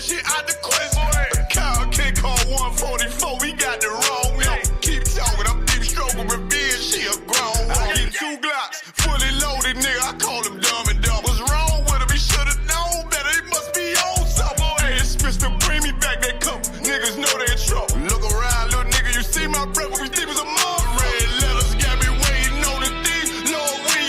shit out the question. Kyle can't call 144, we got the wrong number. Keep talking, I'm deep stroking revenge, she a grown woman. Get 2 Glocks, fully loaded nigga, I call him dumb and dumb. What's wrong with him? He should've known better, he must be on something. Hey, it's Mr. Bring me back that cup, niggas know they in trouble. Look around, little nigga, you see my breath, we think was a mother. Red letters got me waiting on the thing, Lord, we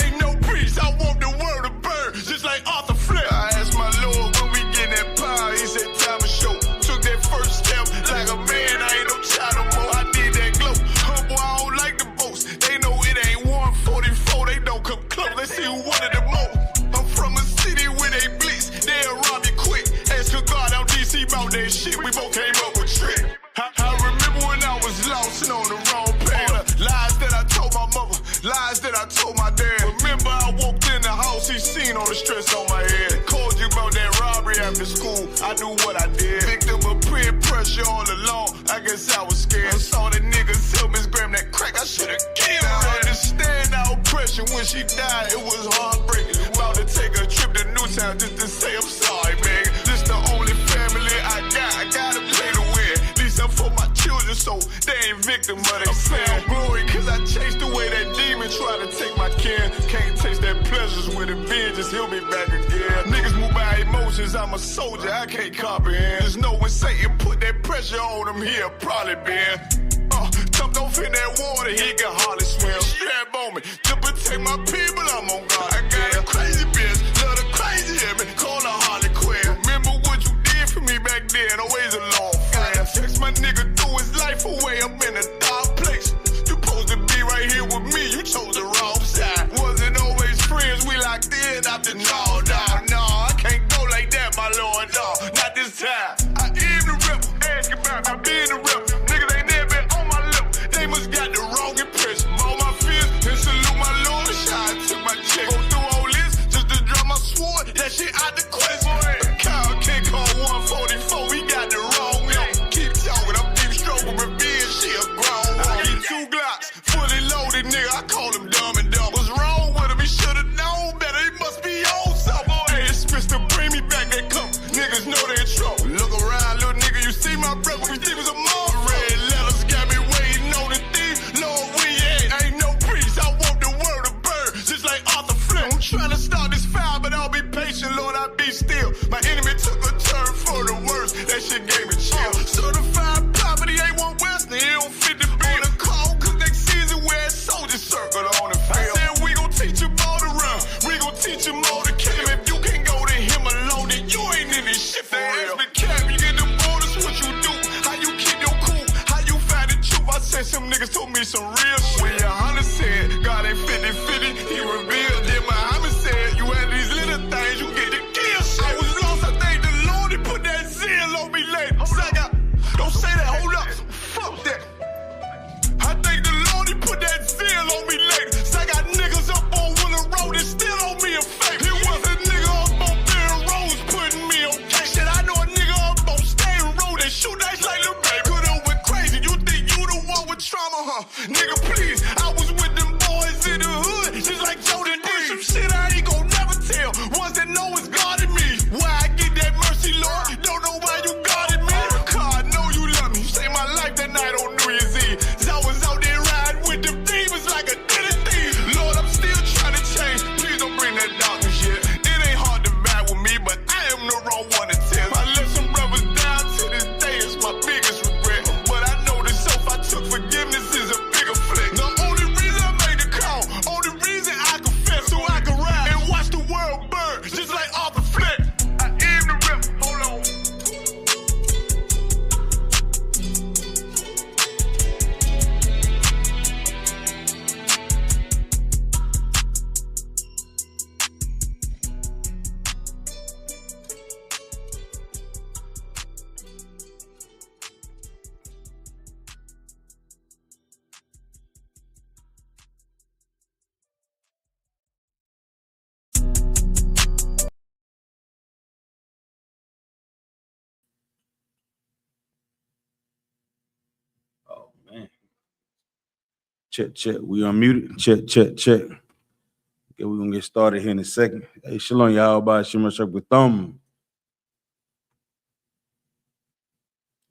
ain't no priest, I want the word to burn, just like Arthur Flip. I asked my Lord when we get that power, he said time to show. Took that first step like a man, I ain't no child no more. I did that glow. Humble, I don't like the boast. They know it ain't 144, they don't come close. Let's see who wanted the most. I'm from a city where they blitz, they'll rob you quick. Ask a God out DC about that shit, we both came up with trick. I remember when I was lost and on the wrong path. Lies that I told my mother, lies that I told my dad. Remember I walked in the house, he seen all the stress on my head. Called you about that robbery after school, I knew what I did. Victim of peer pressure all along, I guess I was scared. I saw the nigga tell Miss Graham that crack, I should've killed her. I understand our oppression, when she died it was heartbreaking. About to take a trip to Newtown just to say I'm sorry, man. This the only family I gotta play to win. These are for my children, so they ain't victim of they sin. Glory, cause I chased away that demon, try to take my kin. Can't taste that pleasures with a vengeance, he'll be back again. Niggas move by emotions, I'm a soldier, I can't comprehend. There's no when Satan put that pressure on him, he'll probably been. Jumped off in that water, he can hardly swim. Strap on me, to protect my people, I'm on God. I got a crazy bitch, love the crazy in me, call her Harley Quinn. Remember what you did for me back then, always a long friend. Text my nigga threw his life away, I'm in a dark place. You supposed to be right here with me, you chose the wrong side. Wasn't always friends, we locked in after no, I can't go like that, my lord, no, not this time. I am the rebel, ask about I been the rebel. Niggas ain't never been on my level, they must got the wrong impression. All my fears, and salute my lord, I took my check. Go through all this, just to drop my sword, that shit out the question. Kyle can't call 144, we got the wrong number. Keep talking, I'm deep stroking revenge, she a grown woman. I get 2 Glocks, fully loaded nigga, I call him dumb and dumb. What's wrong with him? He should've known better, he must be on something. Hey, it's Mr. Bring me back that cup, niggas know they in trouble. Look around, little nigga, you see my breath, we think was a mother. Red letters got me waiting on the thing, Lord, we ain't no priest, I want the word to burn, just like Arthur Flip. I'm trying to start this fire, but I'll be patient, Lord, I'll be still. My enemy took a turn for the worst, that shit gave me chill. Certified property, A1 Western, he don't fit the bill. On the call, cause next season wear soldier circle on the field. I said we gon' teach him all to run, we gon' teach him all to kill him. If you can't go to him alone, then you ain't in this shit for real. I.S.U.P.K, you get them orders, what you do, how you keep your cool, how you find the truth. I said some niggas told me some real shit. When YAHANNA said, God ain't 50-50, he revealed. Then Muhammad said, you had these little things, you get the kill shit. I was lost, I thank the Lord, he put that zeal on me later. Don't say that, hold up, fuck that. I thank the Lord, he put that zeal on me later. So I got niggas up on Willow Road and still owe me a favor. It was a nigga up on Bear Road putting me on case. Shit, I know a nigga up on Stain Road that shoot nice like little baby. Could've went crazy, you think you the one with trauma, huh? Nigga, please, I was with them boys in the hood, just like Jordan did. Some shit I ain't gon' never tell, ones that know it's God in me. Why I get that mercy, Lord, don't know why you guarded me. God, I know you love me, you saved my life that night on New Year's Eve. I was out there riding with them demons like a dinner thief. Lord, I'm still trying to change, please don't bring that darkness yet. It ain't hard to battle with me, but I am the wrong one to tell. I let some brothers down to this day, it's my biggest regret. But I know the self I took forgiveness is a bigger flick. The only reason I made the call, only reason I confess, so I can ride and watch the world burn, just like Arthur Flip. I am the rep, hold on. Check. We unmuted. Check. Okay, we're gonna get started here in a second. Hey, shalom, y'all. By Shema Shuk with thumb.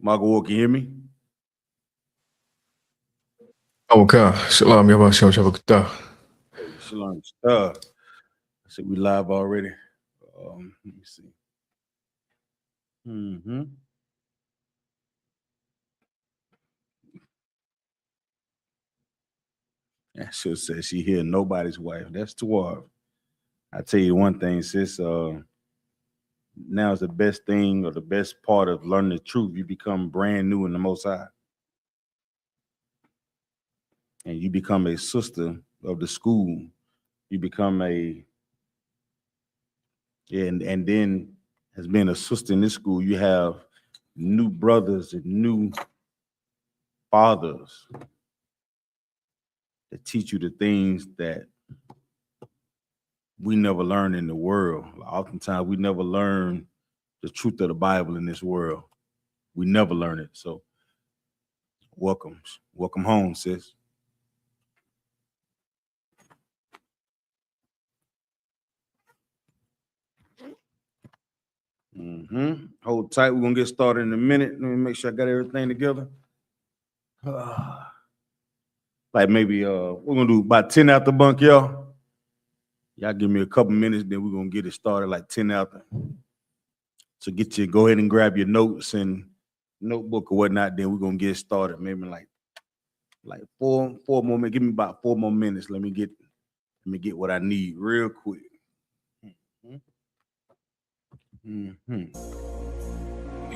Margo, can you hear me? Okay, Shalom, Yahawanna. Shalom. I said we live already. Let me see. I should say she here, nobody's wife. That's Tawab. I tell you one thing, sis. Now is the best thing or the best part of learning the truth. You become brand new in the Most High. And you become a sister of the school. You become and then as being a sister in this school, you have new brothers and new fathers that teach you the things that we never learn in the world. Oftentimes, we never learn the truth of the Bible in this world. We never learn it. So, welcome home, sis. Hold tight. We're gonna get started in a minute. Let me make sure I got everything together. Like maybe we're gonna do about 10 after bunk, y'all. Y'all give me a couple minutes, then we're gonna get it started like 10 after. So go ahead and grab your notes and notebook or whatnot. Then we're gonna get started. Maybe like four more minutes. Give me about 4 more minutes. Let me get what I need real quick. You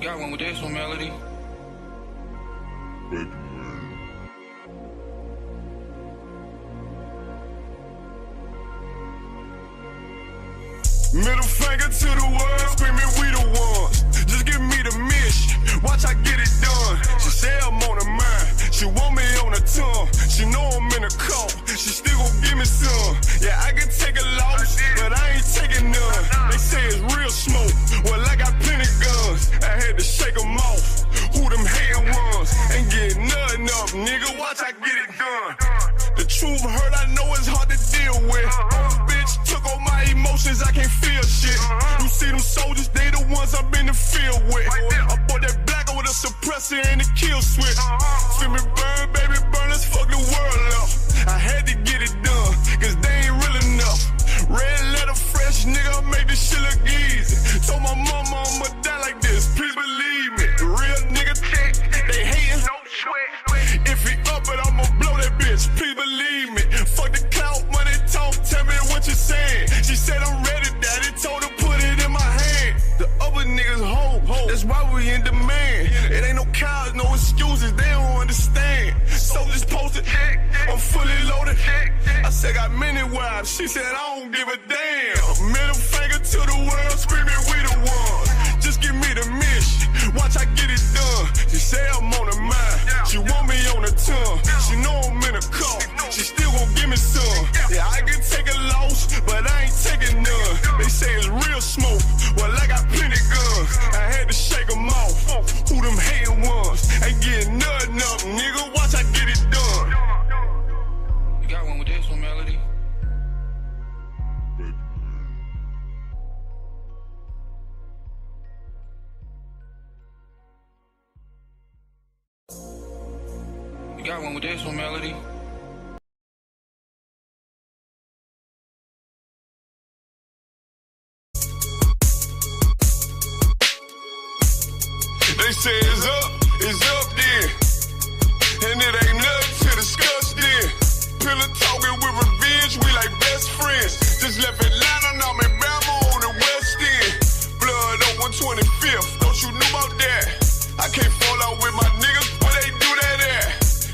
got one with this one, Melody? Middle finger to the world, screaming we the ones. Just give me the mission, watch I get it done. She say I'm on her mind, she want me on her tongue. She know I'm in a call, she still gon' give me some. Yeah, I can take a loss, but I ain't taking none. They say it's real smoke, well I got plenty guns. I had to shake them off, who them hating ones. Ain't getting nothing up, nigga, watch I get it done. The truth hurt, I know it's hard to deal with. Bitch took all my emotions, I can't feel shit. You see them soldiers, they the ones I've been in the field with. I bought that black with a suppressor and a kill switch. Feel me burn, baby, burn, let's fuck the world up. I had to get it done, cause they ain't real enough. Red letter, fresh nigga, make this shit look easy. Told my mama I'ma die like this, please believe me. The real nigga check, they hating, no sweat. If he up it, I'ma blow that bitch, please believe me. Fuck the clout, money talk, tell me what you saying. She said I'm ready, daddy told her put it in my hand. The other niggas hold, that's why we in demand. It ain't no cows, no excuses, they don't understand. Soldiers posted, I'm fully loaded. I said got many wives, she said I don't give a damn. Middle finger to the world, screaming we the ones. Just give me the mission, watch I get it done. She say I'm on her mind, she want me on her tongue. She know I'm in a call, she still gon' give me some. Yeah, I can take a loss, but I ain't taking none. They say it's real smoke, well I got plenty guns. I had to shake them off, who them hating ones. Ain't getting nothing up, nigga, watch I get it done. You got one with this one, Melody? You got one with this one, Melody? They say it's up then. And it ain't nothing to discuss then. Pillar talking with revenge, we like best friends. Just left Atlanta, now I'm in Bama on the West End. Blood on 125th, don't you know about that? I can't fall out with my niggas, where they do that at?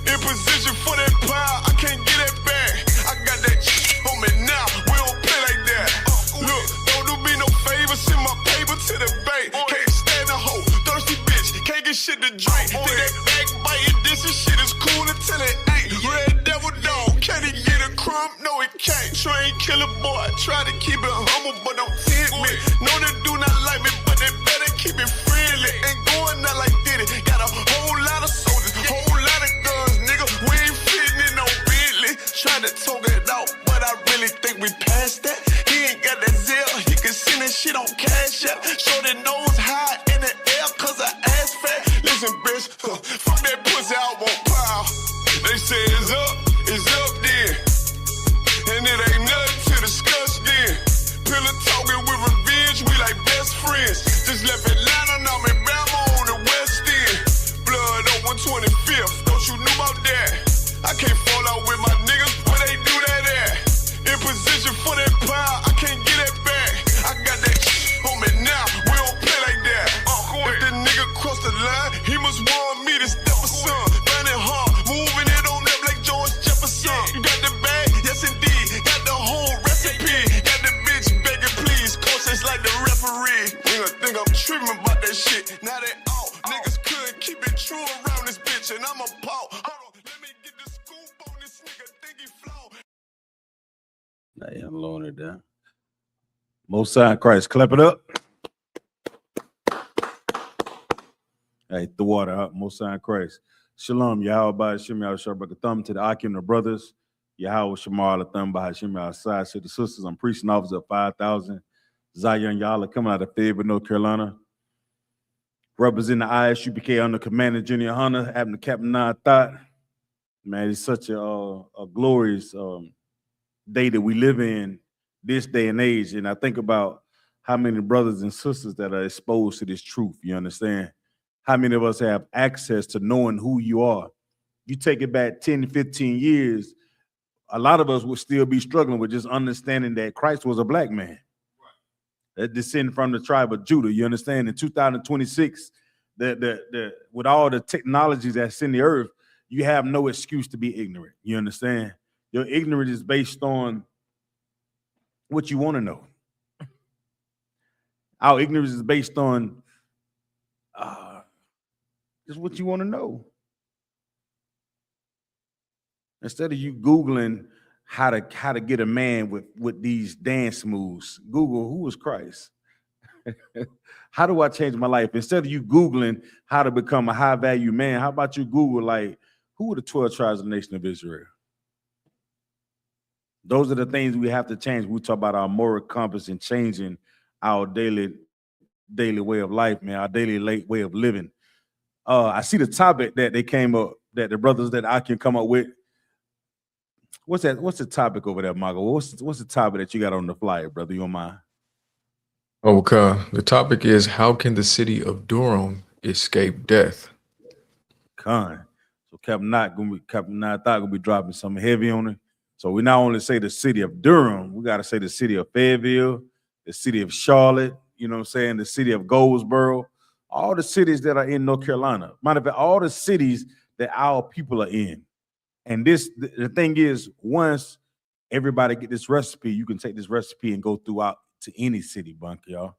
In position for that power, I can't get it back. I got that on me now, we don't play like that. Look, don't do me no favor, send my paper to the bank. Can't stand a hoe, thirsty bitch, can't get shit to drink. Think that backbiting, this and shit is cool until it ain't. Red devil dog, can he get a crumb? No, it can't. Train killer boy, try to keep it humble, but don't tempt me. Know they do not like me, but they better keep it friendly. Ain't going out like Diddy. Got a whole lot of soldiers, whole lot of guns, nigga. We ain't fitting in no Bentley. Try to talk it out, but I really think we passed that. He ain't got that zeal, he can send that shit on Cash App. Show that nose high in the air, cause I ass fat. Listen, bitch. friends. Fuck that pussy, I won't pile. They say it's up then. And it ain't nothing to discuss then. Pillow talking with revenge, we like best friends. Just left Atlanta, now I'm in Bama on the West End. Blood on 125th, don't you know about that? I can't fall out with my niggas, where they do that at? In position for that pile, I can't get it back. I got that shit on me now, we don't play like that. If the nigga cross the line, he must want me to step a son. Running hard, moving it on up like George Jefferson. You got the bag, yes indeed, got the whole recipe. Got the bitch begging please, courses like the referee. Nigga think I'm tripping about that shit, now they out. Niggas couldn't keep it true around this bitch, and I'm a paw. Hold on, let me get the scoop on this nigga, think he flow. Hey, I'm lowering it down. Most High in Christ, clap it up. Hey, the water up. Most High in Christ. Shalom, Yahweh by Hashem, Yahweh Shabbat thumb to the Akim, the brothers. Yahweh Shamar, the thumb by Hashem, Yahweh side to the sisters. I'm preaching officer of 5,000. Zion Yahweh coming out of Fayetteville, North Carolina. Representing the I.S.U.P.K under Commander Junior Hunter, having the Captain Nayathaq. Man, it's such a glorious day that we live in this day and age. And I think about how many brothers and sisters that are exposed to this truth, you understand? How many of us have access to knowing who you are? You take it back 10 to 15 years, a lot of us would still be struggling with just understanding that Christ was a black man. That descended from the tribe of Judah, you understand? In 2026, with all the technologies that's in the earth, you have no excuse to be ignorant, you understand? Your ignorance is based on what you want to know. Our ignorance is based on just what you want to know. Instead of you Googling how to get a man with these dance moves, Google who is Christ. How do I change my life? Instead of you Googling how to become a high value man, how about you Google like who are the 12 tribes of the nation of Israel? Those are the things we have to change. We talk about our moral compass and changing our daily way of life, man, our daily way of living. I see the topic that they came up, that the brothers that I can come up with. What's that? What's the topic over there, Margo? What's the topic that you got on the flyer, brother? You don't mind? Okay. The topic is, how can the city of Durham escape death? Con. So Captain Nayathaq gonna be dropping something heavy on it. So we not only say the city of Durham, we got to say the city of Fayetteville, the city of Charlotte, you know what I'm saying, the city of Goldsboro, all the cities that are in North Carolina. Matter of fact, all the cities that our people are in. And the thing is, once everybody get this recipe, you can take this recipe and go throughout to any city, bunk, y'all.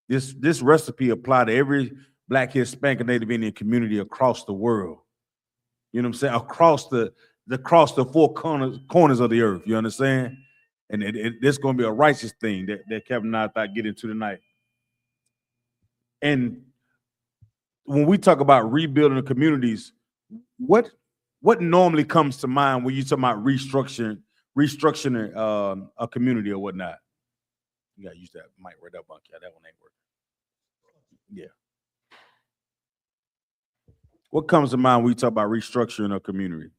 This recipe apply to every Black, Hispanic, and Native Indian community across the world. You know what I'm saying? Across the four corners of the earth. You understand? And it's going to be a righteous thing that Kevin and I thought get into tonight. And when we talk about rebuilding the communities, what normally comes to mind when you talk about restructuring a community or whatnot? You gotta use that mic right up, Bunky. That one ain't working. Yeah. What comes to mind when we talk about restructuring a community?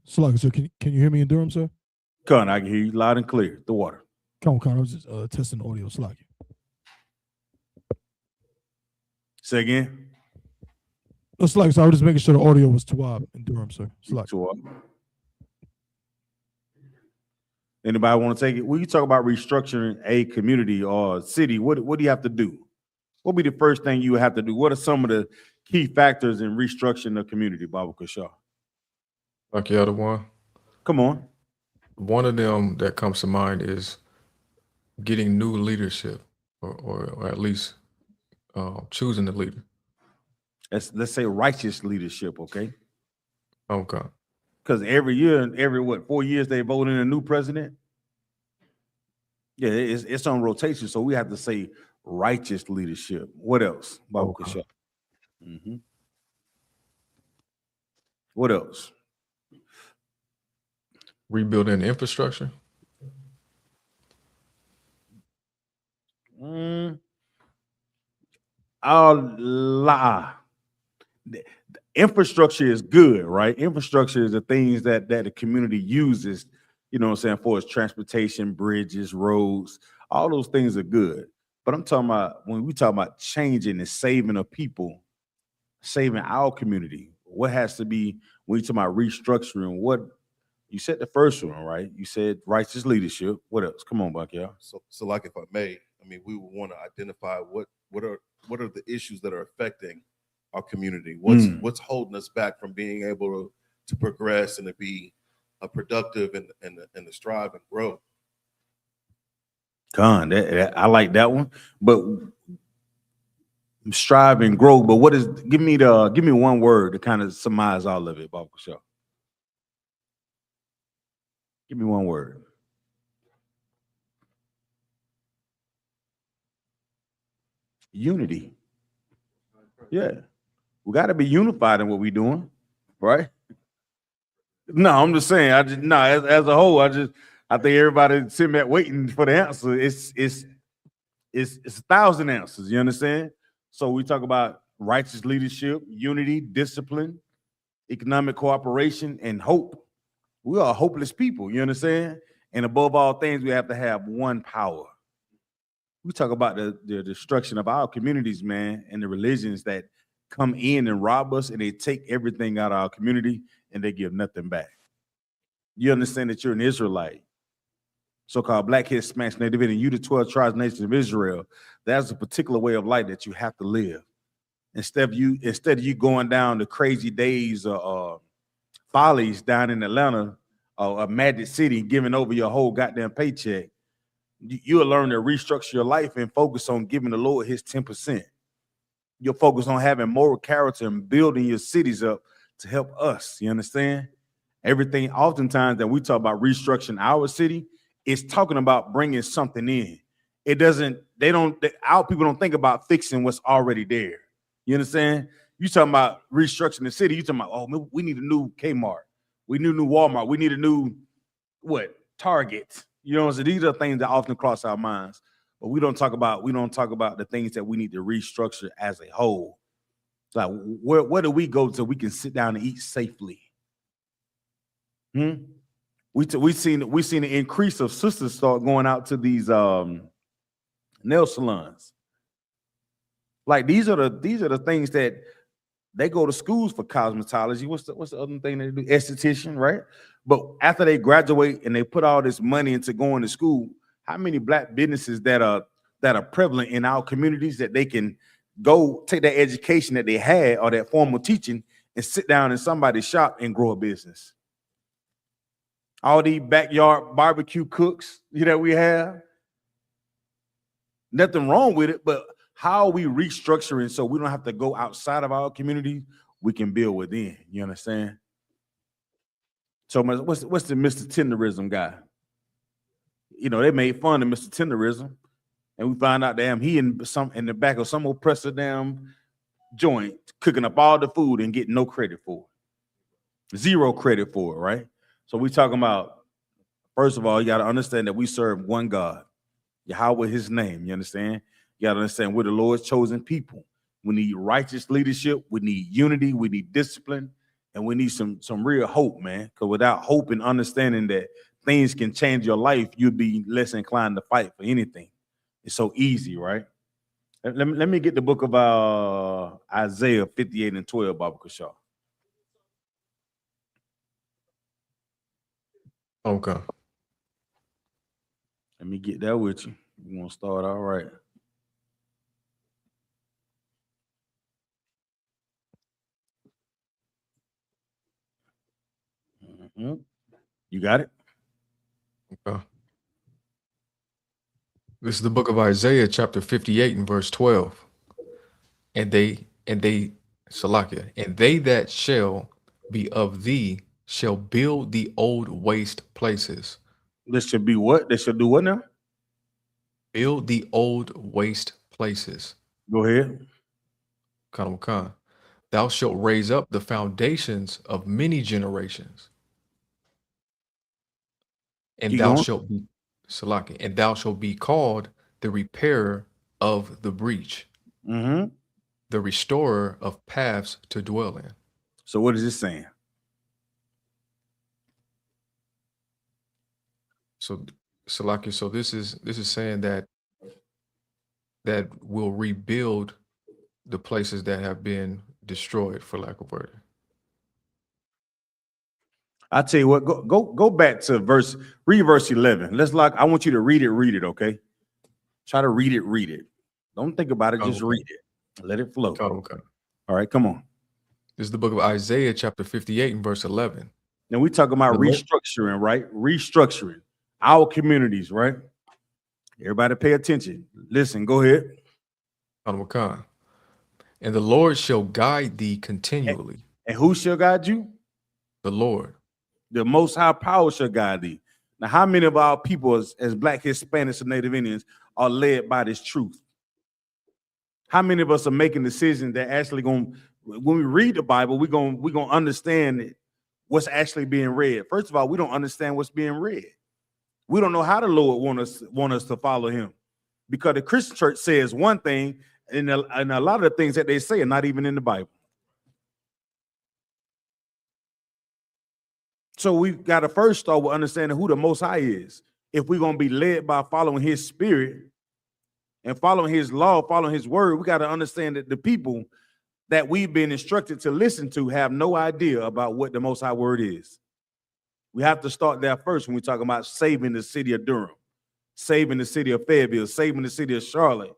Slugger, sir, can you hear me in Durham, sir? Con, I can hear you loud and clear. The water. Come on, I was just testing the audio. Slugger. Say again. Slugger, so I was just making sure the audio was Tawab in Durham, sir. Slugger. Anybody want to take it? When you talk about restructuring a community or a city, what do you have to do? What would be the first thing you have to do? What are some of the key factors in restructuring the community, Baba Kashaw? Like the other one? Come on. One of them that comes to mind is getting new leadership, or at least choosing the leader. Let's say righteous leadership, okay? Okay. Because every year, every 4 years, they vote in a new president. Yeah, it's on rotation, so we have to say righteous leadership. What else, Baba Kashaw? Mm-hmm. What else? Rebuilding infrastructure. Allah. the infrastructure is good, right? Infrastructure is the things that the community uses, you know what I'm saying, for its transportation, bridges, roads, all those things are good. But I'm talking about when we talk about changing and saving a people, saving our community, what has to be when you talk about restructuring? What you said the first one, right? You said righteous leadership. What else? Come on, Buck, y'all. So like if I may, I mean, we would want to identify what are the issues that are affecting our community. What's holding us back from being able to progress and to be productive and to strive and grow. Con, I like that one. But strive and grow. But what is? Give me one word to kind of surmise all of it, Bob Shaw. Give me one word. Unity. Yeah, we got to be unified in what we're doing, right? No, I'm just saying. As a whole, I think everybody sitting back waiting for the answer. It's 1,000 answers. You understand? So we talk about righteous leadership, unity, discipline, economic cooperation, and hope. We are hopeless people. You understand? And above all things, we have to have one power. We talk about the destruction of our communities, man, and the religions that come in and rob us, and they take everything out of our community, and they give nothing back. You understand that you're an Israelite, so-called black, Hispanic, Native, and you the 12 tribes, nations of Israel. That's a particular way of life that you have to live. Instead of you going down the crazy days or follies down in Atlanta or Magic City, giving over your whole goddamn paycheck, you'll learn to restructure your life and focus on giving the Lord his 10%. You'll focus on having moral character and building your cities up to help us. You understand? Everything, oftentimes that we talk about restructuring our city, it's talking about bringing something in. Our people don't think about fixing what's already there. You understand? You talking about restructuring the city, you talking about, oh, we need a new Kmart. We need a new Walmart. We need a new, Target. You know what I'm saying? These are things that often cross our minds, but we don't talk about the things that we need to restructure as a whole. Like, where do we go so we can sit down and eat safely? We seen an increase of sisters start going out to these nail salons. Like these are the things that they go to schools for cosmetology. What's the other thing they do? Esthetician, right? But after they graduate and they put all this money into going to school, how many black businesses that are prevalent in our communities that they can go take that education that they had or that formal teaching and sit down in somebody's shop and grow a business? All these backyard barbecue cooks that we have, nothing wrong with it, but how are we restructuring so we don't have to go outside of our community? We can build within. You understand? So what's the Mr. Tenderism guy? They made fun of Mr. Tenderism, and we find out he in the back of some oppressor damn joint cooking up all the food and getting no credit for it. Zero credit for it, right? So we talking about, first of all, you got to understand that we serve one God. Yahweh, his name. You understand? You got to understand we're the Lord's chosen people. We need righteous leadership. We need unity. We need discipline. And we need some real hope, man. Because without hope and understanding that things can change your life, you'd be less inclined to fight for anything. It's so easy, right? Let me get the book of Isaiah 58 and 12, Baba Kashaw. Okay. Let me get that with you. We want to start all right. You got it? Okay. This is the book of Isaiah, chapter 58 and verse 12. And they, Salakia, and they that shall be of thee shall build the old waste places. This should be what? They should do what now? Build the old waste places. Go ahead. Khan. Thou shalt raise up the foundations of many generations. And thou shalt be, Salaki, and thou shalt be called the repairer of the breach. the restorer of paths to dwell in. So what is this saying? So Salaki, so this is saying that will rebuild the places that have been destroyed, for lack of word. I tell you what, go back to read verse 11. I want you to read it, okay? Try to read it. Don't think about it, just read it. Let it flow. Okay. All right, come on. This is the book of Isaiah, chapter 58 and verse 11. Now we talking about restructuring, right? Restructuring our communities, right? Everybody pay attention. Listen, go ahead. And the Lord shall guide thee continually. And who shall guide you? The Lord. The Most High Power shall guide thee. Now, how many of our people as Black, Hispanics, and Native Indians are led by this truth? How many of us are making decisions that actually when we read the Bible, we're gonna understand what's actually being read? First of all, we don't understand what's being read. We don't know how the Lord want us to follow him, because the Christian church says one thing, and a lot of the things that they say are not even in the Bible. So we've got to first start with understanding who the Most High is. If we're going to be led by following his spirit and following his law, following his word, we got to understand that the people that we've been instructed to listen to have no idea about what the Most High word is. We have to start there first when we talk about saving the city of Durham, saving the city of Fayetteville, saving the city of Charlotte,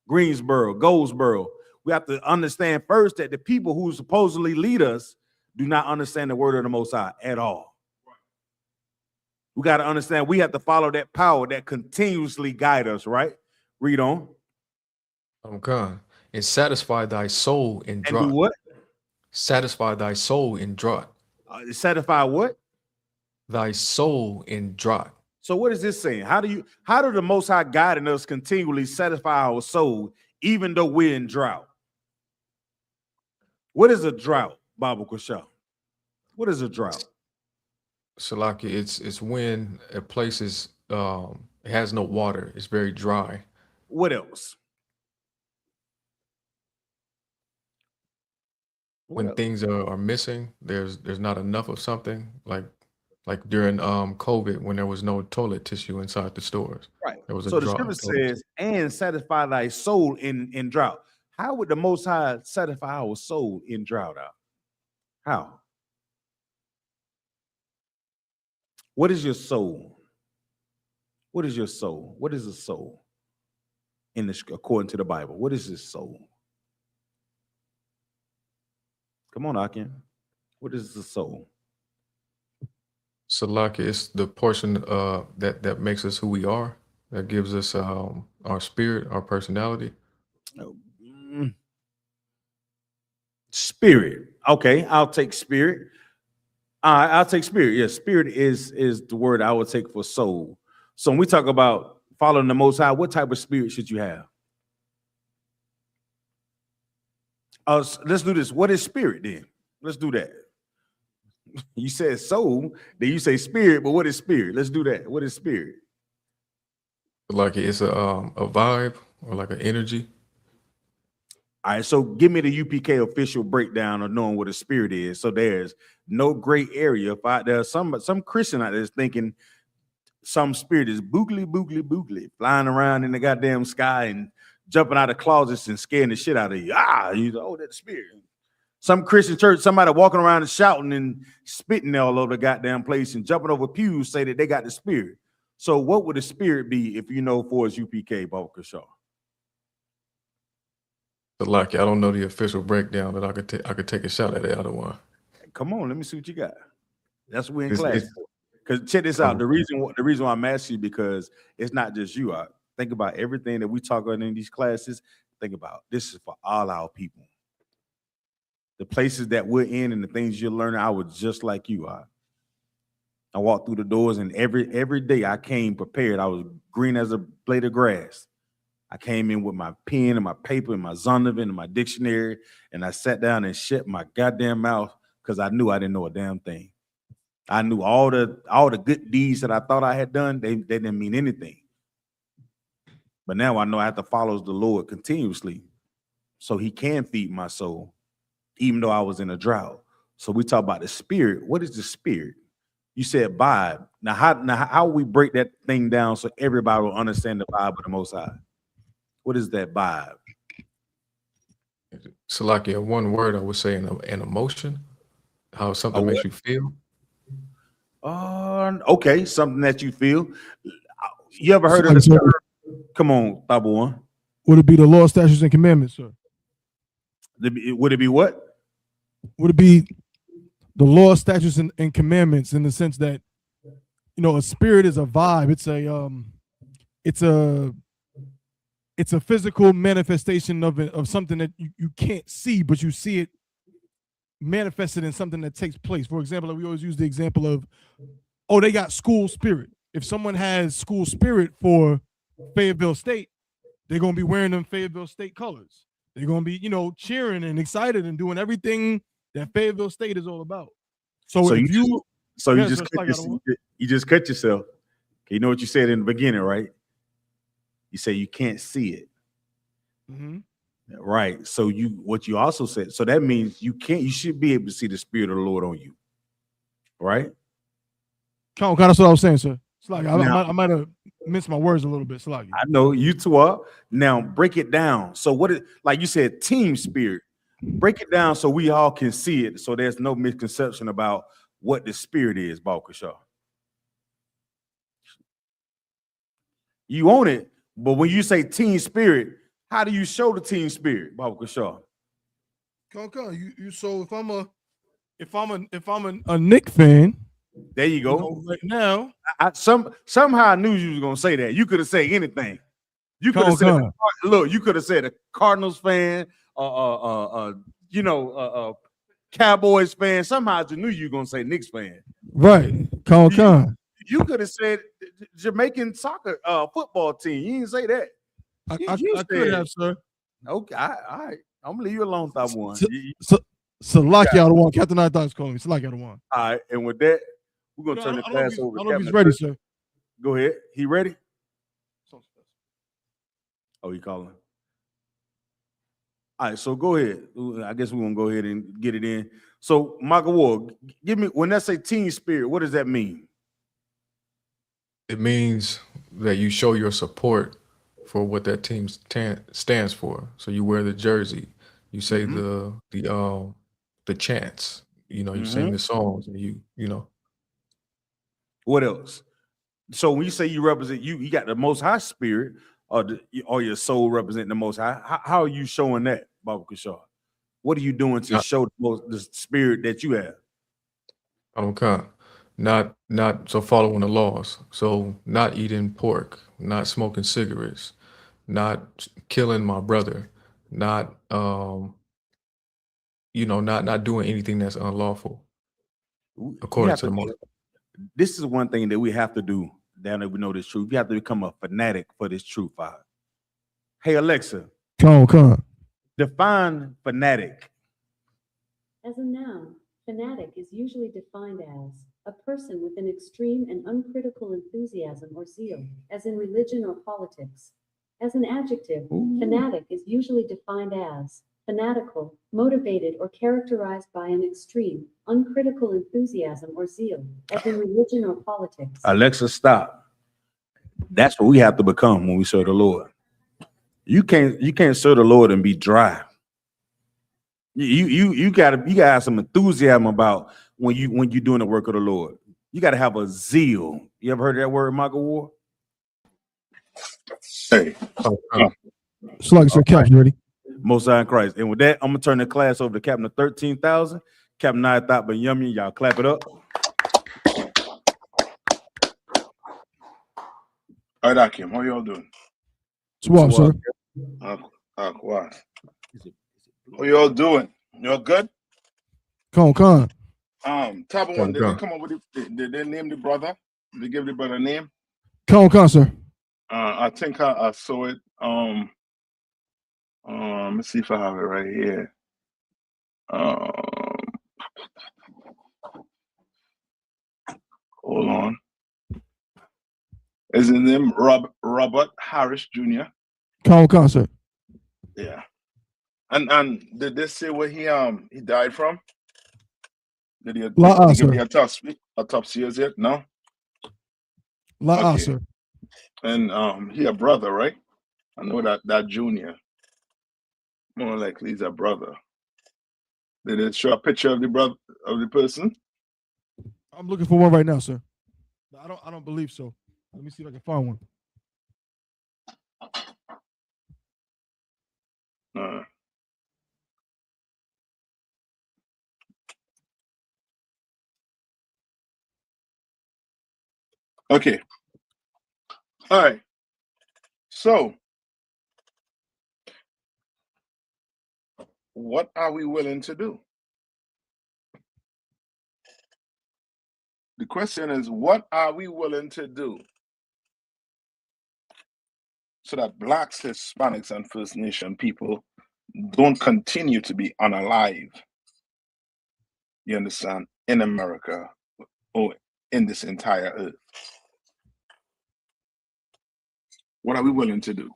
Greensboro, Goldsboro. We have to understand first that the people who supposedly lead us do not understand the word of the Most High at all. We got to understand we have to follow that power that continuously guide us, right? Read on. Okay. And satisfy thy soul in drought. And do what? Satisfy thy soul in drought. Satisfy what? Thy soul in drought. So what is this saying? How do the Most High guiding us continually satisfy our soul even though we're in drought? What is a drought, Baba Kusha? What is a drought? Salaki, it's when a place is has no water. It's very dry. What else? When things are missing, there's not enough of something, like during COVID, when there was no toilet tissue inside the stores. Right. There was so the scripture says, and satisfy thy soul in drought. How would the Most High satisfy our soul in drought out? How? What is your soul? What is your soul? What is a soul? According to the Bible, what is his soul? Come on, Akin. What is the soul? Salaki, it's the portion that makes us who we are, that gives us our spirit, our personality. Spirit. Okay, I'll take spirit. I'll take spirit. Yes, spirit is the word I would take for soul. So when we talk about following the Most High, what type of spirit should you have? Let's do this. What is spirit then? Let's do that. You said soul, then you say spirit, but what is spirit? Let's do that. What is spirit? Like it's a vibe or like an energy. All right, so give me the U.P.K. official breakdown of knowing what a spirit is. So there's no gray area. There's some Christian out there is thinking some spirit is boogly, flying around in the goddamn sky and jumping out of closets and scaring the shit out of you. You know, oh, that's spirit. Some Christian church, somebody walking around and shouting and spitting all over the goddamn place and jumping over pews say that they got the spirit. So what would the spirit be if you know for his U.P.K. Baba Kershaw? Lucky, I don't know the official breakdown, but I could take a shot at the other one. Come on, let me see what you got. That's what we're in class for. Because check this out. The reason why I'm asking you, because it's not just you. I think about everything that we talk about in these classes. Think about this is for all our people. The places that we're in and the things you're learning, I was just like you. I walked through the doors, and every day I came prepared. I was green as a blade of grass. I came in with my pen and my paper and my Zondervan and my dictionary, and I sat down and shut my goddamn mouth because I knew I didn't know a damn thing. I knew all the good deeds that I thought I had done, they didn't mean anything. But now I know I have to follow the Lord continuously So he can feed my soul, even though I was in a drought. So we talk about the spirit. What is the spirit? You said vibe. Now how we break that thing down so everybody will understand the vibe of the Most High? What is that vibe? Salakia, one word I would say an emotion, how something makes you feel. Okay, something that you feel. You ever heard of Like, the sir, term? Come on, Tabu One. would it be the law, statutes, and commandments, sir? Would it be what? Would it be the law, statutes, and commandments in the sense that, you know, a spirit is a vibe. It's a physical manifestation of something that you can't see, but you see it manifested in something that takes place. For example, we always use the example of, oh, they got school spirit. If someone has school spirit for Fayetteville State, they're gonna be wearing them Fayetteville State colors. They're gonna be, you know, cheering and excited and doing everything that Fayetteville State is all about. So if you just cut yourself. You know what you said in the beginning, right? You say you can't see it. Mm-hmm. Right. So what you also said, so that means you should be able to see the spirit of the Lord on you. Right? Kind of that's what I was saying, sir. It's like I might have minced my words a little bit. Like I know you two are. Now break it down. So like you said, team spirit. Break it down so we all can see it. So there's no misconception about what the spirit is, Balkashaw. You own it, but when you say team spirit, how do you show the team spirit, Balkashaw? You so if I'm a Knick fan, there you go. You know, right now, somehow I knew you was gonna say that. You could have said anything. You could have said, look, you could have said a Cardinals fan, Cowboys fan. Somehow I knew you were gonna say Knicks fan. Right. You could have said Jamaican soccer football team. You didn't say that. I could have, sir. Okay, all right. I'm gonna leave you alone, Top One. Salakia out of one. Captain Nayathaq is calling me. Salakia out of one. All right, and with that, we're gonna turn the class over. I don't know if he's ready, sir. Go ahead. He ready? Oh, he calling. All right, so go ahead. I guess we're gonna go ahead and get it in. So, Michael Ward, give me, when that say team spirit, what does that mean? It means that you show your support for what that team stands for. So you wear the jersey, you say the chants, you know, you sing the songs, and you know. What else? So when you say you represent, you got the Most High spirit, or your soul representing the Most High. How are you showing that, Baba Kishar? What are you doing to show the spirit that you have? Okay. Not so following the laws. So not eating pork, not smoking cigarettes, not killing my brother, not not doing anything that's unlawful according to the Most. This is one thing that we have to do now that we know this truth. We have to become a fanatic for this truth, Father. Hey, Alexa. Come on. Define fanatic. As a noun, fanatic is usually defined as a person with an extreme and uncritical enthusiasm or zeal, as in religion or politics. As an adjective, fanatic is usually defined as fanatical, motivated, or characterized by an extreme, uncritical enthusiasm or zeal, as in religion or politics. Alexa, stop. That's what we have to become when we serve the Lord. You can't serve the Lord and be dry. You gotta have some enthusiasm about when you're doing the work of the Lord. You gotta have a zeal. You ever heard that word, Michael Ward? Hey, It's like Sir Cap's ready. Most High in Christ. And with that, I'm gonna turn the class over to Captain of 13,000. Captain Nayathaq Ben Yummy. Y'all clap it up. All right, Akim, how y'all doing? Swap, sir. How y'all doing? Y'all good? Con. Top one, did they come up with it? Did they name the brother? Did they give the brother a name? Con, sir. I think I saw it. Let's see if I have it right here. Hold on. Is his name Robert Harris Jr.? Con, sir. Yeah. And did they say where he died from? Did he give sir. the autopsy yet? No. Okay. Sir. And he a brother, right? I know that junior. More likely he's a brother. Did it show a picture of the brother of the person? I'm looking for one right now, sir. I don't believe so. Let me see if I can find one. Okay. All right. So, what are we willing to do? The question is, what are we willing to do so that Blacks, Hispanics, and First Nation people don't continue to be unalive? You understand? In America or in this entire earth. What are we willing to do?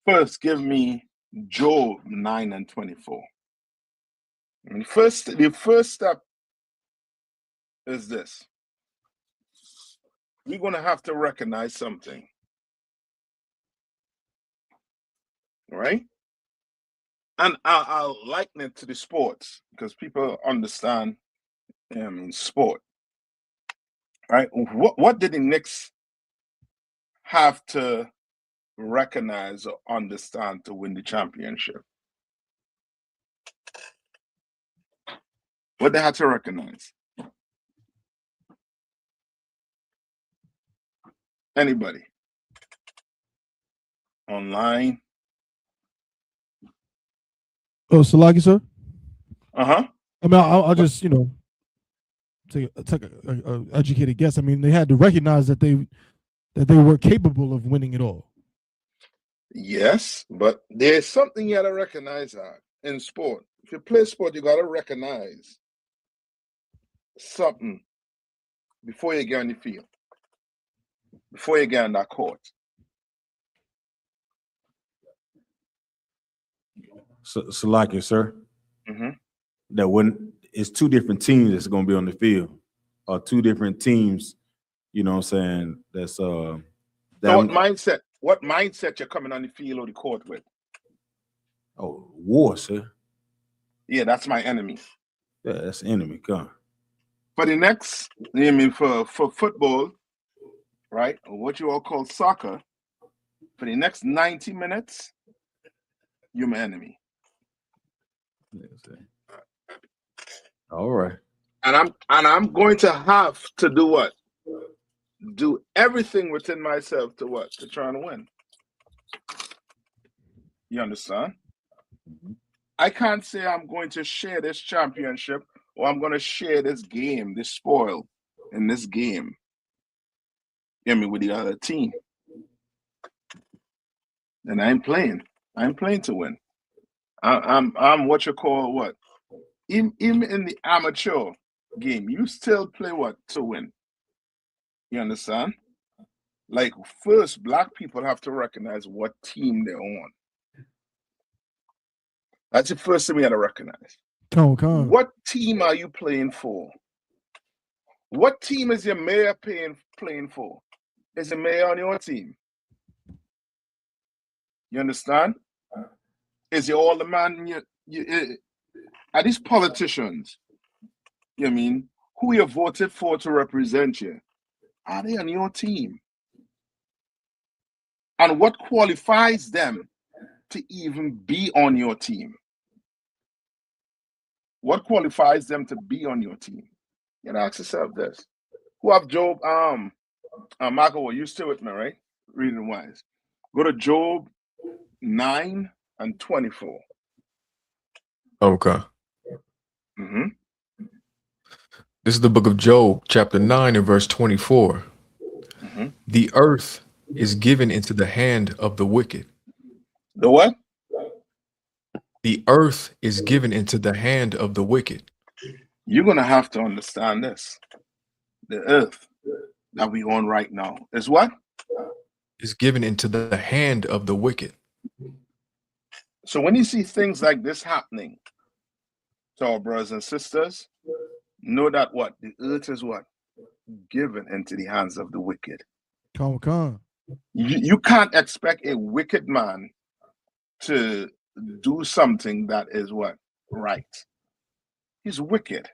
First, give me Job 9 and 24. And the first step is this. We're going to have to recognize something. Right? And I'll liken it to the sports because people understand sport. Right? What did the Knicks have to recognize or understand to win the championship? What they had to recognize? Anybody? Online? Oh, Salagi, sir? Uh-huh. I mean, I'll just, take a educated guess. I mean, they had to recognize that they were capable of winning it all. Yes, but there's something you gotta recognize in sport. If you play sport, you gotta recognize something before you get on the field, before you get on that court. Salaki, sir. Mm-hmm. That when it's two different teams that's going to be on the field, or two different teams, you know what I'm saying? That's So what mindset you're coming on the field or the court with? Oh, war, sir. Yeah, that's my enemy. Yeah, that's the enemy. Come. For the next, for football, right? Or what you all call soccer, for the next 90 minutes, you're my enemy. All right. And I'm going to have to do what? Do everything within myself to what? To try and win. You understand? Mm-hmm. I can't say I'm going to share this championship or I'm going to share this game, this spoil in this game. With the other team. And I'm playing. I'm playing to win. I'm what you call what? Even in the amateur game, you still play what? To win. You understand? Like, first, Black people have to recognize what team they're on. That's the first thing we got to recognize. What team are you playing for? What team is your mayor playing for? Is the mayor on your team? You understand? Is your alderman? Are these politicians? Who you voted for to represent you? Are they on your team? And what qualifies them to even be on your team? What qualifies them to be on your team? You know, ask yourself this. Who have Job? Michael, you still with me, right? Reading wise. Go to Job 9 and 24. Okay. Mm-hmm. This is the book of Job, chapter 9 and verse 24. Mm-hmm. The earth is given into the hand of the wicked. The what? The earth is given into the hand of the wicked. You're going to have to understand this. The earth that we on right now is what? Is given into the hand of the wicked. So when you see things like this happening to our brothers and sisters, know that what? The earth is what? Given into the hands of the wicked. Come. You can't expect a wicked man to do something that is what? Right. He's wicked.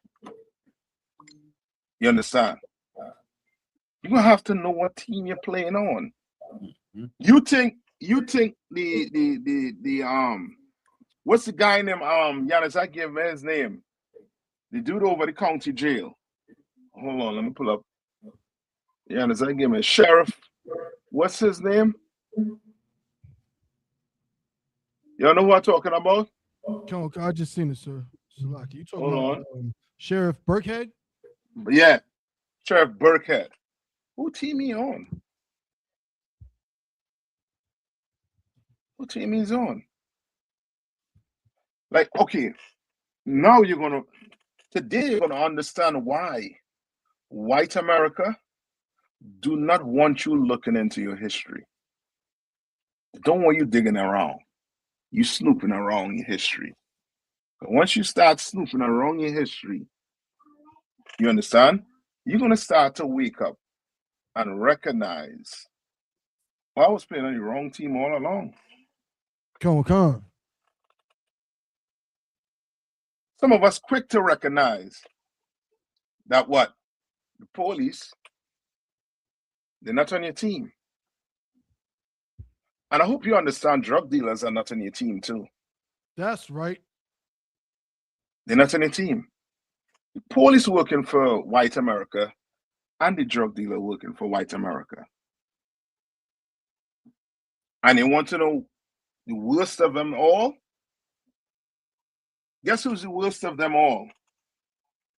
You understand? You're gonna have to know what team you're playing on. You think the what's the guy named Giannis? I give him his name. The dude over the county jail. Hold on, let me pull up. Giannis, I give him a sheriff. What's his name? Y'all know who I'm talking about? Come, I just seen it, sir. Salaki. You talking Hold about Sheriff Burkhead? Yeah, Sheriff Burkhead. Who team he on? Who team he's on? Like, okay, now today you're gonna understand why white America do not want you looking into your history. They don't want you digging around. You snooping around your history. But once you start snooping around your history, you understand? You're gonna start to wake up and recognize, well, I was playing on the wrong team all along. Come. Some of us quick to recognize that what? The police, they're not on your team. And I hope you understand drug dealers are not on your team too. That's right. They're not on your team. The police working for white America and the drug dealer working for white America. And they want to know the worst of them all. Guess who's the worst of them all?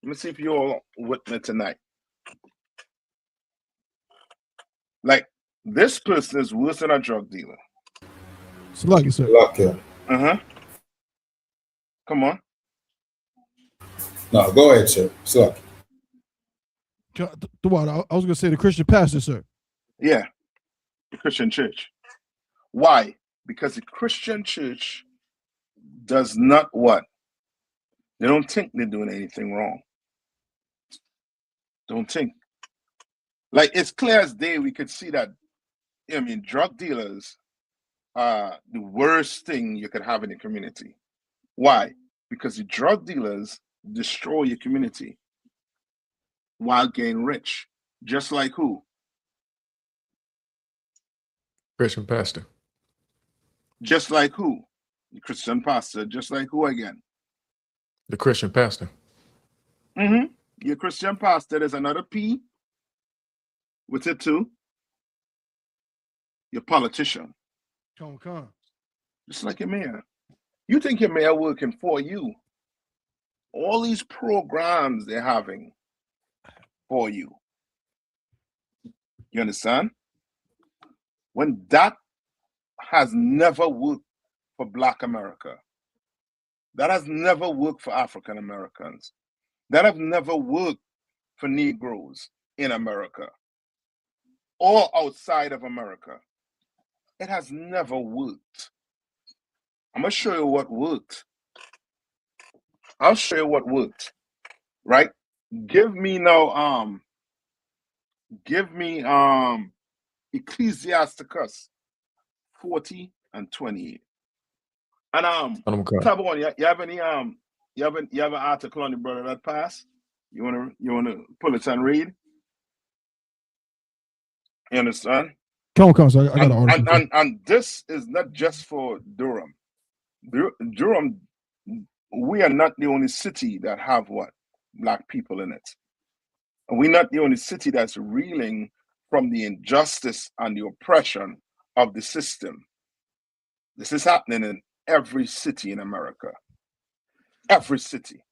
Let me see if you're all with me tonight. Like, this person is worse than a drug dealer. Salaki, sir. Lucky. Come on. No, go ahead, sir. Lucky. I was going to say the Christian pastor, sir. Yeah, the Christian church. Why? Because the Christian church does not what? They don't think they're doing anything wrong. Don't think. Like, it's clear as day we could see that, I mean, drug dealers are the worst thing you could have in the community. Why? Because the drug dealers destroy your community while getting rich. Just like who? Christian pastor. Just like who? The Christian pastor. Just like who again? The Christian pastor. Your Christian pastor, there's another P with it too. Your politician. Come. Just like your mayor. You think your mayor working for you. All these programs they're having for you. You understand? When that has never worked for Black America. That has never worked for African Americans. That have never worked for Negroes in America or outside of America. It has never worked. I'm going to show you what worked. I'll show you what worked, right? Give me Ecclesiasticus 40 and 28. And Tabon, you have any you have an article on the brother that passed? You wanna pull it and read? You understand? Come, so I got an article. And this is not just for Durham. Durham, we are not the only city that have what? Black people in it. And we're not the only city that's reeling from the injustice and the oppression of the system. This is happening in every city in America. Every city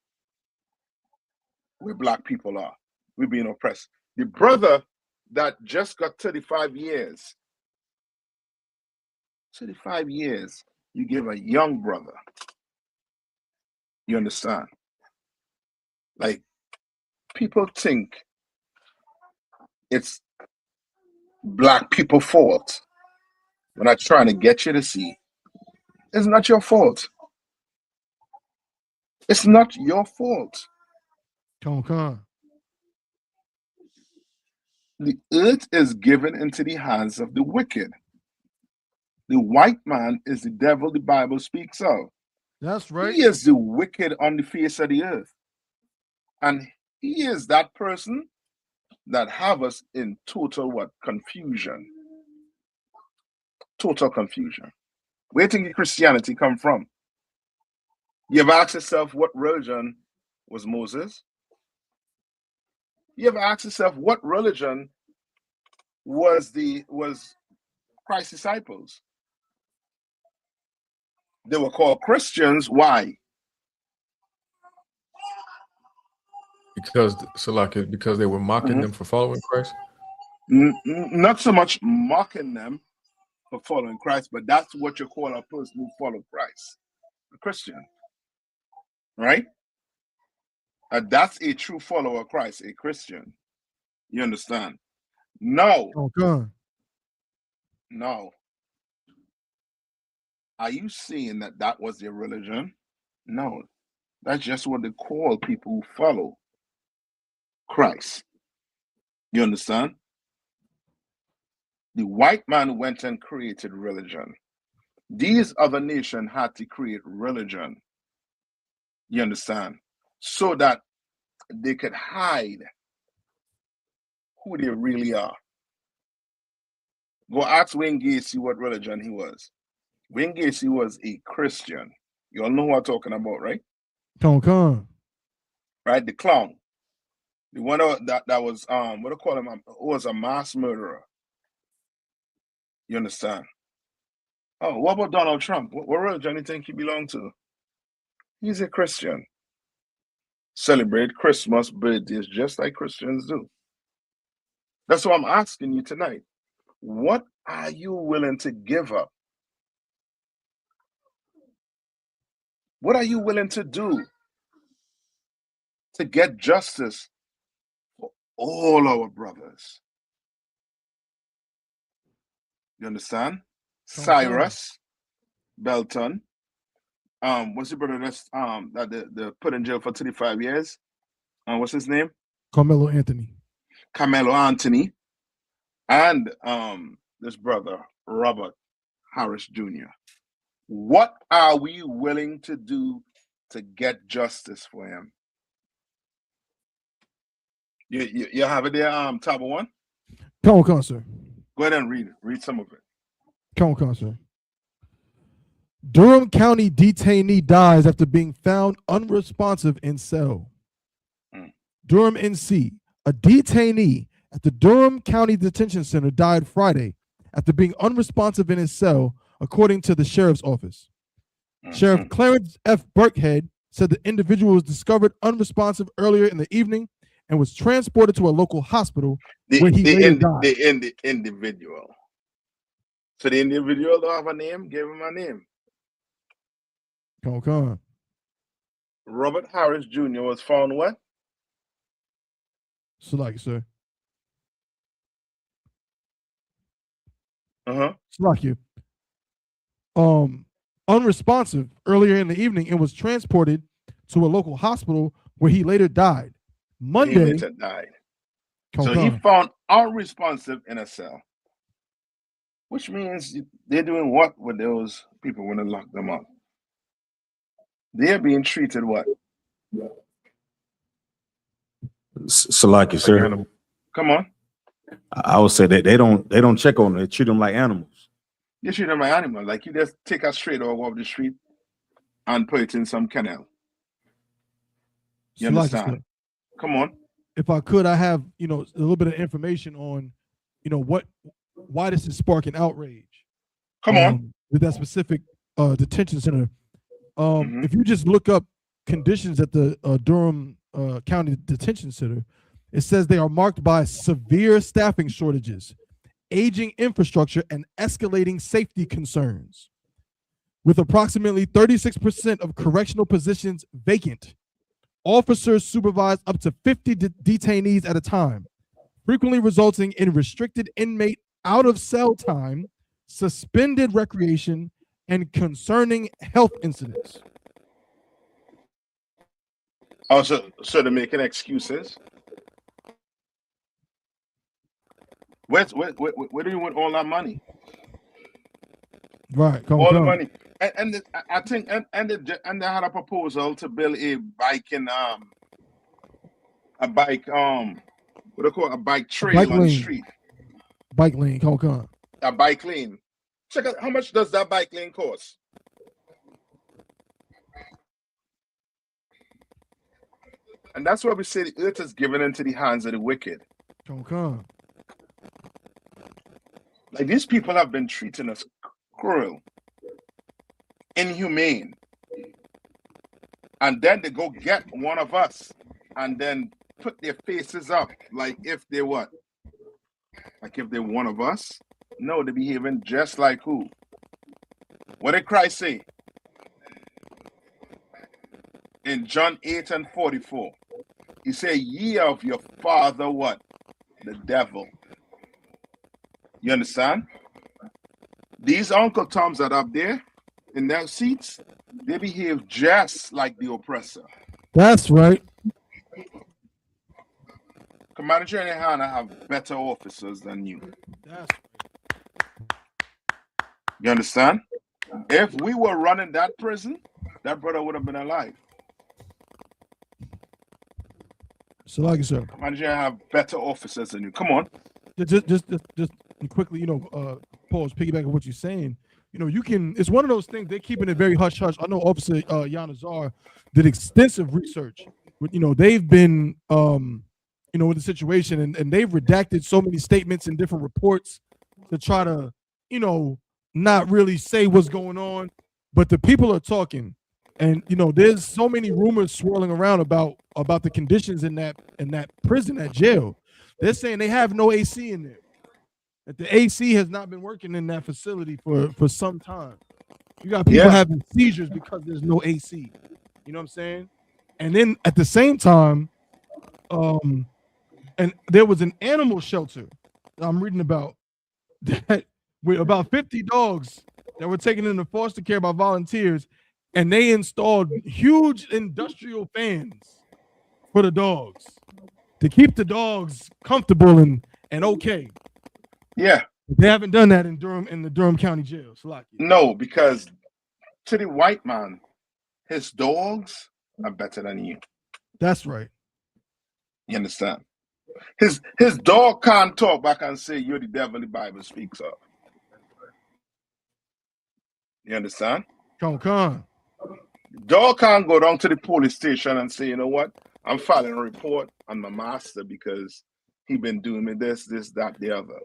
where Black people are, we're being oppressed. The brother that just got 35 years, 35 years, you give a young brother. You understand? Like, people think it's Black people's fault. We're not trying to get you to see It's not your fault. It's not your fault. Come on. The earth is given into the hands of the wicked. The white man is the devil the Bible speaks of. That's right. He is the wicked on the face of the earth. And he is that person that have us in total what? Confusion. Total confusion. Where do you think Christianity come from? You ever asked yourself what religion was Moses? You ever asked yourself what religion was Christ's disciples? They were called Christians. Why? Because Salaki, because they were mocking them for following Christ. Not so much mocking them for following Christ, but that's what you call a person who follow Christ, a Christian, right? That's a true follower of Christ, a Christian. You understand? No. Oh, God. No. Are you saying that that was their religion? No. That's just what they call people who follow Christ. You understand? The white man went and created religion. These other nations had to create religion. You understand? So that they could hide who they really are. Go ask Wayne Gacy what religion he was. Wayne Gacy was a Christian. You all know who I'm talking about, right? Come. Right? The clown. The one that was what do you call him? Was a mass murderer. You understand? Oh, what about Donald Trump? What religion do you think he belonged to? He's a Christian. Celebrate Christmas birthdays just like Christians do. That's what I'm asking you tonight. What are you willing to give up? What are you willing to do to get justice for all our brothers? You understand? Cyrus Belton. What's the brother that's that they put in jail for 35 years? What's his name? Carmelo Anthony. Carmelo Anthony. And this brother, Robert Harris Jr. What are we willing to do to get justice for him? You have it there, tab 1? Come on, sir. Go ahead and read it. Read some of it. Come on, sir. Durham County detainee dies after being found unresponsive in cell. Durham, NC. A detainee at the Durham County Detention Center died Friday after being unresponsive in his cell, according to the sheriff's office. Sheriff Clarence F. Burkhead said the individual was discovered unresponsive earlier in the evening and was transported to a local hospital where he later died. The individual. So the individual don't have a name? Give him a name. Come on. Robert Harris Jr. was found what? So like, sir. Uh-huh. Unresponsive earlier in the evening and was transported to a local hospital where he later died. Monday. He later died. So he found unresponsive in a cell. Which means they're doing what with those people when they lock them up? They're being treated what? Salaki, sir. Come on. I would say that they don't check on them. They treat them like animals. You treat them like animals. Like you just take a straight dog off the street and put it in some kennel. You understand? Come on. If I could, I have a little bit of information on why this is sparking outrage. Come on. With that specific detention center. If you just look up conditions at the Durham County Detention Center, it says they are marked by severe staffing shortages, aging infrastructure, and escalating safety concerns. With approximately 36% of correctional positions vacant, officers supervise up to 50 detainees at a time, frequently resulting in restricted inmate out of cell time, suspended recreation, and concerning health incidents. Oh, so they're making excuses. Where do you want all that money? Right. All the money. I think they had a proposal to build a bike in a bike what do you call it? A bike trail on the street. Bike lane, come on. A bike lane. Check out how much does that bike lane cost? And that's why we say the earth is given into the hands of the wicked. Come. Like these people have been treating us cruel, inhumane. And then they go get one of us and then put their faces up like if they what? Like if they're one of us? No, they're behaving just like who? What did Christ say? In John 8:44. He said, ye of your father what? The devil. You understand? These Uncle Toms that are up there in their seats, they behave just like the oppressor. That's right. Commander General YAHANNA have better officers than you. That's You understand? If we were running that prison, that brother would have been alive. So like you said, Commander General have better officers than you. Come on. Just quickly, pause, piggyback on what you're saying. You can. It's one of those things. They're keeping it very hush hush. I know Officer Yanazar did extensive research. They've been, with the situation, and they've redacted so many statements in different reports to try to, not really say what's going on. But the people are talking, and there's so many rumors swirling around about the conditions in that prison, that jail. They're saying they have no AC in there. That the AC has not been working in that facility for some time. You got people having seizures because there's no AC. You know what I'm saying? And then at the same time, and there was an animal shelter that I'm reading about that with about 50 dogs that were taken into foster care by volunteers, and they installed huge industrial fans for the dogs to keep the dogs comfortable and okay. Yeah. They haven't done that in the Durham County Jail. No, because to the white man, his dogs are better than you. That's right. You understand? His dog can't talk back and say you're the devil the Bible speaks of. You understand? Con. Dog can't go down to the police station and say, you know what? I'm filing a report on my master because he been doing me this, that, the other.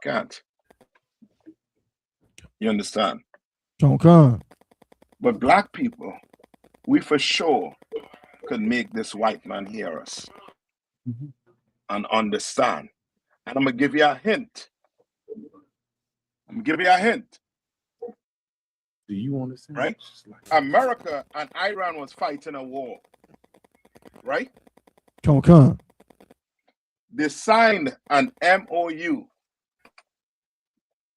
Can't. You understand? Con. But black people, we for sure could make this white man hear us and understand. And I'm going to give you a hint. Do you want to say? Right? America and Iran was fighting a war. Right? Con. They signed an MOU,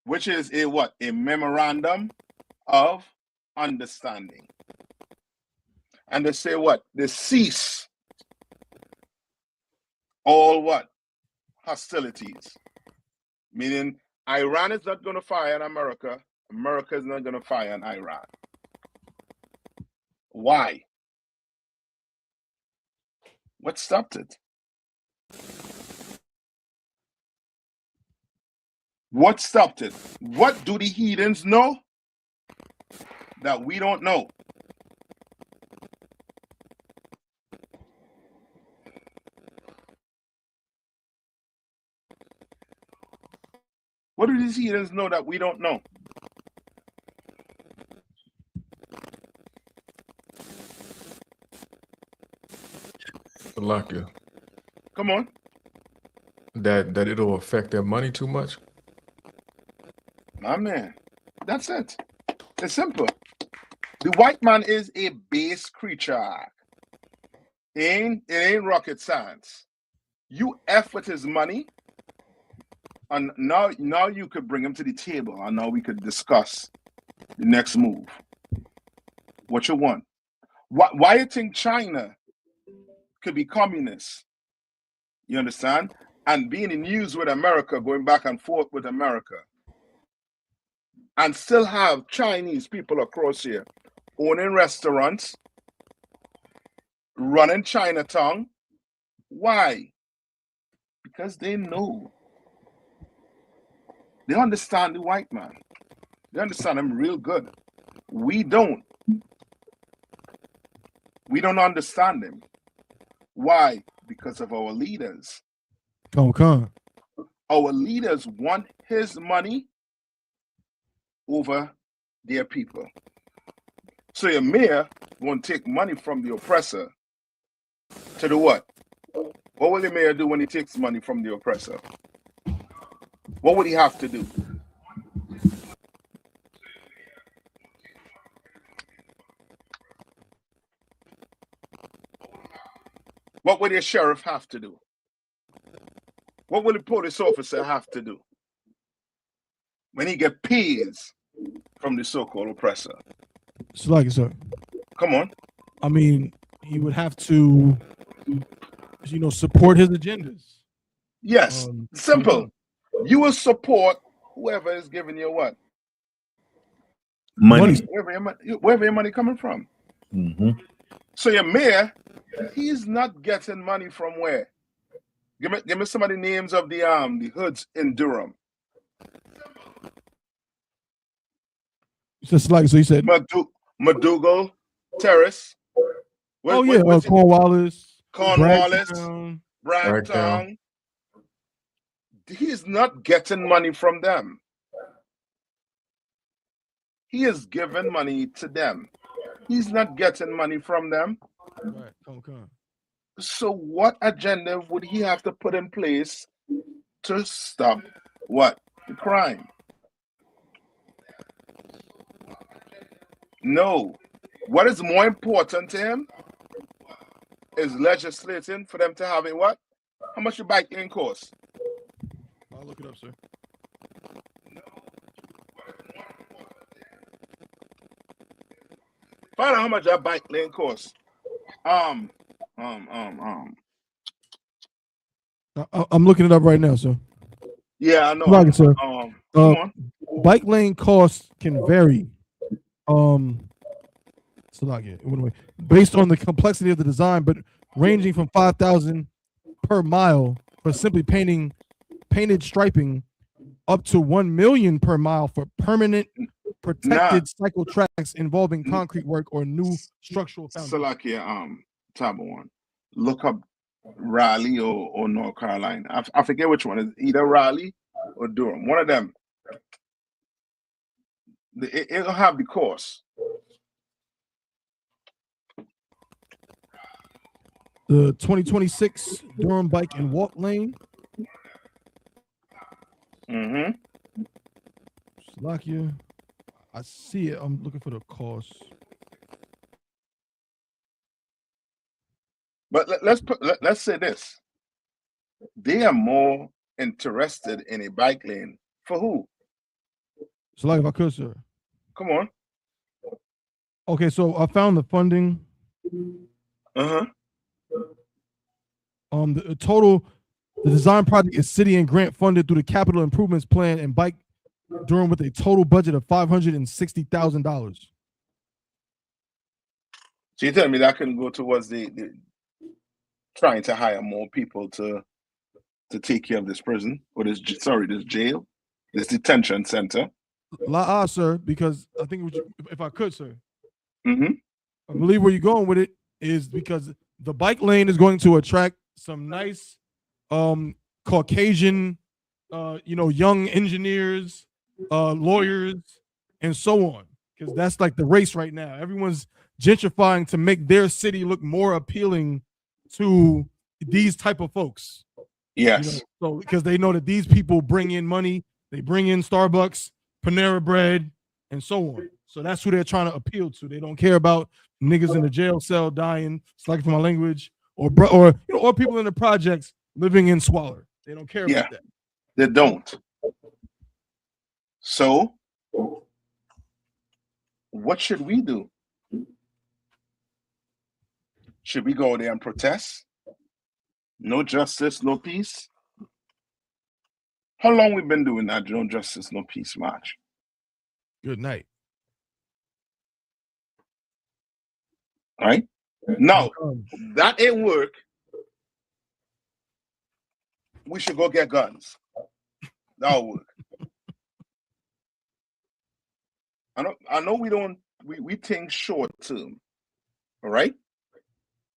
which is a what? A memorandum of understanding. And they say what? They cease all what? Hostilities. Meaning Iran is not going to fire on America. America is not going to fire on Iran. Why? What stopped it? What stopped it? What do the heathens know that we don't know? What do these heathens know that we don't know? Salakia. Come on. That it'll affect their money too much? My man. That's it. It's simple. The white man is a base creature. It ain't rocket science. You F with his money, and now you could bring him to the table, and now we could discuss The next move. What you want? Why you think China could be communist? You understand? And being in news with America, going back and forth with America, and still have Chinese people across here owning restaurants, running Chinatown. Why? Because they know. They understand the white man. They understand him real good. We don't. We don't understand him. Why? Because of our leaders. Come. Our leaders want his money over their people. So your mayor won't take money from the oppressor to do what? What will the mayor do when he takes money from the oppressor? What would he have to do? What would the sheriff have to do? What will the police officer have to do when he get pays from the so-called oppressor? It's like, sir. Come on. I mean, he would have to, support his agendas. Yes, simple. You will support whoever is giving you what? Money. Wherever your money coming from. Mm-hmm. So your mayor, he's not getting money from where? Give me some of the names of the hoods in Durham. Just like, so you said McDougal Terrace. Cornwallis, Bragtown. He's not getting money from them. He is giving money to them. He's not getting money from them. Right. Come. So what agenda would he have to put in place to stop what? The crime? No. What is more important to him is legislating for them to have a what? How much your bike lane cost? I'll look it up, sir. Find out how much that bike lane costs. I'm looking it up right now, sir. Yeah, I know. Like it, sir. Come on. Bike lane costs can vary. Based on the complexity of the design, but ranging from $5,000 per mile for simply painted striping, up to $1 million per mile for permanent protected cycle tracks involving concrete work or new structural foundation. Tab one. Look up Raleigh or North Carolina. I forget which one. It's either Raleigh or Durham. One of them. It'll have the course. The 2026 Durham Bike and Walk Lane. Mm-hmm. Slovakia. I see it. I'm looking for the cost. But let's say this. They are more interested in a bike lane. For who? Slovakia, if I could, sir. Come on. Okay, so I found the funding. Uh-huh. The design project is city and grant funded through the capital improvements plan and Bike Durham with a total budget of $560,000. So you tell me that can go towards the trying to hire more people to take care of this prison or this jail, this detention center? Sir, because I think if I could, sir. Mm-hmm. I believe where you're going with it is because the bike lane is going to attract some nice Caucasian young engineers, lawyers, and so on. Because that's like the race right now. Everyone's gentrifying to make their city look more appealing to these type of folks. Yes. So because they know that these people bring in money, they bring in Starbucks, Panera Bread, and so on. So that's who they're trying to appeal to. They don't care about niggas in the jail cell dying, slacking for my language, or people in the projects living in squalor. They don't care about that. They don't. So what should we do? Should we go there and protest? No justice, no peace? How long we been doing that no justice, no peace march? Good night. Right? No, that ain't work. We should go get guns. That'll work. I know we think short term. All right?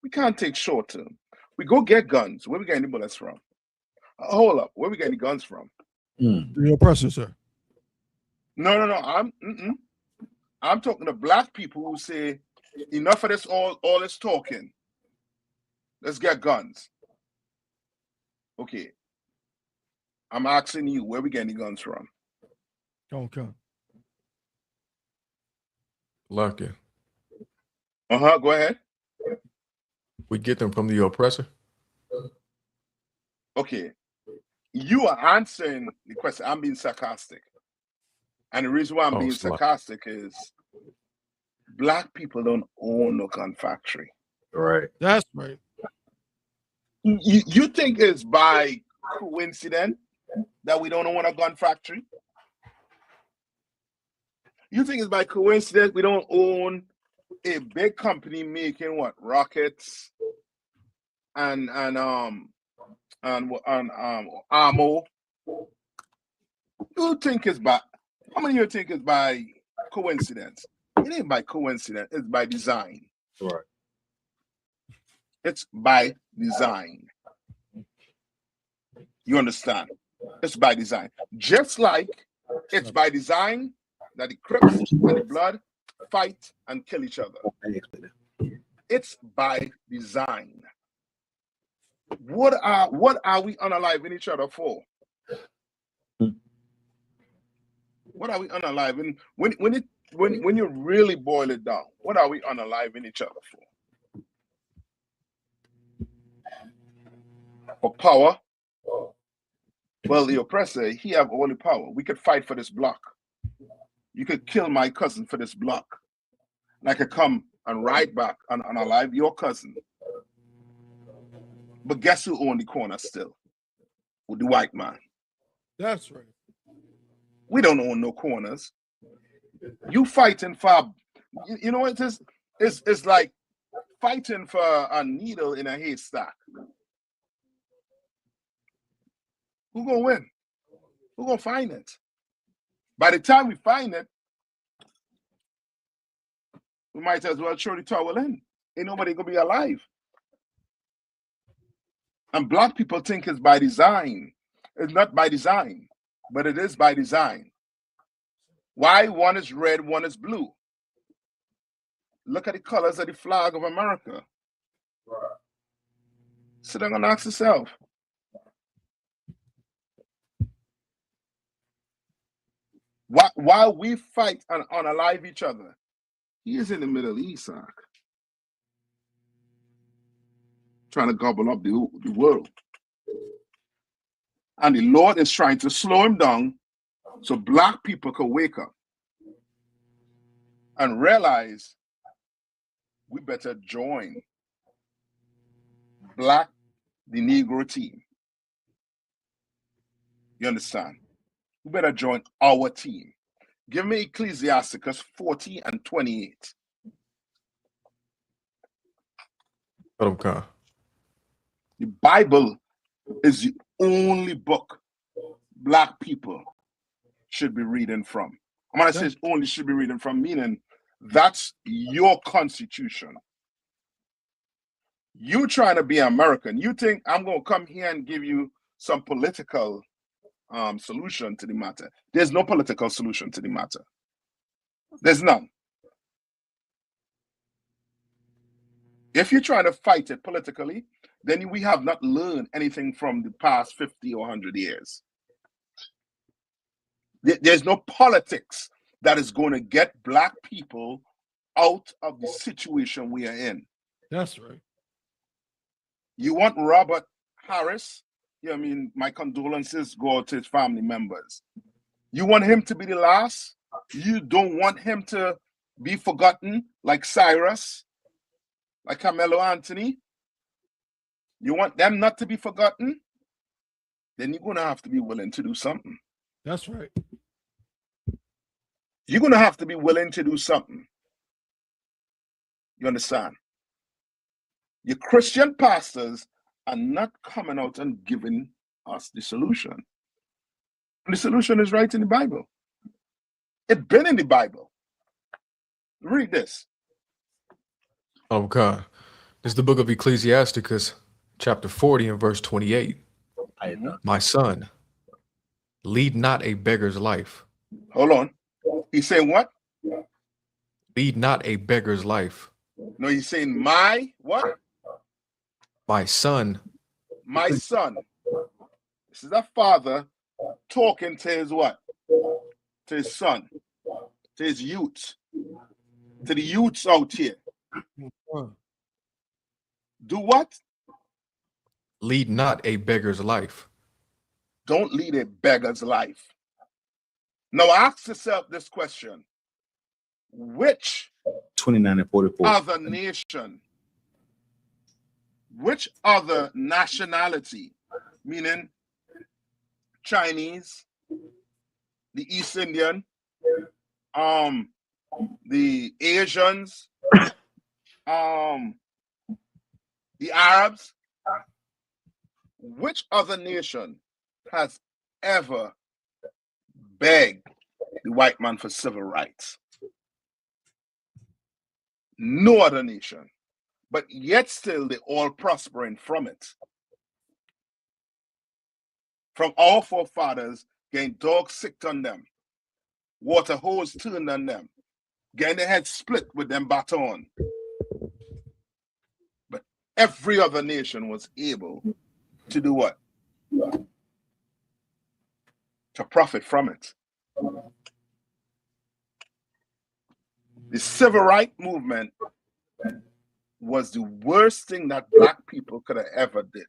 We can't take short term. We go get guns. Where we get any bullets from? Hold up. Where we get any guns from? The oppressor, sir. No. I'm talking to black people who say, enough of this all this talking. Let's get guns. Okay. I'm asking you, where we get any guns from? Okay. Lucky. Go ahead. We get them from the oppressor. Okay. You are answering the question. I'm being sarcastic. And the reason why I'm being sarcastic is black people don't own no gun factory. Right. That's right. You think it's by coincidence that we don't own a gun factory? You think it's by coincidence we don't own a big company making what? Rockets and ammo? You think it's by how many of you think it's by coincidence? It ain't by coincidence, it's by design. Right. It's by design. You understand? It's by design. Just like it's by design that the Crips and the Blood fight and kill each other. It's by design. What are we unaliving each other for? What are we unaliving? When you really boil it down, what are we unaliving each other for? For power? Well, the oppressor, he have all the power. We could fight for this block. You could kill my cousin for this block. And I could come and ride back and unalive your cousin. But guess who owned the corner still? With the white man. That's right. We don't own no corners. You fighting for, you know what it is? It's like fighting for a needle in a haystack. Who gonna win? Who gonna find it? By the time we find it, we might as well throw the towel in. Ain't nobody gonna be alive. And black people think it's by design. It's not by design, but it is by design. Why one is red, one is blue? Look at the colors of the flag of America. Sit down and ask yourself. While we fight and unalive each other, he is in the Middle East, trying to gobble up the world. And the Lord is trying to slow him down so black people can wake up and realize we better join the Negro team. You understand? We better join our team. Give me Ecclesiasticus 40 and 28. Okay. The Bible is the only book black people should be reading from. I'm going to say only should be reading from, meaning that's your constitution. You trying to be American. You think I'm going to come here and give you some political solution to the matter. There's no political solution to the matter. There's none. If you're trying to fight it politically, then we have not learned anything from the past 50 or 100 years. There's no politics that is going to get black people out of the situation we are in. That's right. You want Robert Harris? Yeah, I mean, my condolences go out to his family members. You want him to be the last? You don't want him to be forgotten like Cyrus, like Carmelo Anthony? You want them not to be forgotten? Then you're going to have to be willing to do something. That's right. You're going to have to be willing to do something. You understand? Your Christian pastors are not coming out and giving us the solution. And the solution is right in the Bible. It's been in the Bible. Read this. Okay. This is the book of Ecclesiasticus, chapter 40 and verse 28. My son, lead not a beggar's life. Hold on. He's saying what? Lead not a beggar's life. No, he's saying my what? My son. My son. This is a father talking to his what? To his son. To his youth. To the youths out here. Do what? Lead not a beggar's life. Don't lead a beggar's life. Now ask yourself this question. Which 29 and 44. other nation, which other nationality, meaning Chinese, the East Indian, the Asians, the Arabs, which other nation has ever begged the white man for civil rights? No other nation. But yet still they all prospering from it. From our forefathers getting dogs sicked on them, water hose turned on them, getting their head split with them baton. But every other nation was able to do what? To profit from it. The civil rights movement was the worst thing that black people could have ever did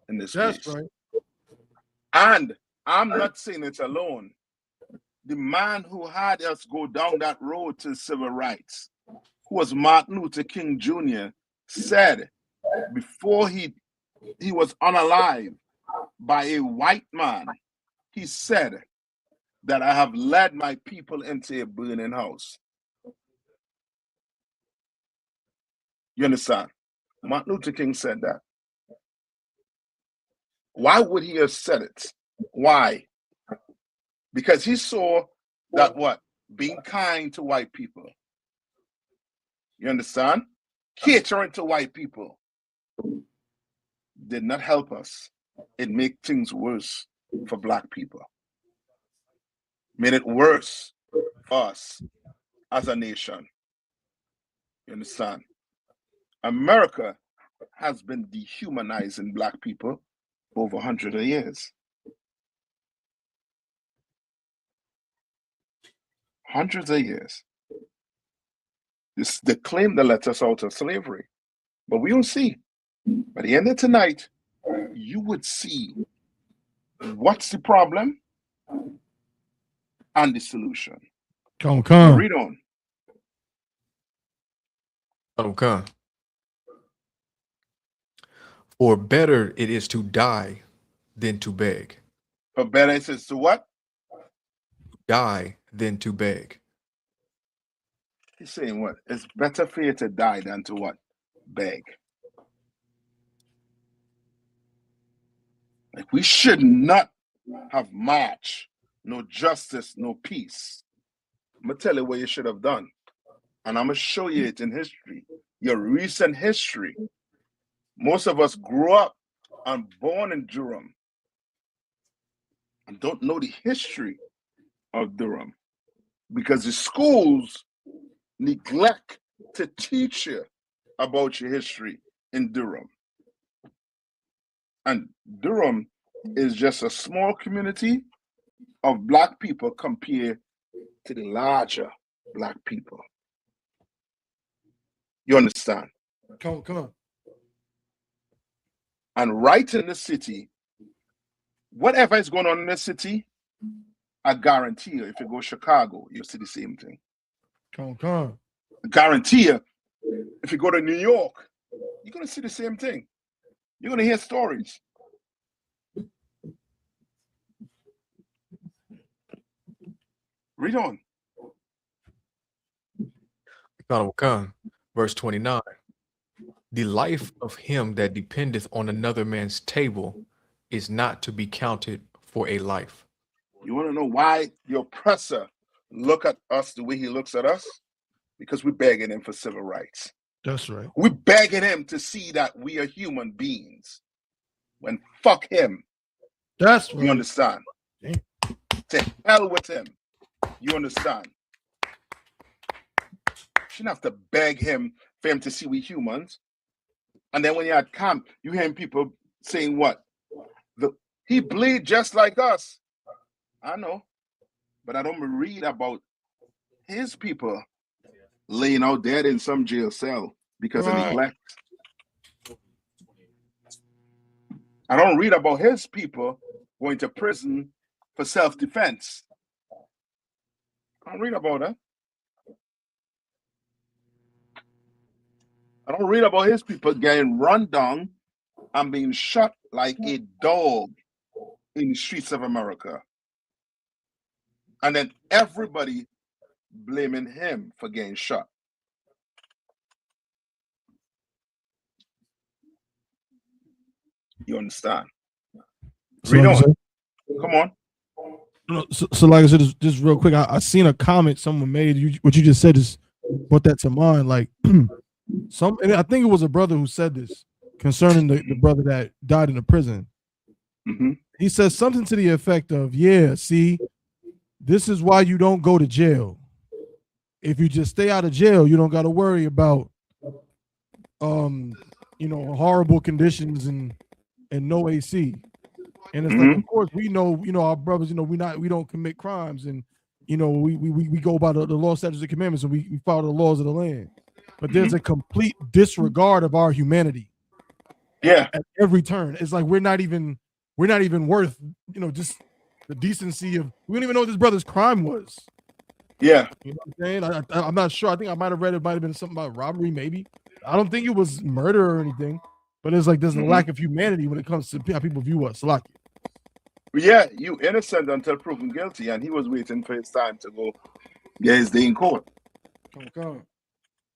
in this place. That's right. And I'm not saying it alone. The man who had us go down that road to civil rights, who was Martin Luther King Jr., said before he was unalive by a white man, he said that I have led my people into a burning house. You understand? Martin Luther King said that. Why would he have said it? Why? Because he saw that what? Being kind to white people. You understand? Catering to white people did not help us. It made things worse for black people. Made it worse for us as a nation. You understand? America has been dehumanizing black people for over 100 years. Hundreds of years. They claim to let us out of slavery, but we don't see. By the end of tonight, you would see what's the problem and the solution. Come. Read on. Okay. For better it is to die than to beg. For better it is to what? Die than to beg. He's saying what? It's better for you to die than to what? Beg. Like we should not have march, no justice, no peace. I'm going to tell you what you should have done. And I'm going to show you it in history. Your recent history. Most of us grew up and born in Durham and don't know the history of Durham because the schools neglect to teach you about your history in Durham. And Durham is just a small community of black people compared to the larger black people. You understand? Come on. And right in the city, whatever is going on in the city, I guarantee you, if you go to Chicago, you'll see the same thing. Come. I guarantee you, if you go to New York, you're going to see the same thing. You're going to hear stories. Read on. Verse 29. The life of him that dependeth on another man's table is not to be counted for a life. You want to know why the oppressor look at us the way he looks at us? Because we're begging him for civil rights. That's right. We're begging him to see that we are human beings. When fuck him. That's right. You understand? Damn. To hell with him. You understand? Shouldn't have to beg him for him to see we humans. And then when you're at camp, you hear people saying what? He bleed just like us. I know. But I don't read about his people laying out dead in some jail cell because of neglect. I don't read about his people going to prison for self-defense. I don't read about that. I don't read about his people getting run down and being shot like a dog in the streets of America. And then everybody blaming him for getting shot. You understand? Read on. Come on. So like I said, just real quick, I seen a comment someone made. What you just said just brought that to mind. Like and I think it was a brother who said this concerning the brother that died in the prison. Mm-hmm. He says something to the effect of, "Yeah, see, this is why you don't go to jail. If you just stay out of jail, you don't got to worry about, horrible conditions and no AC." And it's like, of course, we know, our brothers, we don't commit crimes, and we go by the law, statutes, and commandments, and we follow the laws of the land. But there's a complete disregard of our humanity. Yeah. At every turn, it's like we're not even worth, just the decency of. We don't even know what this brother's crime was. Yeah. You know what I'm saying? I'm not sure. I think I might have read it might have been something about robbery, maybe. I don't think it was murder or anything. But it's like there's a lack of humanity when it comes to how people view us. Like, yeah, you innocent until proven guilty, and he was waiting for his time to go get his day in court. Come.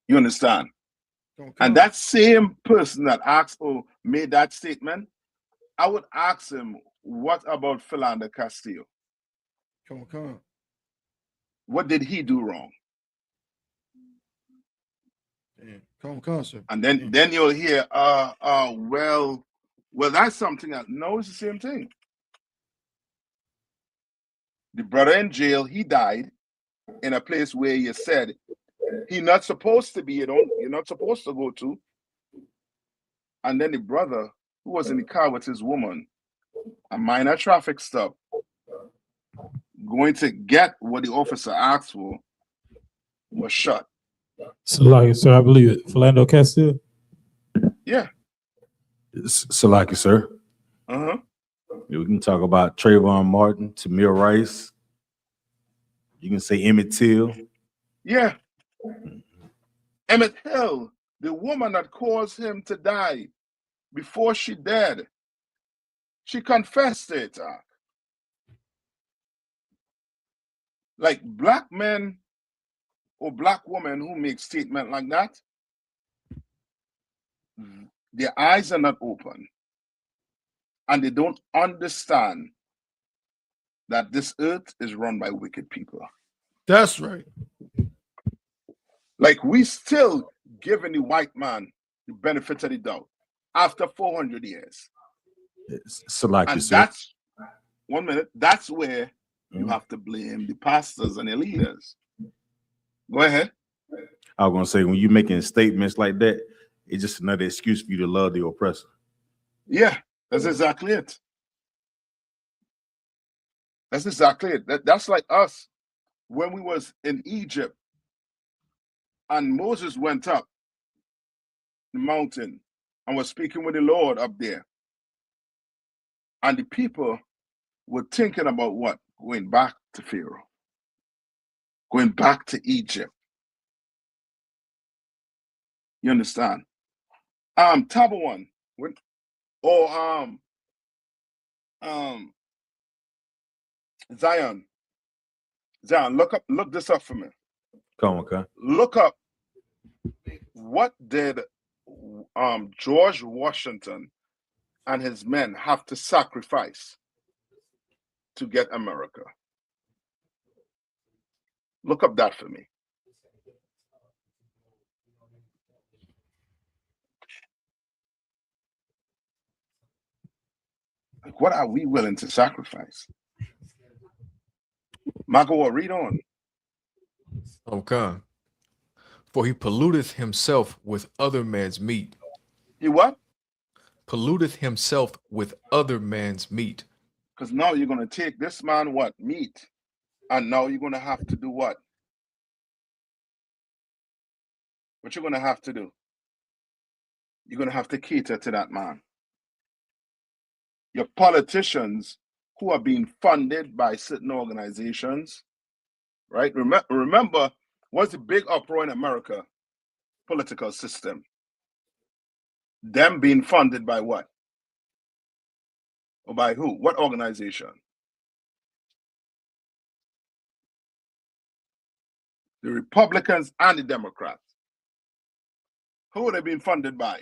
You understand? And that same person that asked or made that statement, I would ask him, what about Philando Castillo? Come. What did he do wrong? Come, sir. And then you'll hear, well, that's something else. No, it's the same thing. The brother in jail, he died in a place where you said he's not supposed to be, you're not supposed to go to. And then the brother who was in the car with his woman, a minor traffic stop, going to get what the officer asked for, was shot. So I believe it. Philando Castillo? Yeah. Salaki, sir. Uh-huh. We can talk about Trayvon Martin, Tamir Rice. You can say Emmett Till. Yeah. Emmett Till, the woman that caused him to die before she died, she confessed it. Like black men or black women who make statements like that, their eyes are not open. And they don't understand that this earth is run by wicked people. That's right. Like we still giving the white man the benefit of the doubt after 400 years. And that's 1 minute. That's where you have to blame the pastors and the leaders. Go ahead. I was gonna say, when you're making statements like that, it's just another excuse for you to love the oppressor. Yeah, that's exactly it. That's exactly it. That's like us when we was in Egypt and Moses went up the mountain and was speaking with the Lord up there. And the people were thinking about what? Going back to Pharaoh. Going back to Egypt. You understand? Taba one. Or Zion. Zion, look this up for me. Come on, okay. Look up what did George Washington and his men have to sacrifice to get America. Look up that for me. Like, what are we willing to sacrifice? Marco, read on. Okay. For he polluteth himself with other man's meat. He what? Polluteth himself with other man's meat. Because now you're going to take this man what? Meat. And now you're going to have to do what? What you're going to have to do? You're going to have to cater to that man. Your politicians who are being funded by certain organizations, right? Remember, what's the big uproar in America? Political system. Them being funded by what? Or by who? What organization? The Republicans and the Democrats. Who are they being funded by?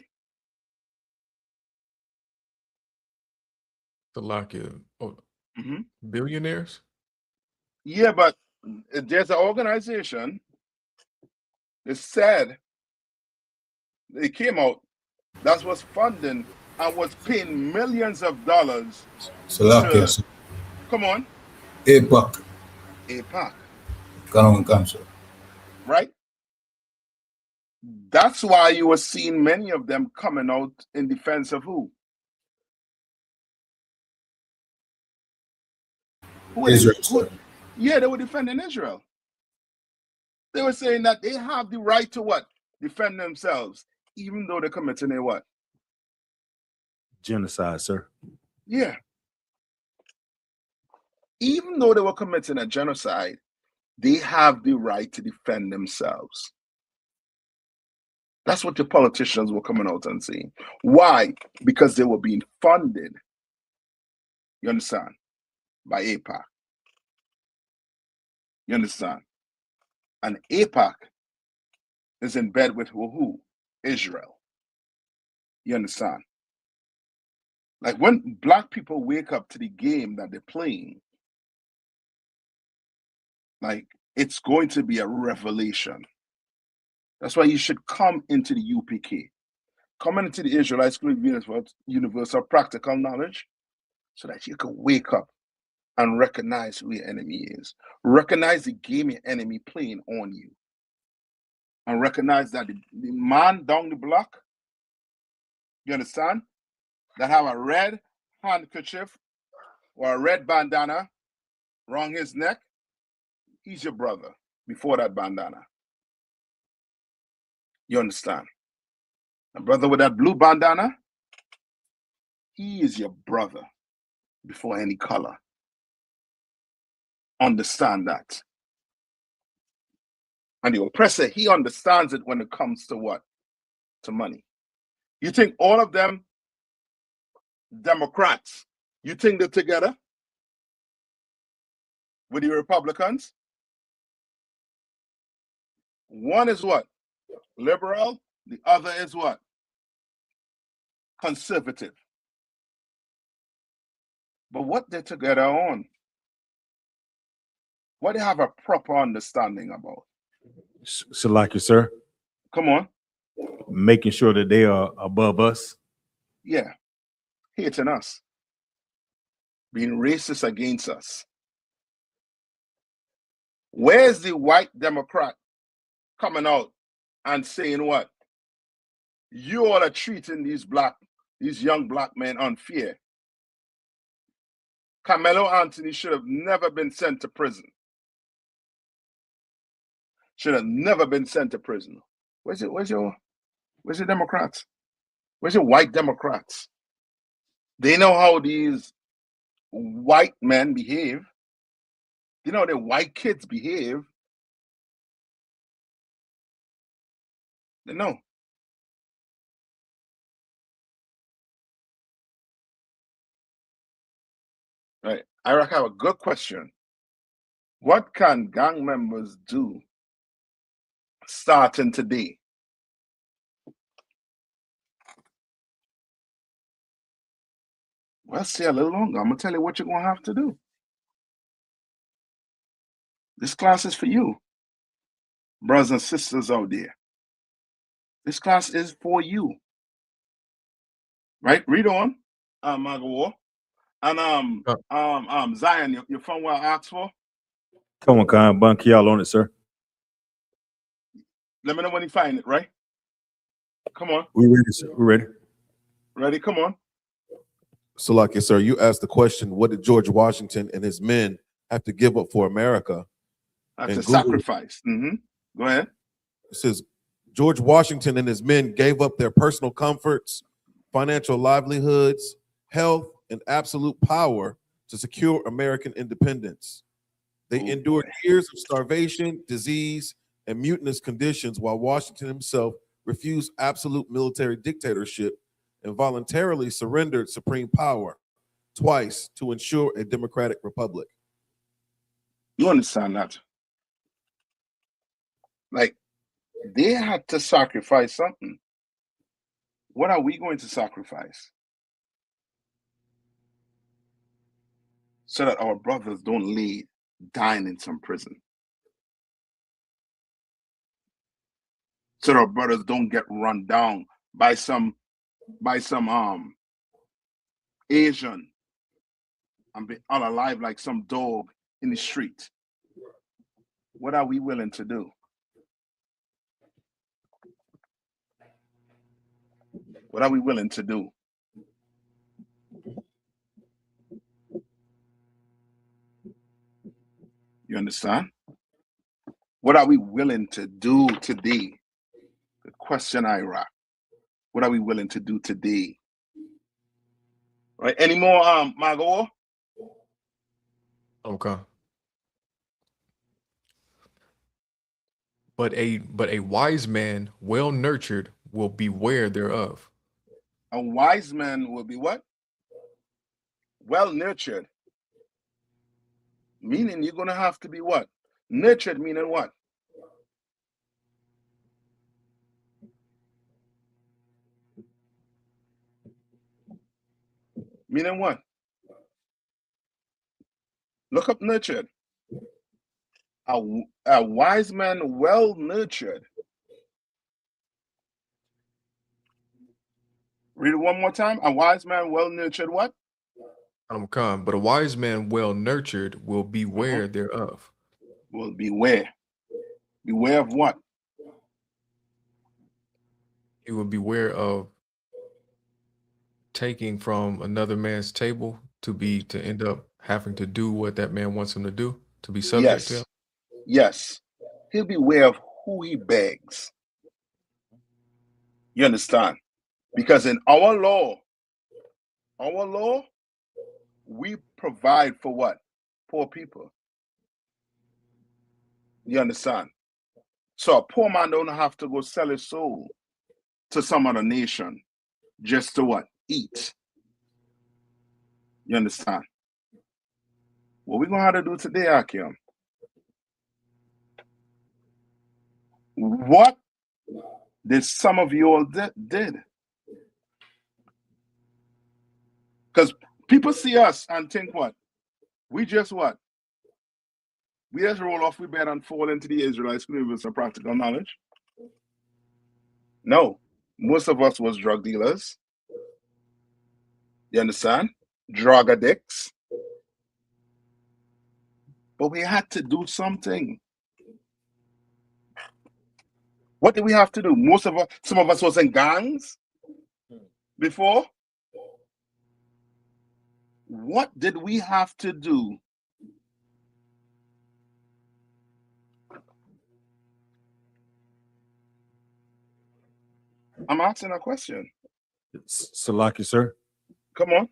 Billionaires? Yeah, but there's an organization that said they came out that was funding and was paying millions of dollars. SHALAM. Come on. I.S.U.P.K. I.S.U.P.K. Common Council. Right? That's why you were seeing many of them coming out in defense of who? Israel. Yeah, they were defending Israel. They were saying that they have the right to what? Defend themselves, even though they're committing a what? Genocide, sir. Yeah. Even though they were committing a genocide, they have the right to defend themselves. That's what the politicians were coming out and saying. Why? Because they were being funded, you understand, by I.S.U.P.K. You understand? And I.S.U.P.K. is in bed with who? Israel. You understand? Like when black people wake up to the game that they're playing, like it's going to be a revelation. That's why you should come into the U.P.K. Come into the Israelite School of Universal Practical Knowledge so that you can wake up and recognize who your enemy is. Recognize the game your enemy playing on you. And recognize that the man down the block, you understand, that have a red handkerchief or a red bandana around his neck, he's your brother before that bandana. You understand? A brother with that blue bandana, he is your brother before any color. Understand that. And the oppressor, he understands it when it comes to what? To money. You think all of them Democrats, you think they're together with the Republicans? One is what? Liberal. The other is what? Conservative. But what they're together on? What they have a proper understanding about? Salaki, sir. Come on. Making sure that they are above us. Yeah. Hating us. Being racist against us. Where's the white Democrat coming out and saying what? You all are treating these young black men unfair. Carmelo Anthony should have never been sent to prison. Should have never been sent to prison. Where's your Democrats? Where's your white Democrats? They know how these white men behave. They know how the white kids behave. They know. Right. I have a good question. What can gang members do starting today? Well, stay a little longer. I'm going to tell you what you're going to have to do. This class is for you, brothers and sisters out there. This class is for you. Right? Read on, Magawa. And Zion, you're from where I asked for? Come on, Khan. Bunky, y'all on it, sir. Let me know when you find it, right? Come on. We ready, sir. We ready. Ready? Come on. Salakia, sir, you asked the question, what did George Washington and his men have to give up for America? Have And to Google- sacrifice. Go ahead. It says George Washington and his men gave up their personal comforts, financial livelihoods, health, and absolute power to secure American independence. They endured years of starvation, disease, and mutinous conditions while Washington himself refused absolute military dictatorship and voluntarily surrendered supreme power twice to ensure a democratic republic. You understand that? Like, they had to sacrifice something. What are we going to sacrifice? So that our brothers don't lay dying in some prison. So that our brothers don't get run down by some Asian and be all alive like some dog in the street. What are we willing to do? What are we willing to do? You understand? What are we willing to do today? The question, Iraq. What are we willing to do today? Right? Any more, Margot? Okay. But a wise man, well nurtured, will beware thereof. A wise man will be what? Well nurtured. Meaning you're gonna have to be what? Nurtured meaning what? Meaning what? Look up nurtured. A wise man well nurtured. Read it one more time. A wise man well nurtured what? Come, but a wise man well nurtured will beware thereof. Will beware. Beware of what? He will beware of taking from another man's table to end up having to do what that man wants him to do, to be subject to him. Yes. He'll beware of who he begs. You understand? Because in our law, we provide for what? Poor people. You understand? So a poor man don't have to go sell his soul to some other nation just to what? Eat. You understand? What we're going to have to do today, Akim? What did some of you all did? Because people see us and think what? We just what? We just roll off we bed and fall into the Israelites with some practical knowledge. No. Most of us was drug dealers. You understand? Drug addicts. But we had to do something. What did we have to do? Some of us was in gangs before. What did we have to do? I'm asking a question. Salaki, sir. Come on.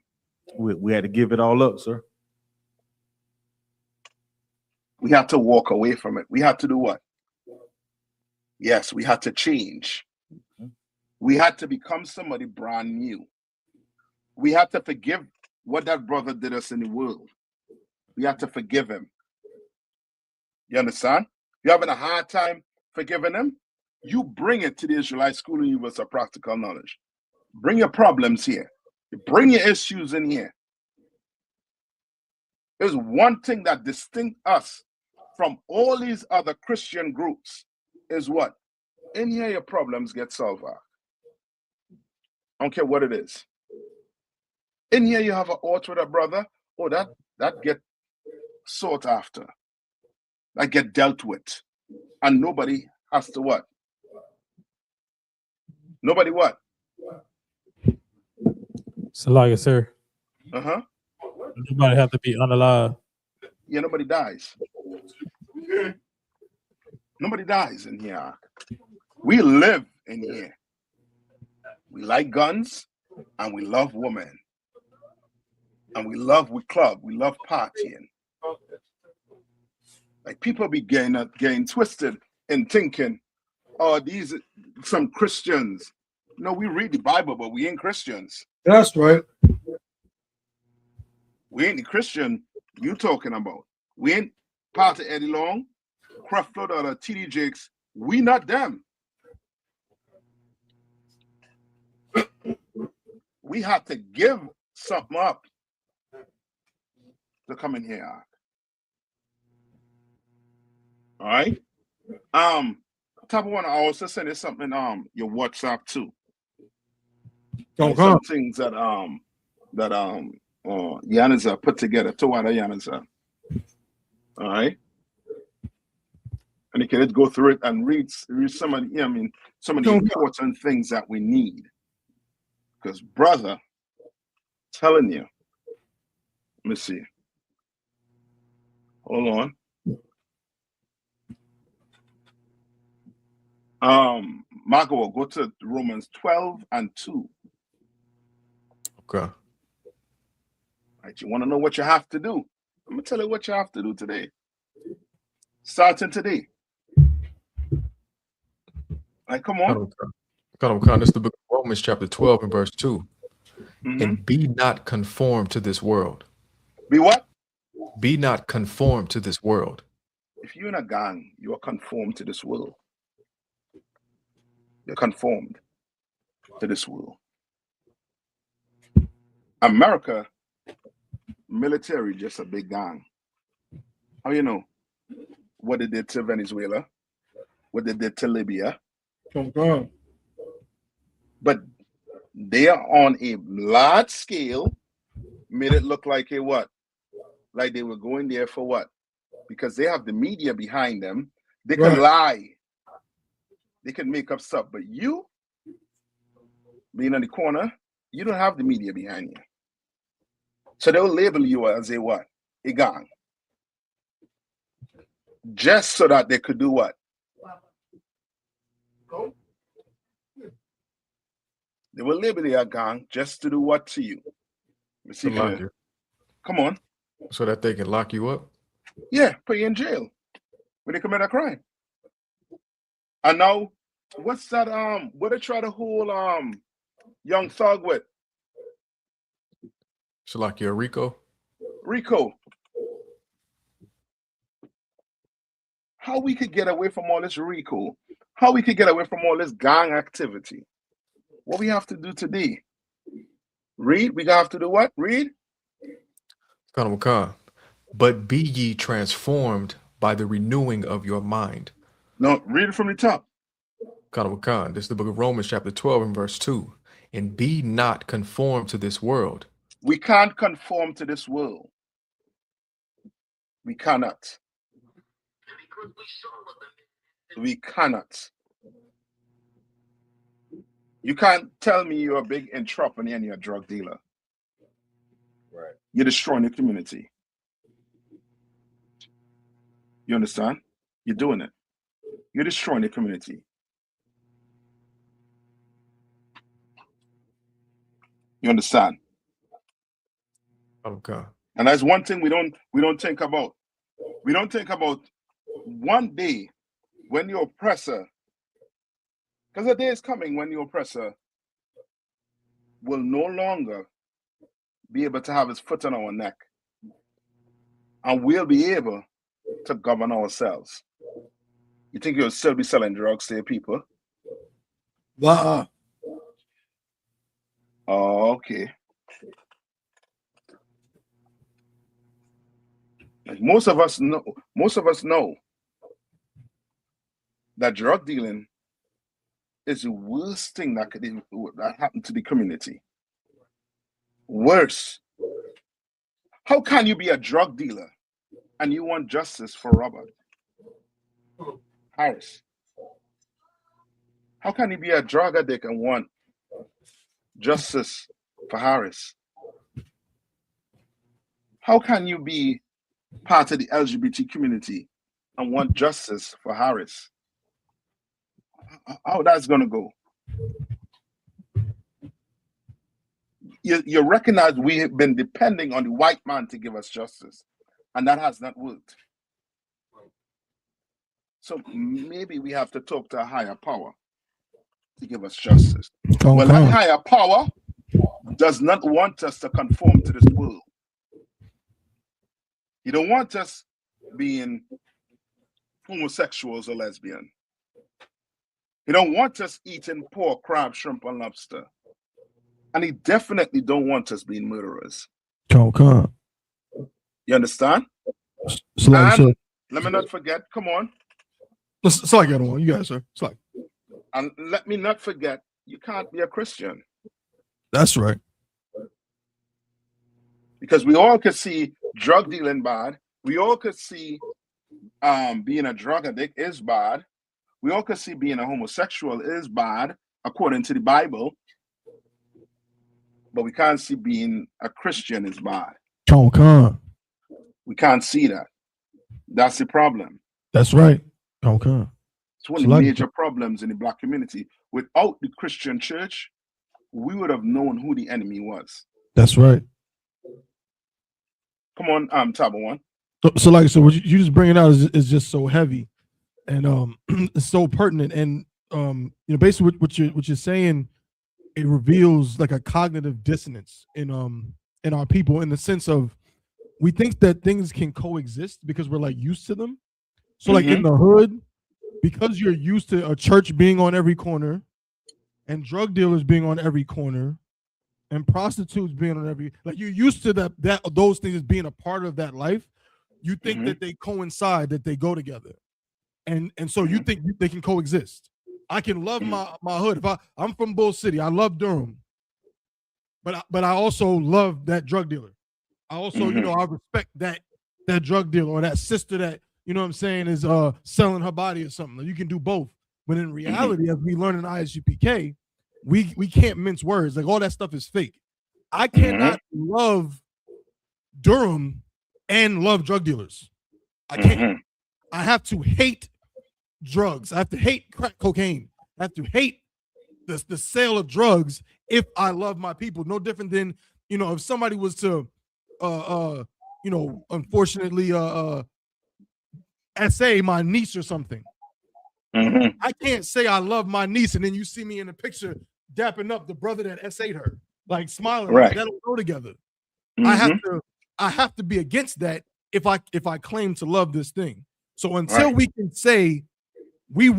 We had to give it all up, sir. We had to walk away from it. We had to do what? Yes, we had to change. We had to become somebody brand new. We had to forgive what that brother did us in the world. we have to forgive him. You understand? You're having a hard time forgiving him? You bring it to the Israelite School of Universal Practical Knowledge. Bring your problems here. Bring your issues in here. There's one thing that distinct us from all these other Christian groups is what? In here, your problems get solved. I don't care what it is. In here, you have an ought with a brother. Oh, that get sought after. That get dealt with. And nobody has to what? Nobody what? Salakia, sir. Uh-huh. Nobody have to be unalive. Yeah, nobody dies. Nobody dies in here. We live in here. We like guns and we love women. And we club, we love partying. Like people be getting twisted and thinking, oh, these are some Christians. No, we read the Bible, but we ain't Christians. That's right. We ain't the Christian you talking about. We ain't part of Eddie Long, Creflo, or T.D. Jakes. We not them. We have to give something up to come in here. All right. Top of one, I also send you something your WhatsApp too. Some things that Yanaza put together to what Yanaza. All right. And you can go through it and read some of the, some of the important things that we need. Because brother, telling you, let me see. Hold on. Marco will go to Romans 12:2. Okay. Right, you want to know what you have to do? I'm gonna tell you what you have to do today. Starting today. Like, come on. This is the book of Romans chapter 12 and verse 2. And be not conformed to this world. Be what? Be not conformed to this world. If you're in a gang, you are conformed to this world. You're conformed to this world. America, military, just a big gang. How you know? What they did to Venezuela, what they did to Libya. But they are on a large scale, made it look like a what? Like they were going there for what? Because they have the media behind them. They can lie. They can make up stuff. But you, being in the corner, you don't have the media behind you. So they'll label you as a what? A gang. Just so that they could do what? They will label you a gang just to do what to you? Let me see. Come on. So that they can lock you up? Yeah, put you in jail when they commit a crime. And now, what's that? What they try to hold Young Thug with? So like your Rico? Rico. How we could get away from all this Rico? How we could get away from all this gang activity? What we have to do today? Read. We have to do what? Read. But be ye transformed by the renewing of your mind. No, read it from the top. This is the book of Romans chapter 12 and verse 2. And be not conformed to this world. We can't conform to this world. We cannot. We cannot. You can't tell me you're a big entrepreneur and you're a drug dealer. Right. You're destroying the community. You understand? You're doing it. You're destroying the community. You understand? Okay. And that's one thing we don't think about. We don't think about one day when the oppressor, because the day is coming when the oppressor will no longer be able to have his foot on our neck. and we'll be able to govern ourselves. You think you'll still be selling drugs to your people? Wow. Oh, okay. Most of us know that drug dealing is the worst thing that could happen to the community. Worse. How can you be a drug dealer and you want justice for Robert Harris? How can you be a drug addict and want justice for Harris? How can you be part of the LGBT community and want justice for Harris? How that's going to go? You recognize we have been depending on the white man to give us justice, and that has not worked. So maybe we have to talk to a higher power to give us justice. Well, that higher power does not want us to conform to this world. He don't want us being homosexuals or lesbian. He don't want us eating pork, crab, shrimp, and lobster. And he definitely don't want us being murderers. You understand? So let me not forget, come on. So I got one. You guys, sir. And let me not forget, you can't be a Christian. That's right. Because we all could see drug dealing bad. We all could see being a drug addict is bad. We all could see being a homosexual is bad, according to the Bible. But we can't see being a Christian is bad. We can't see that. That's the problem. That's right. It's one of the major problems in the Black community. Without the Christian church, we would have known who the enemy was. That's right. Come on, Tabo One. So what you just bringing out is just so heavy, and it's so pertinent, and basically what you're saying, it reveals like a cognitive dissonance in our people, in the sense of we think that things can coexist because we're like used to them. So like in the hood, because you're used to a church being on every corner, and drug dealers being on every corner, and prostitutes being on every, like you're used to those things as being a part of that life. You think that they coincide, that they go together, and so you think they can coexist. I can love my hood. If I'm from Bull City, I love Durham, but I also love that drug dealer. I also, I respect that drug dealer or that sister that, you know what I'm saying, is selling her body or something. You can do both. But in reality, as we learn in I.S.U.P.K, we can't mince words. Like all that stuff is fake. I cannot love Durham and love drug dealers. I can't. I have to hate drugs. I have to hate crack cocaine. I have to hate the sale of drugs if I love my people. No different than, if somebody was to unfortunately SA my niece or something. I can't say I love my niece and then you see me in the picture dapping up the brother that SA'd her, like smiling. Right. That don't go together. I have to be against that if I claim to love this thing. So until we can say we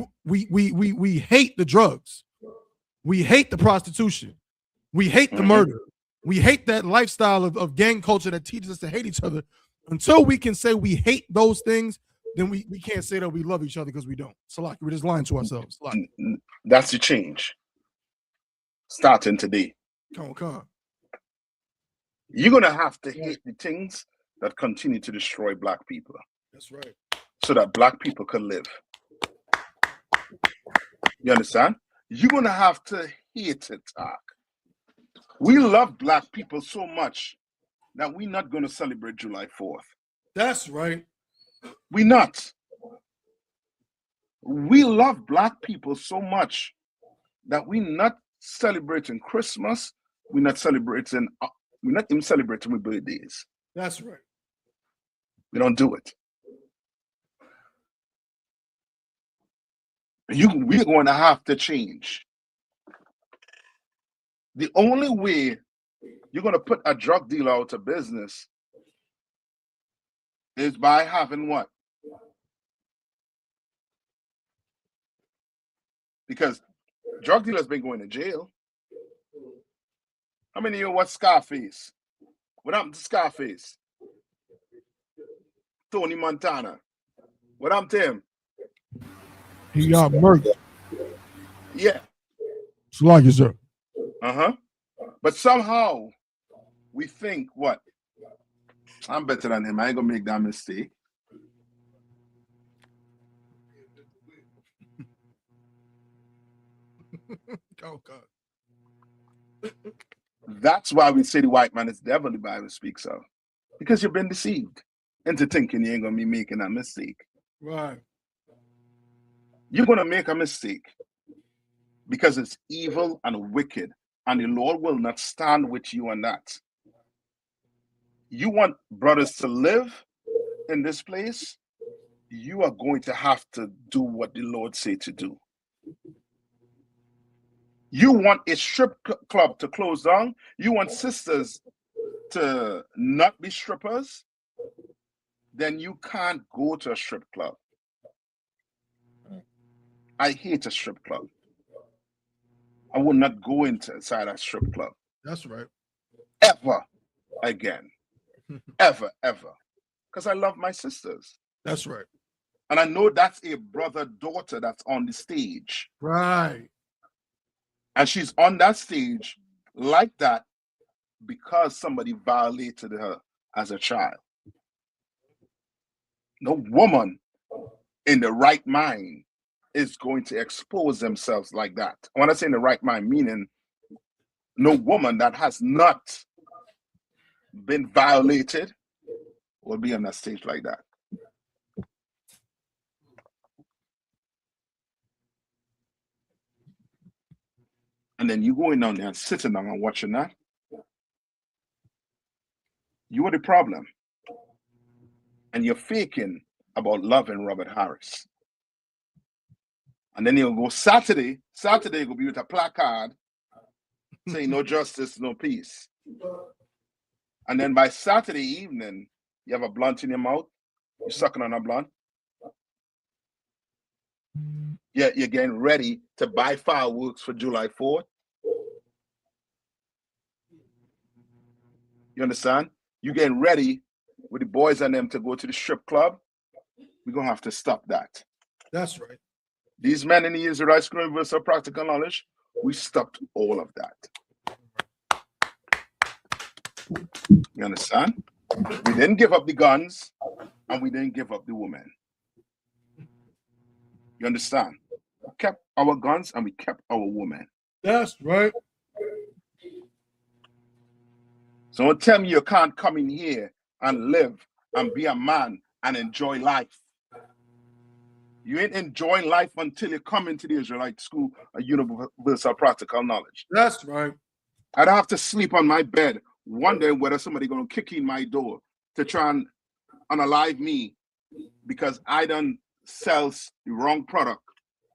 hate the drugs, we hate the prostitution, we hate the murder, we hate that lifestyle of gang culture that teaches us to hate each other. Until we can say we hate those things, then we can't say that we love each other, because we don't. So like, we're just lying to ourselves. That's the change. Starting today. Come on. You're gonna have to hate the things that continue to destroy Black people. That's right. So that Black people can live. You understand? You're gonna have to hate it, Ark. We love Black people so much that we're not gonna celebrate July 4th. That's right. We're not. We love Black people so much that we're not celebrating Christmas. We're not even celebrating with birthdays. That's right. We don't do it. We're going to have to change. The only way you're going to put a drug dealer out of business is by having what? Because drug dealers been going to jail. How many of you watch Scarface? What happened to Scarface? Tony Montana. What happened to him? He got murdered. Yeah. Salakia, sir. Uh-huh. But somehow we think what? I'm better than him. I ain't gonna make that mistake. Oh, God. That's why we say the white man is the devil, the Bible speaks of. Because you've been deceived into thinking you ain't gonna be making a mistake. Right. You're gonna make a mistake because it's evil and wicked, and the Lord will not stand with you on that. You want brothers to live in this place, you are going to have to do what the Lord say to do. You want a strip club to close down, you want sisters to not be strippers, then you can't go to a strip club. I hate a strip club. I will not go inside a strip club. That's right. Ever again. Ever. Because I love my sisters. That's right. And I know that's a brother-daughter that's on the stage. Right. And she's on that stage like that because somebody violated her as a child. No woman in the right mind is going to expose themselves like that. When I say in the right mind, meaning no woman that has not been violated will be on that stage like that. And then you going down there and sitting down and watching that. You are the problem. And you're faking about loving Robert Harris. And then you'll go Saturday will be with a placard saying no justice, no peace. And then by Saturday evening, you have a blunt in your mouth, you're sucking on a blunt. Yeah, you're getting ready to buy fireworks for July 4th. You understand? You're getting ready with the boys and them to go to the strip club. We're going to have to stop that. That's right. These men in the Israelite School of Universal Practical Knowledge, we stopped all of that. You understand? We didn't give up the guns and we didn't give up the women. You understand? We kept our guns and we kept our women. That's right. So don't tell me you can't come in here and live and be a man and enjoy life. You ain't enjoying life until you come into the Israelite School of Universal Practical Knowledge. That's right. I'd have to sleep on my bed wondering whether somebody going to kick in my door to try and unalive me because I done sells the wrong product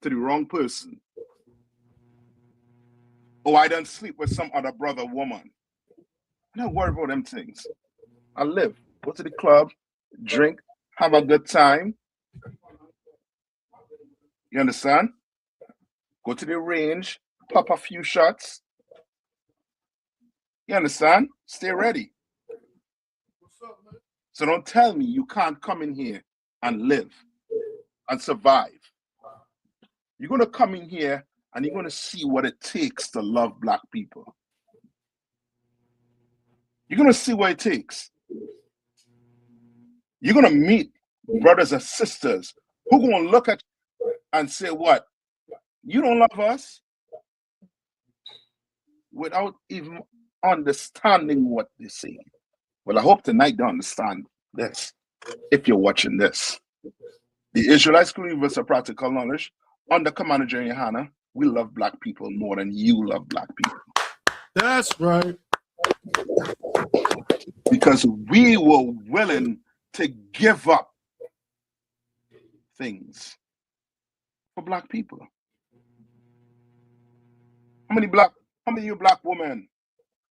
to the wrong person. Or I done sleep with some other brother woman. I don't worry about them things. I live, go to the club, drink, have a good time. You understand? Go to the range, pop a few shots. You understand? Stay ready. So don't tell me you can't come in here and live and survive. You're going to come in here and you're going to see what it takes to love Black people. You're going to see what it takes. You're going to meet brothers and sisters who are going to look at you and say, what? You don't love us? Without even understanding what they say. Well, I hope tonight they understand this, if you're watching this. The Israelite School of Universal Practical Knowledge, under Commander General YAHANNA, we love Black people more than you love Black people. That's right. Because we were willing to give up things for Black people. How many of you Black women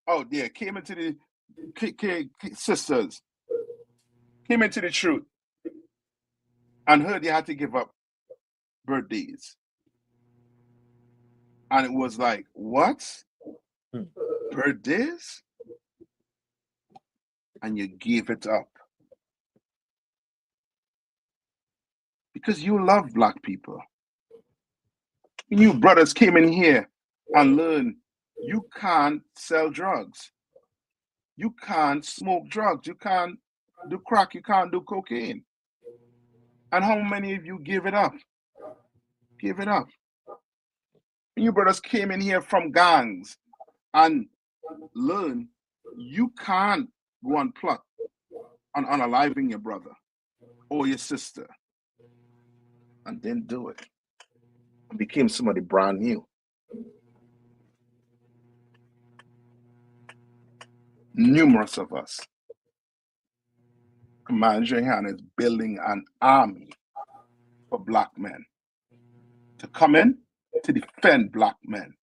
out there came into the sisters, came into the truth and heard you had to give up birthdays. And it was like, what? Birthdays? And you gave it up. Because you love black people. You brothers came in here and learned you can't sell drugs. You can't smoke drugs. You can't do crack. You can't do cocaine. And how many of you give it up? Give it up. You brothers came in here from gangs and learned you can't go and plot on unaliving your brother or your sister. And didn't do it. And became somebody brand new. Numerous of us. Command YAHANNA is building an army for black men to come in to defend black men.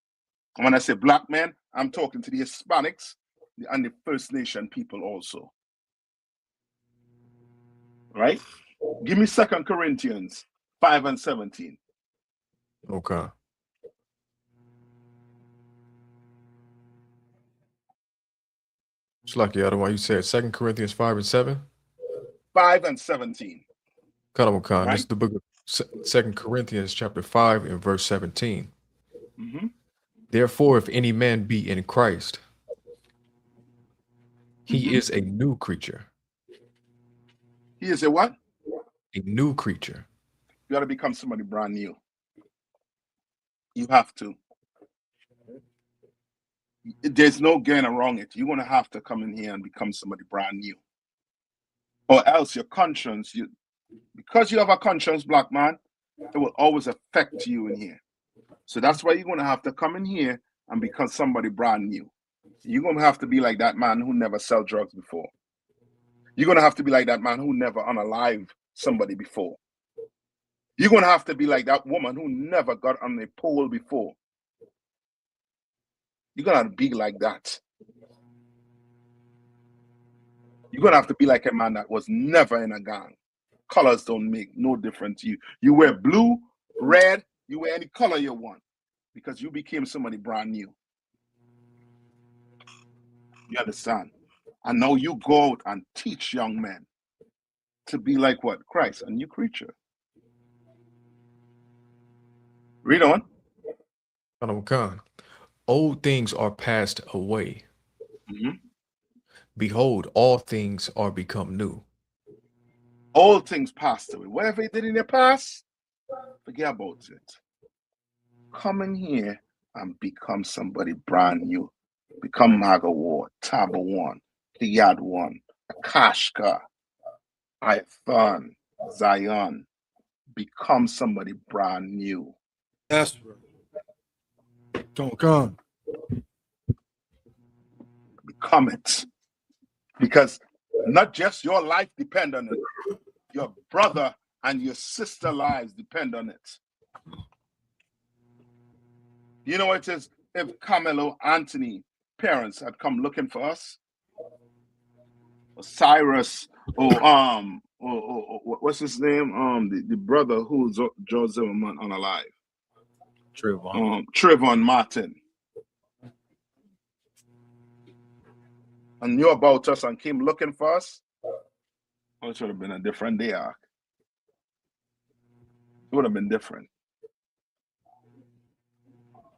And when I say black men, I'm talking to the Hispanics and the First Nation people also. Right? Give me 2 Corinthians 5:17. Okay. It's like the other one you said, 2 Corinthians 5:7. 5:17. Khan. Right? This is the book of 2 Corinthians chapter 5 and verse 17. Therefore, if any man be in Christ, he is a new creature. He is a what? A new creature. You got to become somebody brand new. You have to. There's no getting around it. You're going to have to come in here and become somebody brand new. Or else your conscience, because you have a conscience, black man, it will always affect you in here. So that's why you're going to have to come in here and become somebody brand new. You're going to have to be like that man who never sold drugs before. You're going to have to be like that man who never unalived somebody before. You're going to have to be like that woman who never got on a pole before. You're going to have to be like that. You're going to have to be like a man that was never in a gang. Colors don't make no difference to you. You wear blue, red, you wear any color you want because you became somebody brand new. You understand? And now you go out and teach young men to be like what? Christ, a new creature. Read on. Khan. Old things are passed away. Behold, all things are become new. All things passed away. Whatever you did in the past, forget about it. Come in here and become somebody brand new. Become Magawar, Tabawan, Kiyadwan, Akashka, Ithon, Zion. Become somebody brand new. That's right. Don't come. Become it. Because not just your life depend on it. Your brother and your sister lives depend on it. You know what it is? If Carmelo Anthony parents had come looking for us, or Cyrus, or what's his name? The brother who's George Zimmerman unalive. Trayvon Martin. And knew about us and came looking for us, it would have been a different day, Ark. It would have been different.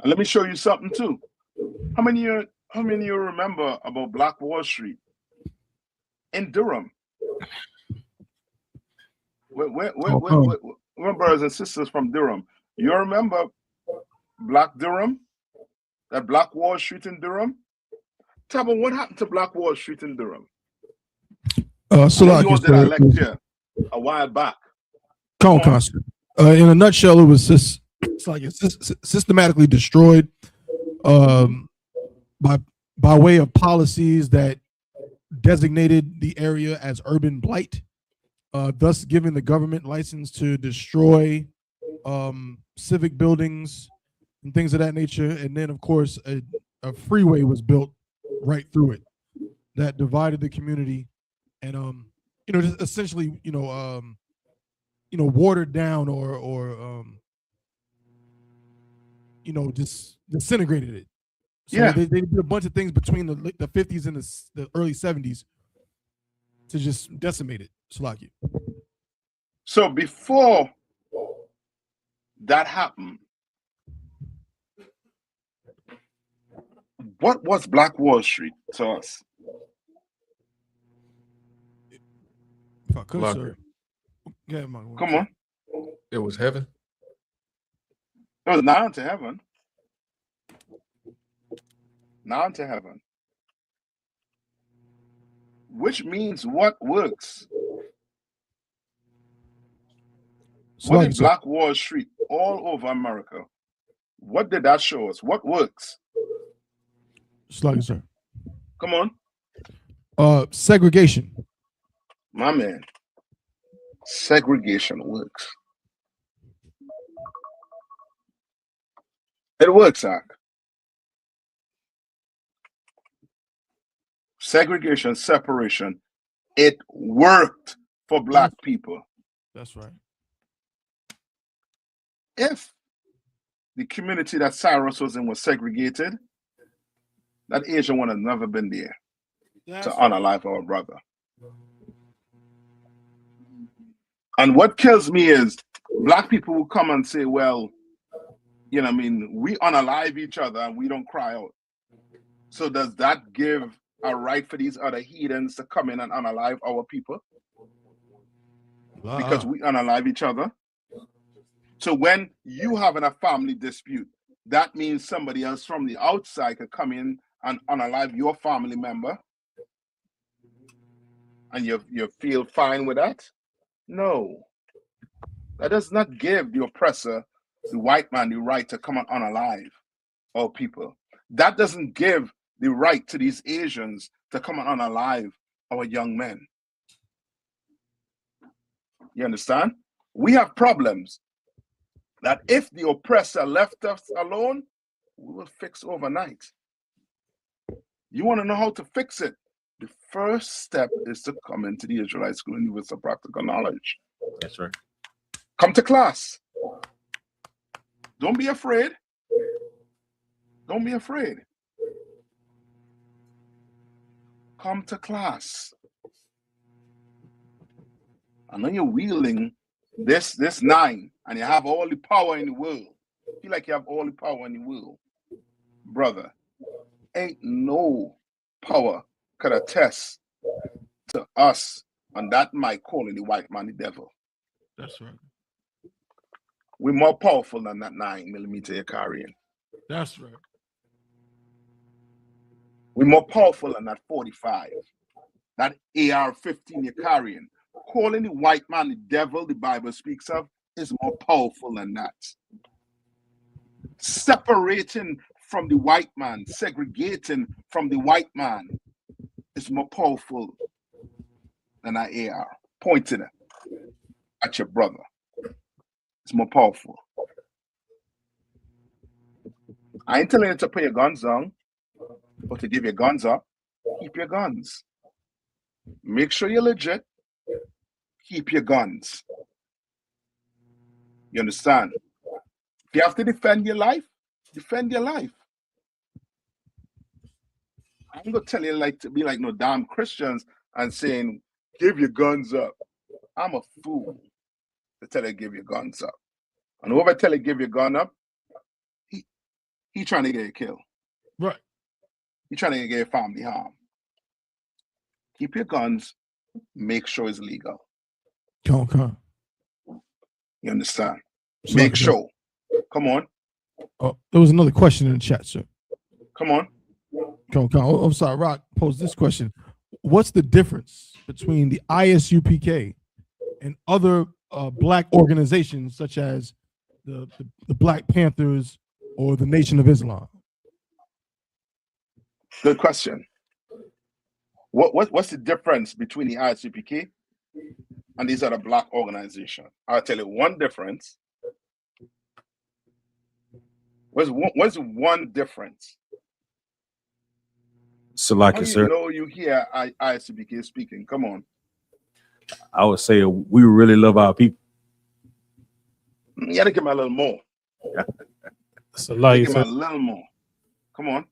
And let me show you something too. How many of you remember about Black Wall Street in Durham? We're brothers and sisters from Durham. You remember Black Durham? That Black Wall Street in Durham? Tell me what happened to Black Wall Street in Durham? So you did a lecture a while back. In a nutshell, it was just systematically destroyed by way of policies that designated the area as urban blight, thus giving the government license to destroy civic buildings and things of that nature. And then, of course, a freeway was built right through it that divided the community and just essentially, watered down or just disintegrated it. So Yeah. they did a bunch of things between the 50s and the early 70s to just decimate it. Salaki. So before that happened, what was Black Wall Street to us? If I could, Salakia. sir. Yeah, Come on. It was heaven. It was now unto heaven. Now unto heaven. Which means what works? What Salaki, did sir. Black Wall Street all over America? What did that show us? What works? Salaki, sir. Come on. Segregation. My man. Segregation works. It works, Ak. Segregation, separation. It worked for Black people. That's right. If the community that Cyrus was in was segregated, that Asian would have never been there to honor life our brother. And what kills me is Black people will come and say, well, we unalive each other and we don't cry out. So does that give a right for these other heathens to come in and unalive our people? Because we unalive each other? So when you having a family dispute, that means somebody else from the outside could come in and unalive your family member? And you feel fine with that? No. That does not give the oppressor, the white man, the right to come and unalive our people. That doesn't give the right to these Asians to come and unalive our young men. You understand? We have problems that if the oppressor left us alone, we will fix overnight. You want to know how to fix it? The first step is to come into the Israelite school and with some practical knowledge. That's right. Come to class. Don't be afraid. Don't be afraid. Come to class. I know you're wielding this 9 and you have all the power in the world. Feel like you have all the power in the world. Brother, ain't no power could attest to us on that mic calling the white man the devil. That's right. We're more powerful than that 9mm you're carrying. That's right. We're more powerful than that 45. That AR-15 you're carrying. Calling the white man the devil the Bible speaks of is more powerful than that. Separating from the white man, segregating from the white man is more powerful than that AR. Pointing at your brother. It's more powerful. I ain't telling you to put your guns down or to give your guns up. Keep your guns. Make sure you're legit. Keep your guns. You understand? If you have to defend your life, defend your life. I'm gonna tell you to be like no damn Christians and saying, give your guns up. I'm a fool to tell you give your guns up. And whoever tell you give your gun up, he trying to get you killed. Right. He trying to get your family harm. Keep your guns. Make sure it's legal. Come. You understand? So Make sure. Come on. Oh, there was another question in the chat, sir. Come on. Come. I'm sorry, Rock posed this question. What's the difference between the I.S.U.P.K and other Black organizations such as the Black Panthers or the Nation of Islam? Good question. What's the difference between the I.S.U.P.K and these other Black organizations? I'll tell you one difference. What's one difference? Salaki, sir. You know you hear I.S.U.P.K speaking. Come on. I would say we really love our people. You gotta give me a little more. So like, Give me a little more. Come on.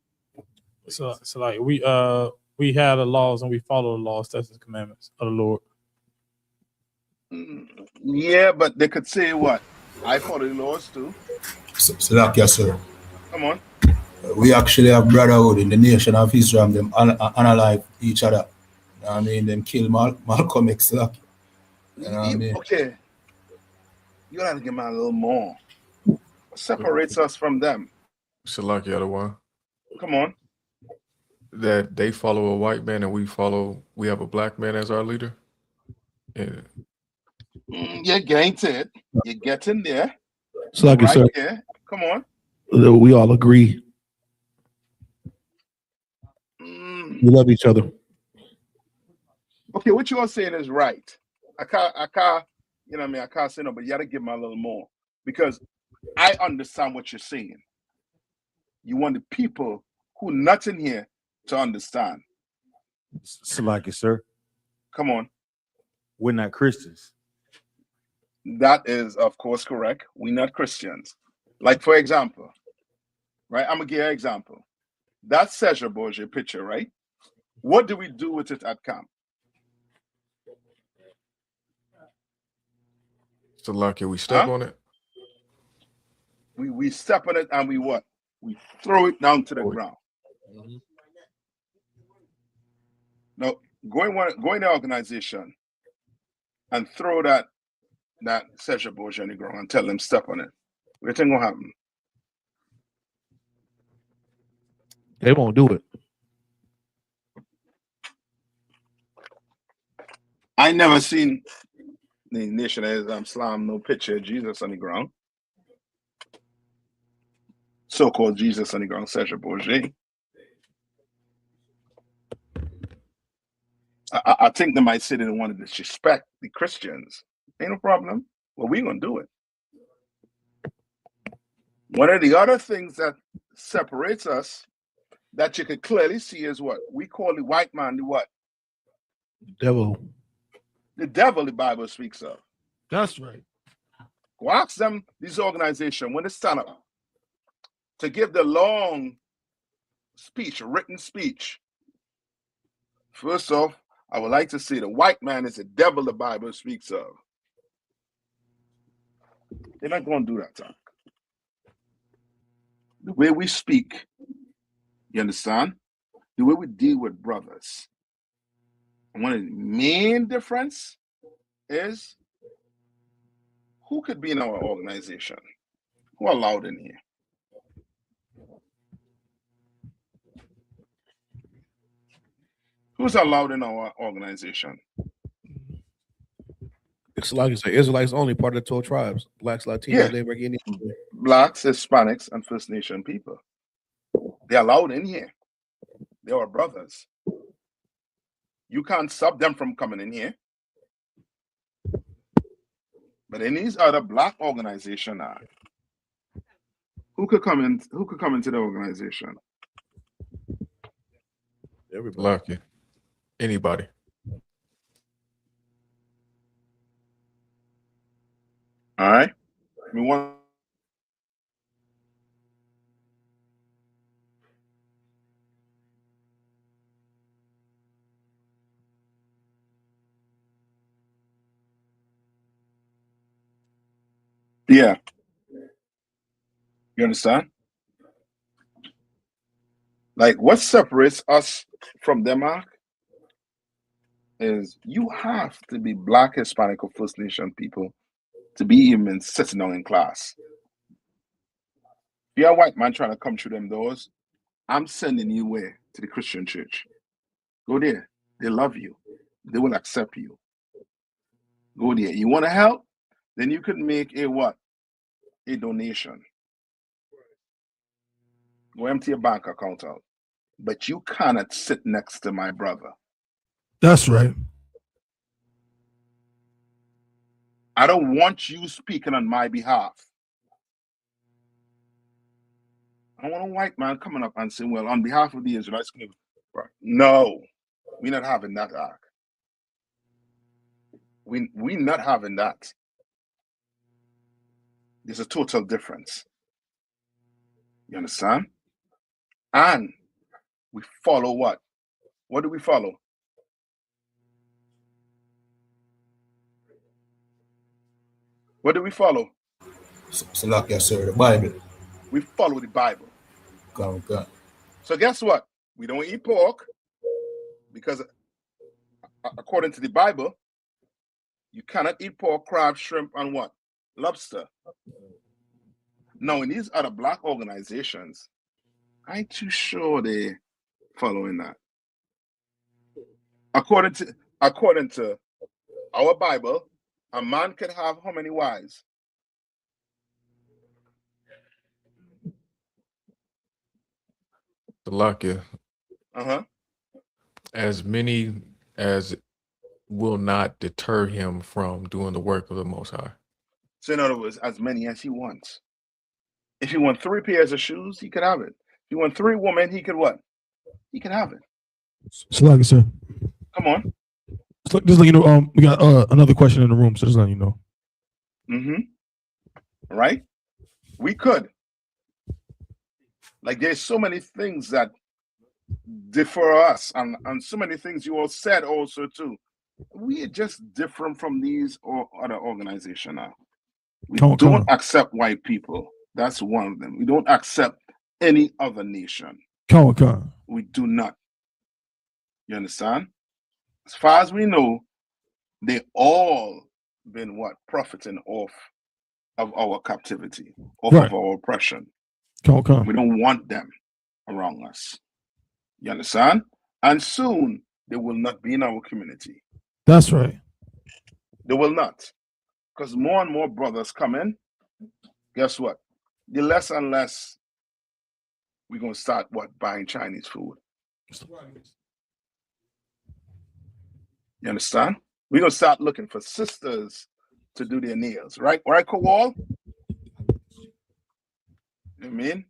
so like we have the laws and we follow the laws, statutes, and commandments of the Lord. Yeah, but they could say what? I follow the laws too. Salakia, sir. Come on. We actually have brotherhood in the nation of Israel. Them unalive each other. You know what I mean? Them kill Malcolm X. You know what I mean? Okay. You gotta give me a little more. What separates us from them? Salakia, the one Come on. that they follow a white man and we have a black man as our leader. Yeah. You're getting to it. You're getting there. So like right sir, there. Come on. we all agree. We love each other. Okay, what you are saying is right. I can't, you know what I mean? I can't say no, but you gotta give me a little more because I understand what you're saying. You want the people who not in here to understand. Salaki, sir. Come on. We're not Christians. That is, of course, correct. We're not Christians. Like, for example, right? I'm gonna give you an example. That Serge Borgia picture, right? What do we do with it at camp? Salakia, we step on it. We step on it and we what? We throw it down to the ground. No, go in the organization and throw that Serge Borgia on the ground and tell them step on it. What do you think will happen? They won't do it. I never seen the Nation of Islam slam no picture of Jesus on the ground. So-called Jesus on the ground, Serge Borgia. I think they might say they don't want to disrespect the Christians. Ain't no problem. Well, we're gonna do it. One of the other things that separates us that you could clearly see is what we call the white man the what? Devil. The devil the Bible speaks of. That's right. Go ask them, these organizations, when they stand up to give the long speech, a written speech. First off, I would like to say the white man is the devil the Bible speaks of. They're not going to do that, Tom. The way we speak, you understand? The way we deal with brothers. And one of the main difference is who could be in our organization? Who are allowed in here? Who's allowed in our organization? It's like you say, Israelites only, part of the 12 tribes. Blacks, Latinos, Labor, Indians. Blacks, Hispanics, and First Nation people. They're allowed in here. They are brothers. You can't stop them from coming in here. But in these other black organizations, who could come in? Who could come into the organization? Everybody. Lucky. Anybody. All right. We want. Yeah. You understand? Like, what separates us from them, Mark, is you have to be Black, Hispanic, or First Nation people to be even sitting down in class. If you're a white man trying to come through them doors, I'm sending you where? To the Christian church. Go there. They love you. They will accept you. Go there. You want to help? Then you could make a what? A donation. Go empty your bank account out. But you cannot sit next to my brother. That's right. I don't want you speaking on my behalf. I don't want a white man coming up and saying, well, on behalf of the Israelites, no, we're not having that act. We not having that. There's a total difference. You understand? And we follow what? What do we follow? What do we follow? So like you said, the Bible. We follow the Bible. Okay. So guess what? We don't eat pork because according to the Bible, you cannot eat pork, crab, shrimp, and what? Lobster. Now, in these other black organizations, I ain't too sure they're following that. According to our Bible, a man can have how many wives? Salakia, Uh-huh. as many as will not deter him from doing the work of the Most High. So in other words, as many as he wants. If he wants 3 pairs of shoes, he could have it. If he wants 3 women, he could what? He can have it. Salakia, sir. Come on. Just let you know, we got another question in the room, so just let you know. Mm-hmm. Right? We could. Like there's so many things that differ us, and so many things you all said also too. We are just different from these or other organizations now. We don't accept white people. That's one of them. We don't accept any other nation. We do not. You understand? As far as we know, they all been what? Profiting off of our captivity, off of our oppression. We don't want them around us. You understand? And soon they will not be in our community. That's right. They will not. Because more and more brothers come in. Guess what? The less and less we're going to start what? Buying Chinese food. You understand? We're going to start looking for sisters to do their nails. Right? Right, Kowal? You know what I mean?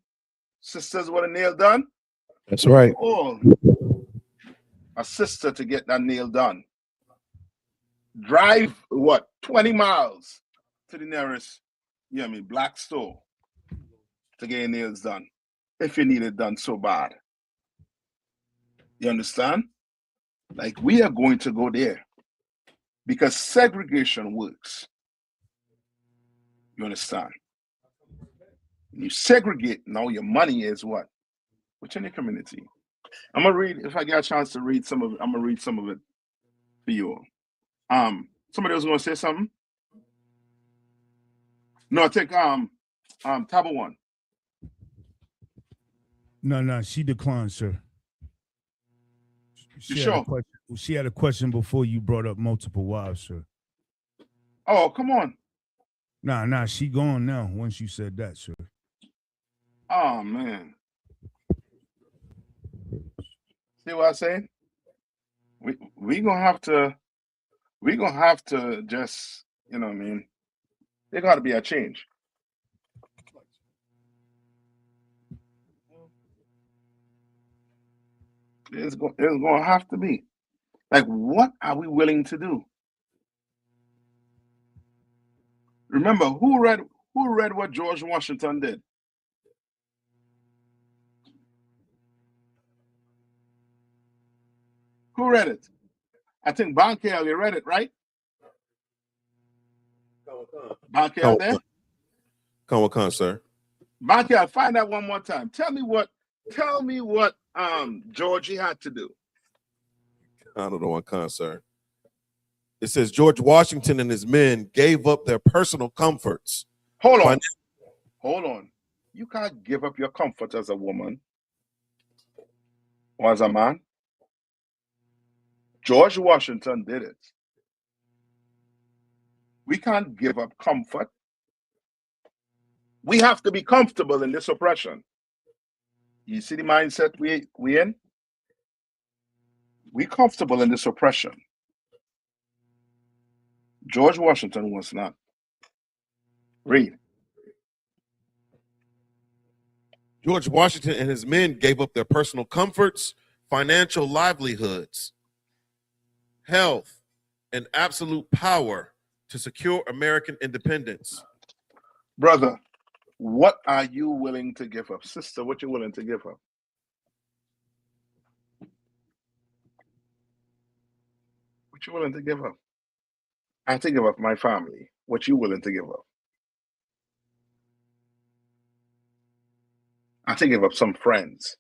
Sisters want a nail done? That's right. Call a sister to get that nail done. Drive, what, 20 miles to the nearest, you know what I mean, black store to get your nails done, if you need it done so bad. You understand? Like, we are going to go there because segregation works. You understand? You segregate, now your money is what? Within your community. I'm going to read, if I get a chance to read some of it, I'm going to read some of it for you all. Somebody else going to say something? No, I think Taba one. No, she declined, sir. She had a question before you brought up multiple wives, sir. Oh, come on. Nah, she gone now once you said that, sir. Oh man. See what I'm saying? We gonna have to just, you know what I mean? There gotta be a change. It's gonna have to be. Like, what are we willing to do? Remember, who read what George Washington did? Who read it? I think Bankel, you read it, right? Bankel there? Come, sir. Bankel, find that one more time. Tell me what Georgie had to do. I don't know what sir. It says George Washington and his men gave up their personal comforts. Hold on. You can't give up your comfort as a woman or as a man. George Washington did it. We can't give up comfort. We have to be comfortable in this oppression. You see the mindset we in? We comfortable in this oppression. George Washington was not. Read. George Washington and his men gave up their personal comforts, financial livelihoods, health, and absolute power to secure American independence. Brother, what are you willing to give up? Sister, what you willing to give up? What you willing to give up? I have to give up my family. What you willing to give up? I have to give up some friends.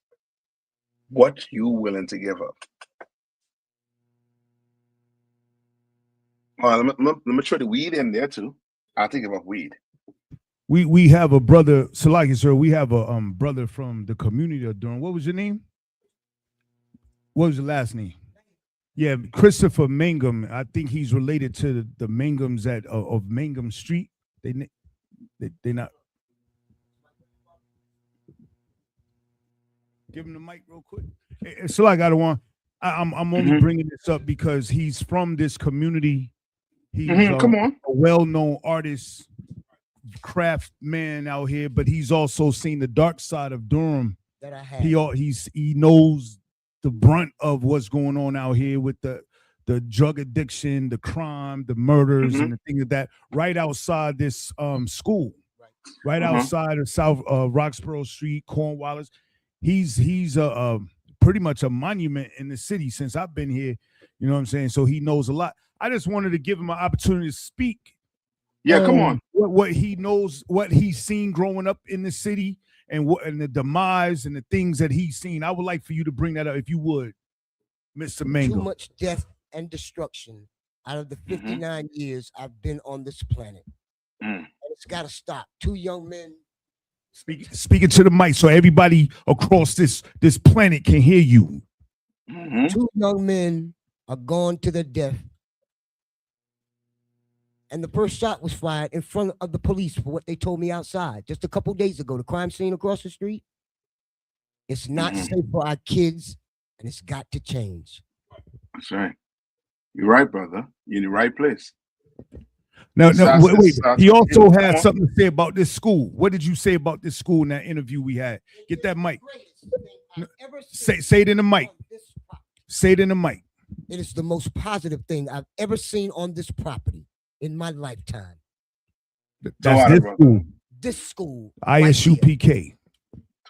What you willing to give up? Well, let me throw the weed in there too. I have to give up weed. We have a brother, Salaki, sir. We have a brother from the community of Durham. What was your name? What was your last name? Yeah, Christopher Mangum. I think he's related to the Mangums of Mangum Street. They not. Give him the mic real quick. So I got one. I'm only bringing this up because he's from this community. He's Come on. a well-known artist, craftsman out here, but he's also seen the dark side of Durham. That I have. He knows the brunt of what's going on out here with the drug addiction, the crime, the murders, and the things of that. Right outside this school, right outside of South Roxborough Street, Cornwallis. He's pretty much a monument in the city since I've been here. You know what I'm saying? So he knows a lot. I just wanted to give him an opportunity to speak. Yeah, come on. What he knows, what he's seen growing up in the city, and the demise and the things that he's seen. I would like for you to bring that up, if you would, Mr. Mango. Too much death and destruction out of the 59 years I've been on this planet. And it's got to stop. Two young men. Speaking to the mic so everybody across this planet can hear you. Two young men are gone to their death. And the first shot was fired in front of the police for what they told me outside just a couple days ago. The crime scene across the street. It's not safe for our kids, and it's got to change. That's right. You're right, brother. You're in the right place. Now, wait. He also had something to say about this school. What did you say about this school in that interview we had? Get that mic. Say it in the mic. Say it in the mic. It is the most positive thing I've ever seen on this property in my lifetime. That's this school. This school. I.S.U.P.K.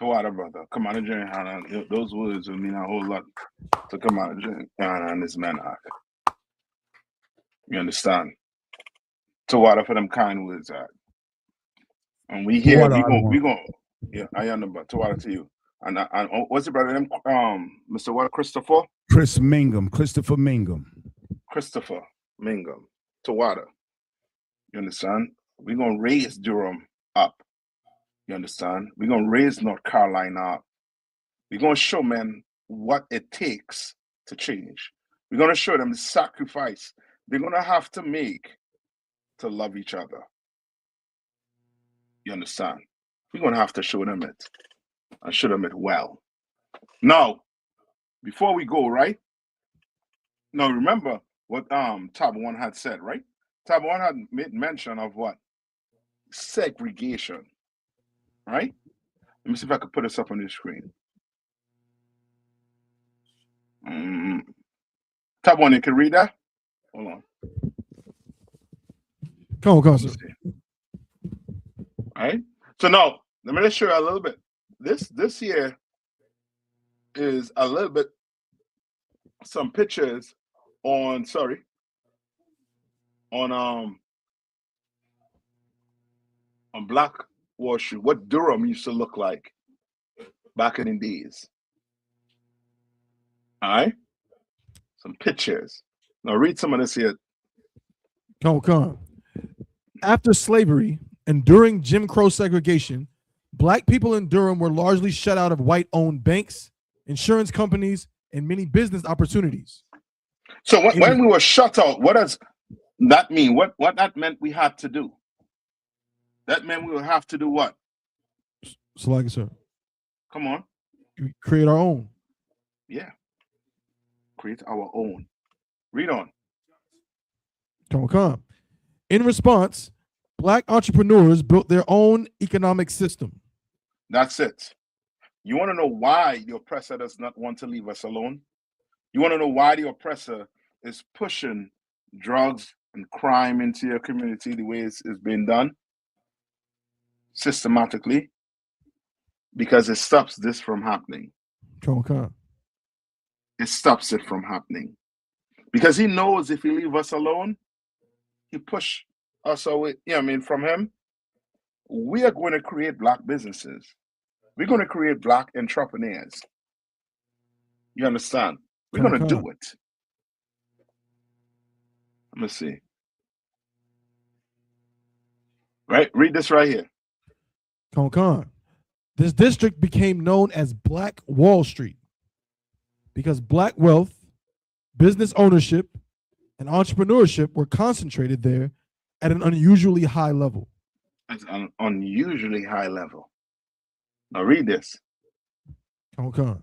Tawada, brother. Come on, Johanna. Those words will mean a whole lot to come out of Johanna and this man. You understand? Tawada for them kind words. And we here, we go. Yeah, I am but Tawada to you. And what's the brother name? Mr. What? Christopher? Chris Mangum. Christopher Mangum. Christopher Mangum. Tawada. You understand? We're gonna raise Durham up. You understand? We're gonna raise North Carolina up. We're gonna show men what it takes to change. We're gonna show them the sacrifice they're gonna have to make to love each other. You understand? We're gonna have to show them it, and show them it well. Now, before we go, right? Now remember what Tab 1 had said, right? Tab 1 had made mention of what? Segregation. Right? Let me see if I could put this up on the screen. Tab 1, you can read that? Hold on. Come on, sir. All right. So now, let me just show you a little bit. This here is a little bit, some pictures on Black Wall Street, what Durham used to look like back in the days. All right? Some pictures. Now read some of this here. Come. After slavery and during Jim Crow segregation, Black people in Durham were largely shut out of white-owned banks, insurance companies, and many business opportunities. So when we were shut out, what does that mean? What that meant we had to do? That meant we would have to do what? So, like, sir. Come on. Create our own. Yeah. Create our own. Read on. Come. In response, Black entrepreneurs built their own economic system. That's it. You want to know why the oppressor does not want to leave us alone? You want to know why the oppressor is pushing drugs and crime into your community the way it's been done systematically, because it stops this from happening. Okay. It stops it from happening. Because he knows if he leave us alone, he push us away, from him. We are going to create black businesses. We're going to create black entrepreneurs. You understand? We're going to do it. Let me see. Right? Read this right here. Con. This district became known as Black Wall Street because black wealth, business ownership, and entrepreneurship were concentrated there at an unusually high level. At an unusually high level. Now read this. Okay.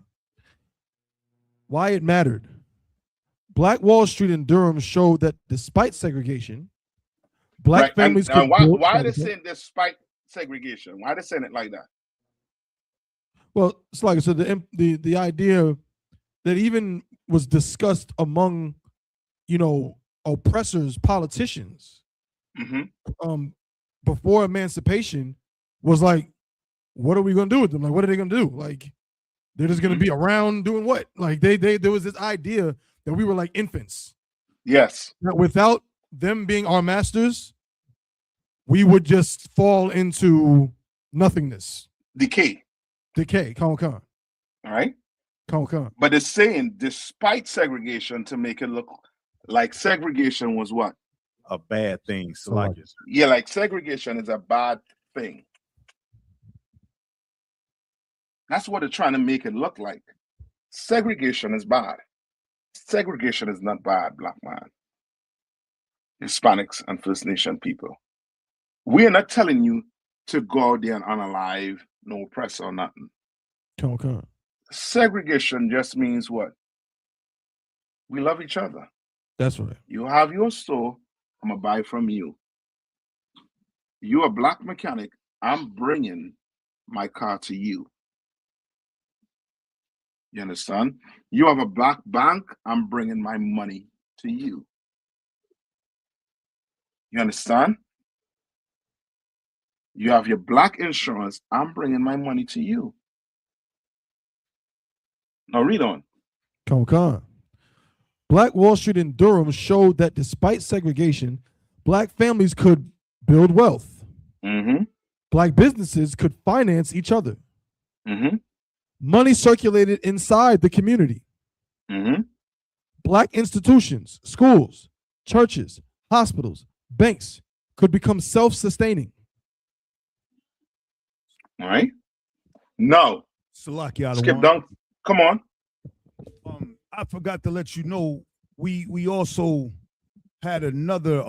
Why it mattered. Black Wall Street in Durham showed that despite segregation, black families could why they saying despite segregation? Why they saying it like that? Well, it's like I said, the idea that even was discussed among, oppressors, politicians, before emancipation was like, what are we going to do with them? Like, what are they going to do? Like, they're just going to be around doing what? Like, there was this idea that we were like infants. Yes. That without them being our masters, we would just fall into nothingness. Decay. Con. All right. Con. But it's saying despite segregation to make it look like segregation was what? A bad thing. So like yeah, like segregation is a bad thing. That's what they're trying to make it look like. Segregation is bad. Segregation is not bad, black man. Hispanics and First Nation people. We are not telling you to go out there and unalive, no oppress or nothing. Con. Segregation just means what? We love each other. That's right. You have your store, I'm going to buy from you. You're a black mechanic, I'm bringing my car to you. You understand? You have a black bank, I'm bringing my money to you. You understand? You have your black insurance, I'm bringing my money to you. Now read on. Con. Black Wall Street in Durham showed that despite segregation, black families could build wealth. Black businesses could finance each other. Money circulated inside the community. Black institutions, schools, churches, hospitals, banks could become self-sustaining. All right. No. Salaki, skip down. Come on. I forgot to let you know, we also had another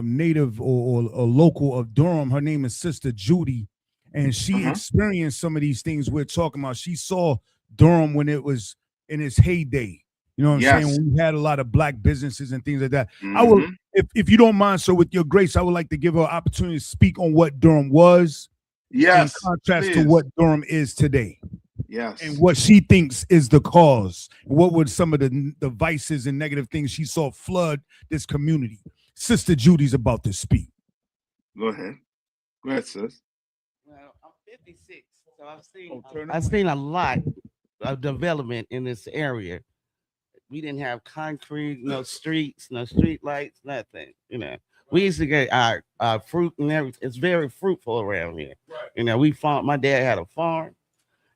native or local of Durham. Her name is Sister Judy, and she experienced some of these things we're talking about. She saw Durham when it was in its heyday. You know what I'm saying? We had a lot of black businesses and things like that. I will, if you don't mind, sir, with your grace, I would like to give her an opportunity to speak on what Durham was, in contrast to what Durham is today. Yes. And what she thinks is the cause. What were some of the vices and negative things she saw flood this community? Sister Judy's about to speak. Go ahead. Go ahead, sis. Well, I'm 56, so I've seen a lot of development in this area. We didn't have concrete, no streets, no street lights, nothing. We used to get our fruit and everything. It's very fruitful around here. Right. My dad had a farm.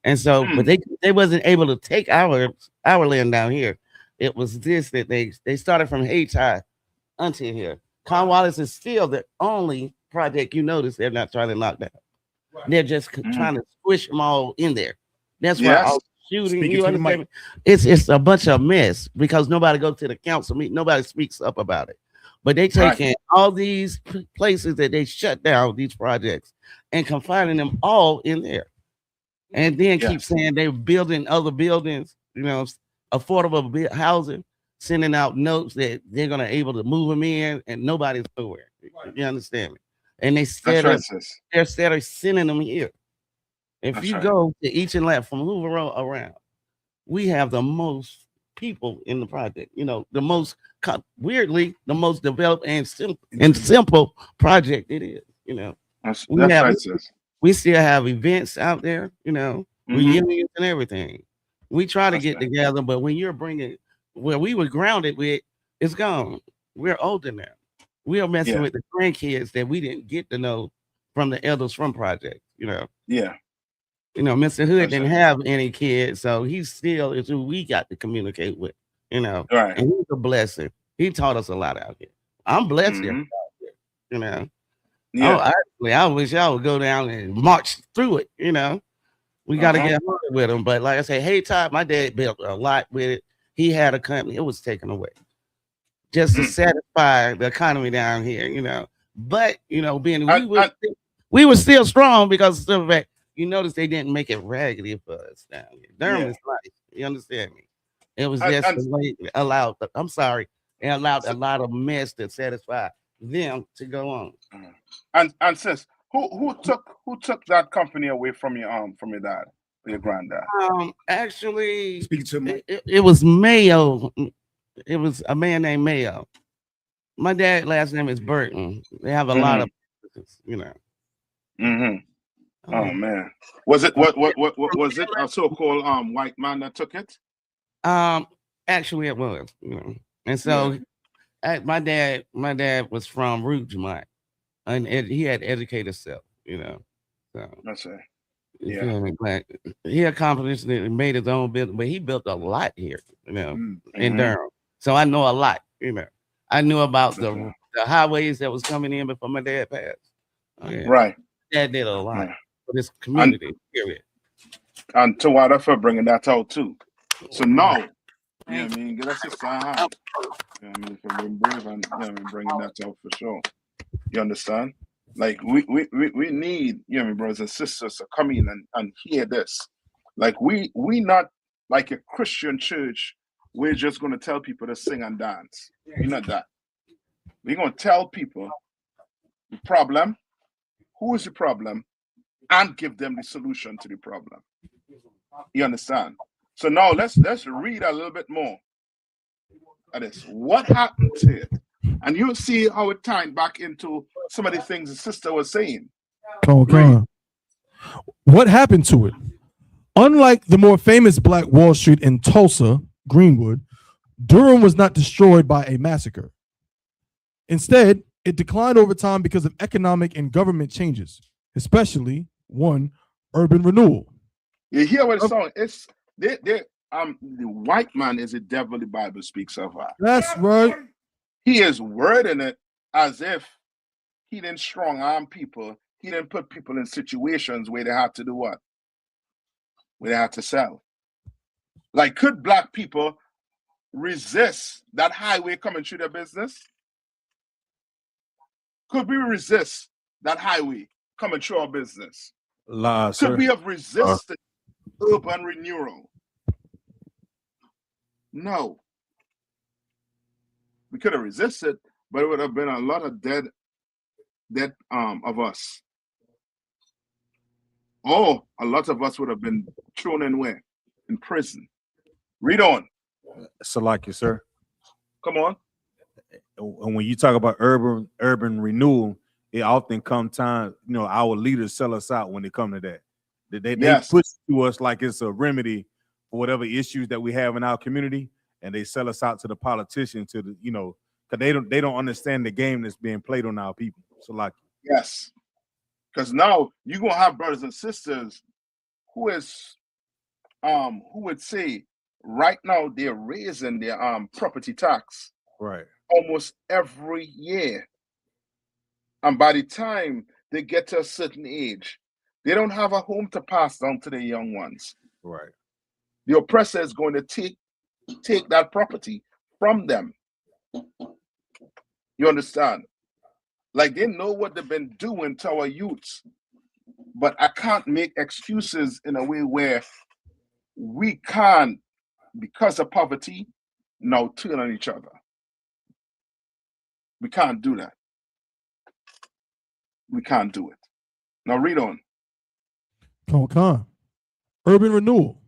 And so, but they wasn't able to take our land down here. It was this that they started from H-High until here. Cornwallis is still the only project you notice they're not trying to knock down. Right. They're just trying to squish them all in there. That's why all shooting. You understand? It's a bunch of mess because nobody goes to the council meeting. Nobody speaks up about it. But they taking all these places that they shut down, these projects, and confining them all in there. And then keep saying they're building other buildings, affordable housing, sending out notes that they're going to able to move them in, and nobody's nowhere. Right. You understand me? And they're sending them here. If you go to each and last from Hoover around, we have the most people in the project. You know, the most weirdly the most developed and simple project it is. You know, that's right, sis. We still have events out there. You know, Mhm. reunions and everything. We try to That's get right. together, but when you're bringing where we were grounded with, it's gone. We're older now. We are messing Yeah. with the grandkids that we didn't get to know from the elders from project. You know. Yeah. You know, Mr. Hood That's didn't right. have any kids, so he still is who we got to communicate with, you know. Right. And he's a blessing. He taught us a lot out here. I'm blessed here, Mhm. you know. Yeah. I wish I would go down and march through it, you know. We got to get hard with him. But like I say, hey, Todd, my dad built a lot with it. He had a company, it was taken away just to satisfy the economy down here, you know. But, you know, being we were still strong because of the fact, you notice they didn't make it raggedy for us down here. Durham is nice. You understand me? It was just the way it allowed, I'm sorry, it allowed a lot of mess to satisfy them to go on. And sis, who took that company away from your dad, your granddad? Actually, Speak to me. It was Mayo. It was a man named Mayo. My dad's last name is Burton. They have a lot of, you know. Oh man, was it what was it a so-called white man that took it? Actually, it was, you know. And so, my dad was from Rougemont, and he had to educate himself, you know. So that's it. You feel me? Like, he accomplished it and made his own business, but he built a lot here, you know, in Durham. So I know a lot, you know. I knew about the highways that was coming in before my dad passed. Oh, yeah. Right. Dad did a lot for this community, period. And to Wada for bringing that out too. So now, you know what I mean, get us a hand. You know what I mean, for being brave and you know what I mean, bringing that out for sure. You understand? Like we need, you know what I mean, brothers and sisters to come in and hear this. Like we not like a Christian church, we're just gonna tell people to sing and dance. We're not that. We're gonna tell people the problem, who is the problem, and give them the solution to the problem. You understand? So now let's read a little bit more of this. What happened to it? And you'll see how it tied back into some of the things the sister was saying. What happened to it? Unlike the more famous Black Wall Street in Tulsa, Greenwood, Durham was not destroyed by a massacre. Instead, it declined over time because of economic and government changes, especially one, urban renewal. You hear what it's saying? It's the white man is the devil the Bible speaks of. That's right. He is wording it as if he didn't strong arm people. He didn't put people in situations where they had to do what? Where they had to sell. Like, could Black people resist that highway coming through their business? Could we resist that highway coming through our business? Could we have resisted urban renewal? No. We could have resisted, but it would have been a lot of dead of us. Oh, a lot of us would have been thrown in where? In prison. Read on. Salaki, sir. Come on. And when you talk about urban renewal, it often comes time, you know, our leaders sell us out when they come to that. They push to us like it's a remedy for whatever issues that we have in our community, and they sell us out to the politicians, to the, you know, because they don't understand the game that's being played on our people. So like, yes, because now you're gonna have brothers and sisters who would say right now they're raising their property tax right almost every year, and by the time they get to a certain age, they don't have a home to pass down to their young ones. Right. The oppressor is going to take that property from them. You understand? Like, they know what they've been doing to our youths, but I can't make excuses in a way where we can't, because of poverty, now turn on each other. We can't do that. We can't do it. Now read on. Urban renewal.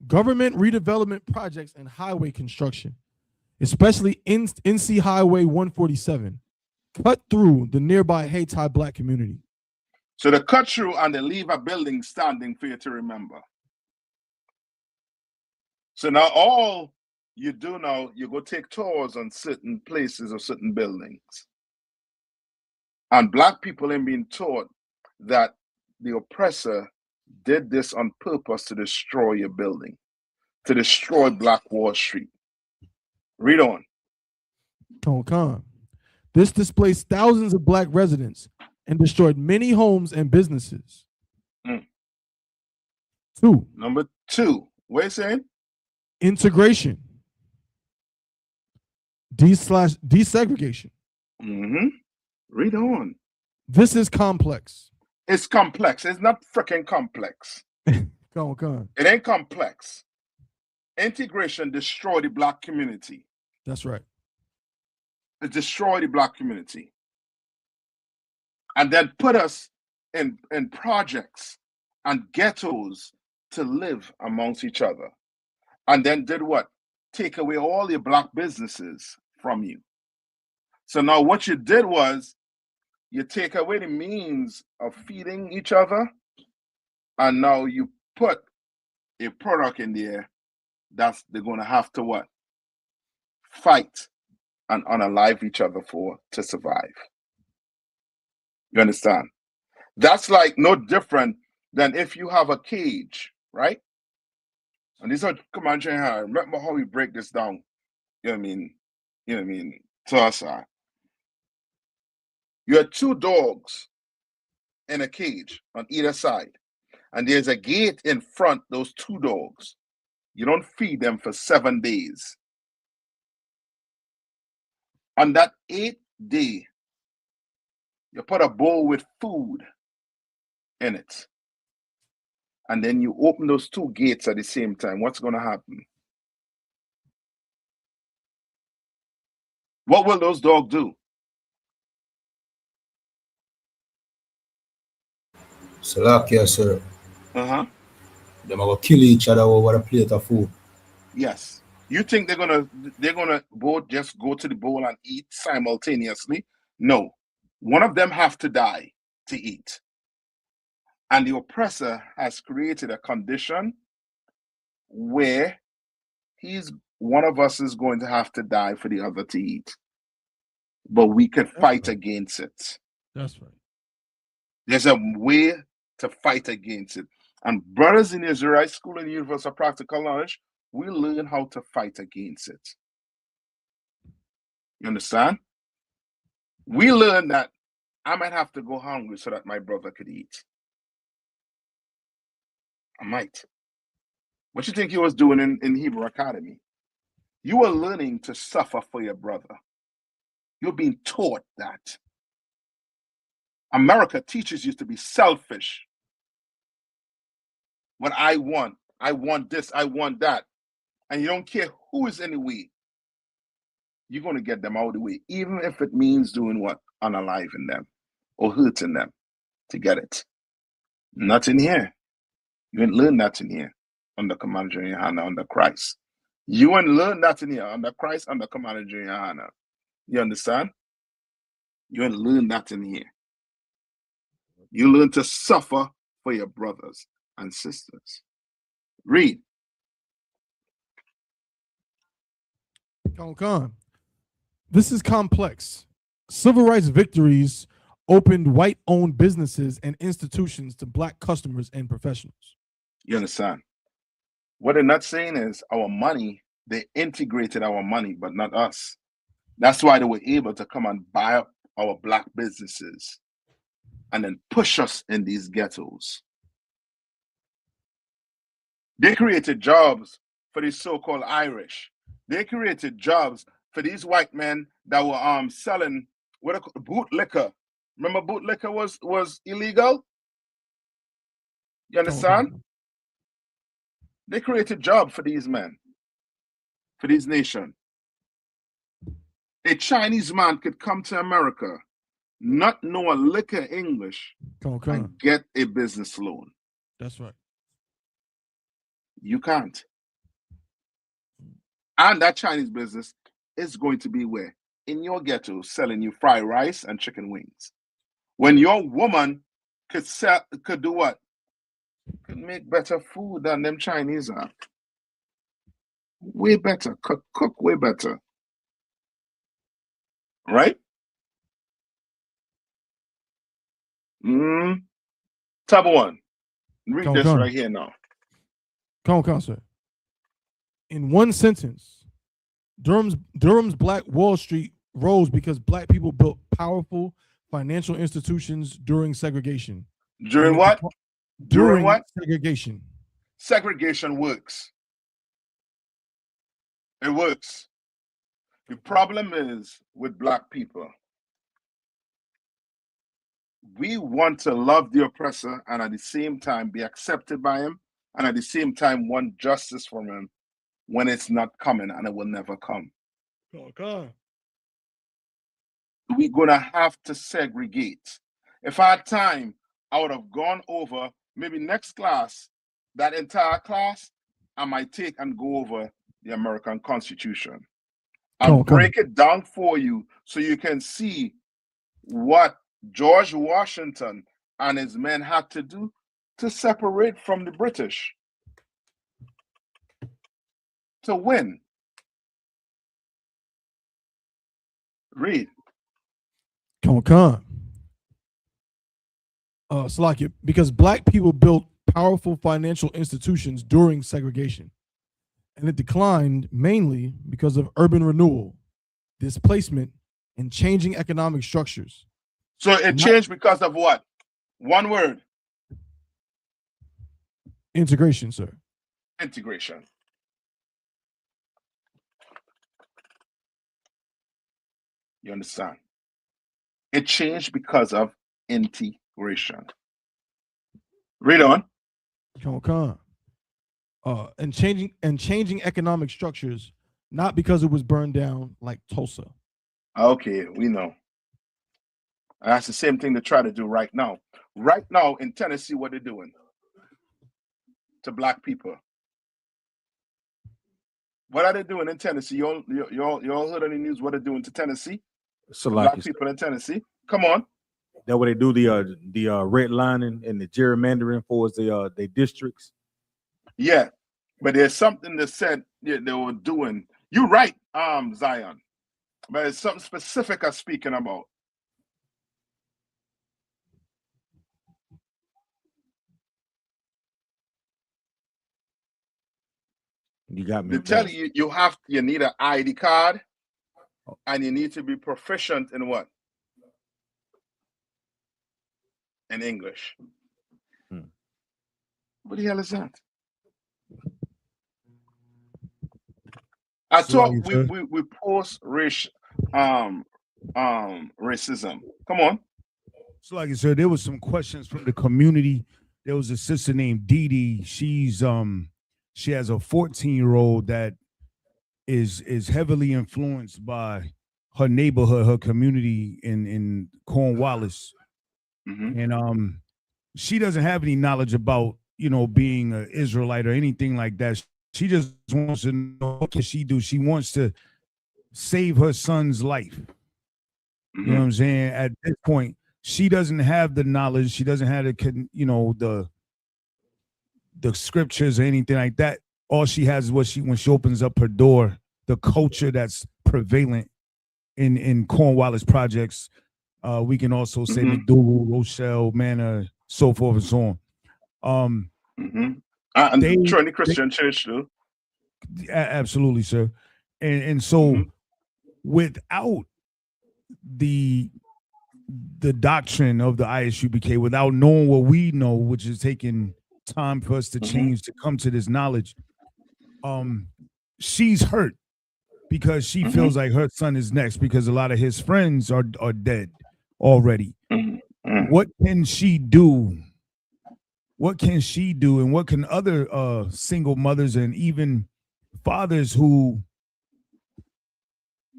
government redevelopment projects and highway construction, especially NC Highway 147, cut through the nearby Haiti Black community. So they cut through and they leave a building standing for you to remember. So now all you do now, you go take tours on certain places or certain buildings. And Black people ain't being taught that the oppressor did this on purpose to destroy your building, to destroy Black Wall Street. Read on. Con. This displaced thousands of Black residents and destroyed many homes and businesses. 2. Number 2. What are you saying? Integration. Desegregation. Read on. This is complex. It's complex. It's not freaking complex. Con. It ain't complex. Integration destroyed the Black community. That's right. It destroyed the Black community. And then put us in projects and ghettos to live amongst each other. And then did what? Take away all your Black businesses from you. So now what you did was you take away the means of feeding each other, and now you put a product in there that they're going to have to what? Fight and unalive each other for to survive. You understand? That's like no different than if you have a cage, right? And these are, come on, Jay, remember how we break this down. You know what I mean? To us, you have 2 dogs in a cage on either side, and there's a gate in front those 2 dogs. You don't feed them for 7 days. On that 8th day, you put a bowl with food in it. And then you open those 2 gates at the same time. What's going to happen? What will those dogs do? Salakia, sir. They're gonna kill each other over a plate of food. Yes. You think they're gonna both just go to the bowl and eat simultaneously? No. One of them have to die to eat. And the oppressor has created a condition where one of us is going to have to die for the other to eat. But we can fight against it. That's right. There's a way to fight against it. And brothers in the Israelite School and Universal Practical Knowledge, we learn how to fight against it. You understand? We learn that I might have to go hungry so that my brother could eat. I might. What you think he was doing in Hebrew Academy? You were learning to suffer for your brother. You're being taught that. America teaches you to be selfish. What I want this, I want that. And you don't care who is in the way. You're going to get them out of the way, even if it means doing what? Unaliving them or hurting them to get it. Not in here. You ain't learn that in here under Commander YAHANNA, under Christ. You ain't learn that in here under Christ, under Commander YAHANNA. You understand? You ain't learn that in here. You learn to suffer for your brothers and sisters. Read. Con. This is complex. Civil rights victories opened white-owned businesses and institutions to Black customers and professionals. You understand? What they're not saying is our money, they integrated our money, but not us. That's why they were able to come and buy up our Black businesses and then push us in these ghettos. They created jobs for these so-called Irish. They created jobs for these white men that were selling boot liquor. Remember, boot liquor was illegal? You understand? Okay. They created jobs for these men, for these nations. A Chinese man could come to America, not know a lick of English, and get a business loan. That's right. You can't. And that Chinese business is going to be where? In your ghetto, selling you fried rice and chicken wings. When your woman could do what? Could make better food than them Chinese are. Way better. Cook way better. Right? Tab one. Read this right here now. Come on, sir. In one sentence, Durham's Black Wall Street rose because Black people built powerful financial institutions during segregation. During what? During what? Segregation. Segregation works. It works. The problem is with Black people. We want to love the oppressor and at the same time be accepted by him, and at the same time want justice from him when it's not coming, and it will never come. Okay. We're gonna have to segregate. If I had time, I would have gone over maybe next class, that entire class, I might take and go over the American Constitution and break it down for you so you can see what George Washington and his men had to do to separate from the British to win. Read. Come. Salakia, because Black people built powerful financial institutions during segregation, and it declined mainly because of urban renewal, displacement, and changing economic structures. So it changed because of what? One word. Integration, sir. Integration. You understand? It changed because of integration. Read on. Come. And changing economic structures, not because it was burned down like Tulsa. Okay, we know. That's the same thing they try to do right now. Right now in Tennessee, what they're doing to Black people. What are they doing in Tennessee? You all heard on the news what they're doing to Tennessee? So Black people in Tennessee. Come on. That what they do the redlining and the gerrymandering for their districts. Yeah, but there's something that said they were doing. You're right, Zion. But it's something specific I'm speaking about. You got me. They tell you you need an ID card, and you need to be proficient in what? In English. What the hell is that? I thought we post racial racism. Come on. So like I said, there was some questions from the community. There was a sister named Dee Dee. She has a 14-year-old that is heavily influenced by her neighborhood, her community in Cornwallis. And she doesn't have any knowledge about, being an Israelite or anything like that. She just wants to know what can she do. She wants to save her son's life. You know what I'm saying? At this point, she doesn't have the knowledge. She doesn't have the scriptures or anything like that. All she has is when she opens up her door, the culture that's prevalent in Cornwallis projects. We can also say McDougal, Rochelle, Manor, so forth and so on. And Trinity Christian Church too. Absolutely, sir. And so without the doctrine of the I.S.U.P.K, without knowing what we know, which is taking time for us to change to come to this knowledge, she's hurt because she feels like her son is next because a lot of his friends are dead already. What can she do? What can she do, and what can other single mothers and even fathers who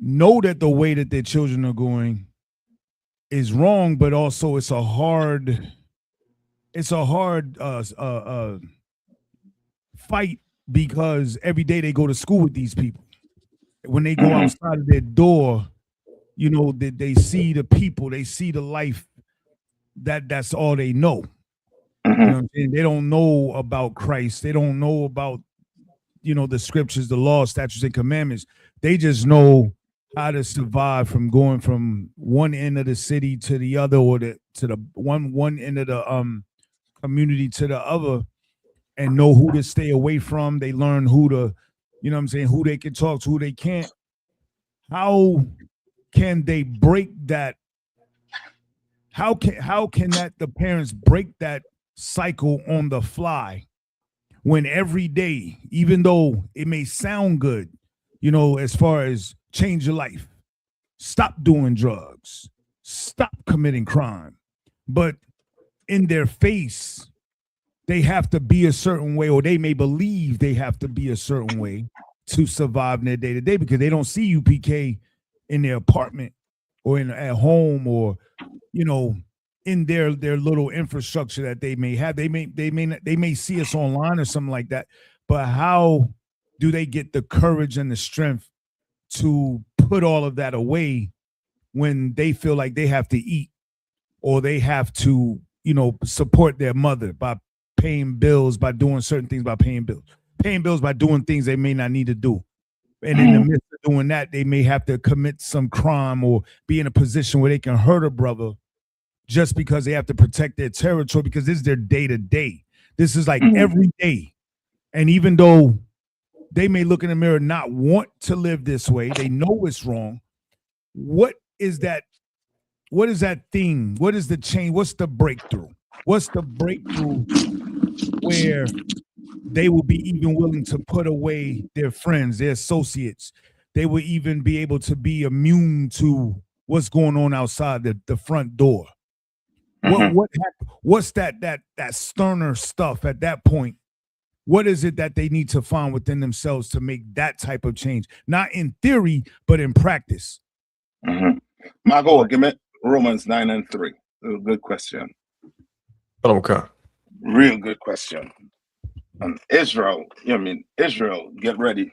know that the way that their children are going is wrong, but also it's a hard fight because every day they go to school with these people. when they go outside of their door, you know, they see the people, they see the life. That's all they know. You know what I'm saying? They don't know about Christ. They don't know about, you know, the scriptures, the law, statutes, and commandments. They just know how to survive from going from one end of the city to the other, or to the one end of the community to the other, and know who to stay away from. They learn who to, you know what I'm saying, who they can talk to, who they can't. How can they break that? How can the parents break that cycle on the fly, when every day, even though it may sound good, you know, as far as change your life, stop doing drugs, stop committing crime, but in their face, they have to be a certain way, or they may believe they have to be a certain way to survive in their day-to-day, because they don't see UPK in their apartment or at home, or, you know, in their little infrastructure that they may have. They may see us online or something like that, but how do they get the courage and the strength to put all of that away when they feel like they have to eat, or they have to, you know, support their mother by paying bills, by doing certain things, by paying bills by doing things they may not need to do. And in the midst of doing that, they may have to commit some crime or be in a position where they can hurt a brother just because they have to protect their territory, because this is their day-to-day. This is like every day. And even though they may look in the mirror, not want to live this way, they know it's wrong. What is that thing? What is the change? What's the breakthrough? What's the breakthrough where they will be even willing to put away their friends, their associates? They will even be able to be immune to what's going on outside the front door. What's that sterner stuff at that point? What is it that they need to find within themselves to make that type of change? Not in theory, but in practice. Margo, give me Romans 9:3. Good question. Okay. Real good question. And Israel, Israel, get ready.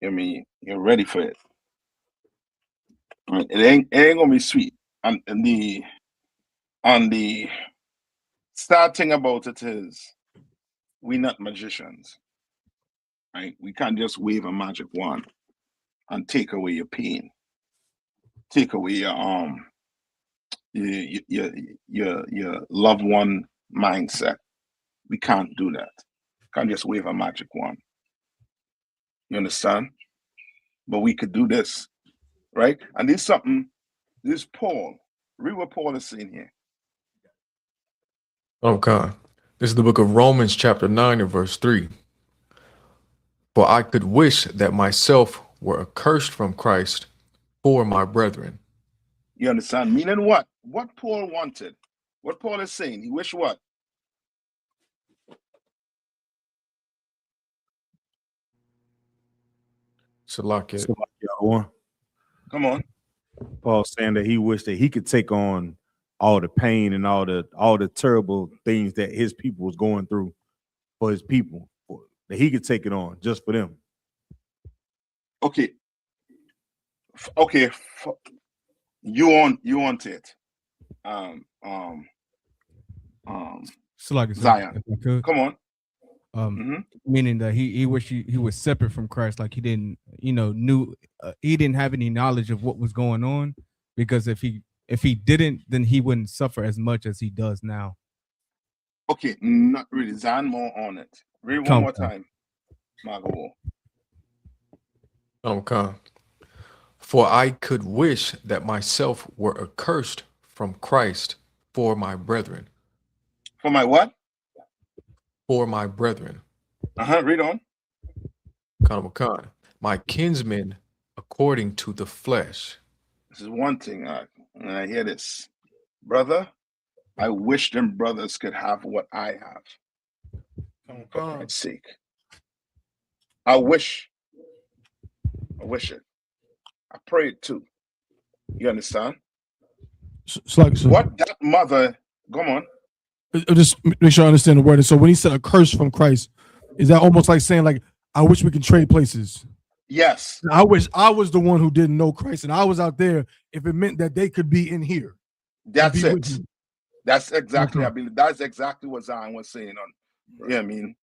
You're ready for it. It ain't gonna be sweet. And the sad thing about it is, we're not magicians, right? We can't just wave a magic wand and take away your pain, take away your loved one mindset. We can't do that. Can't just wave a magic wand. You understand? But we could do this, right? And this Paul. Read what Paul is saying here. Okay. This is the book of Romans chapter 9 and verse 3. For I could wish that myself were accursed from Christ for my brethren. You understand? Meaning what? What Paul wanted. What Paul is saying. He wished what? Salakia. Come on. Paul saying that he wished that he could take on all the pain and all the terrible things that his people was going through for his people, that he could take it on just for them. Okay. You want it. So like Zion. if I could. Come on. Meaning that he wished he was separate from Christ, like he didn't, he didn't have any knowledge of what was going on, because if he didn't, then he wouldn't suffer as much as he does now. Okay, not really. Zion more on it. Read one more time. Margo. Okay. For I could wish that myself were accursed from Christ for my brethren. For my what? For my brethren. Read on. Khan. My kinsmen according to the flesh. This is one thing. When I hear this, brother, I wish them brothers could have what I have. For God's sake. I wish it. I pray it too. You understand? What that mother, come on. Just make sure I understand the word. So when he said a curse from Christ, is that almost like saying, like, I wish we could trade places? Yes. I wish I was the one who didn't know Christ and I was out there if it meant that they could be in here. That's be with it. me. That's exactly, Okay. I believe that's exactly what Zion was saying on, you know what I mean?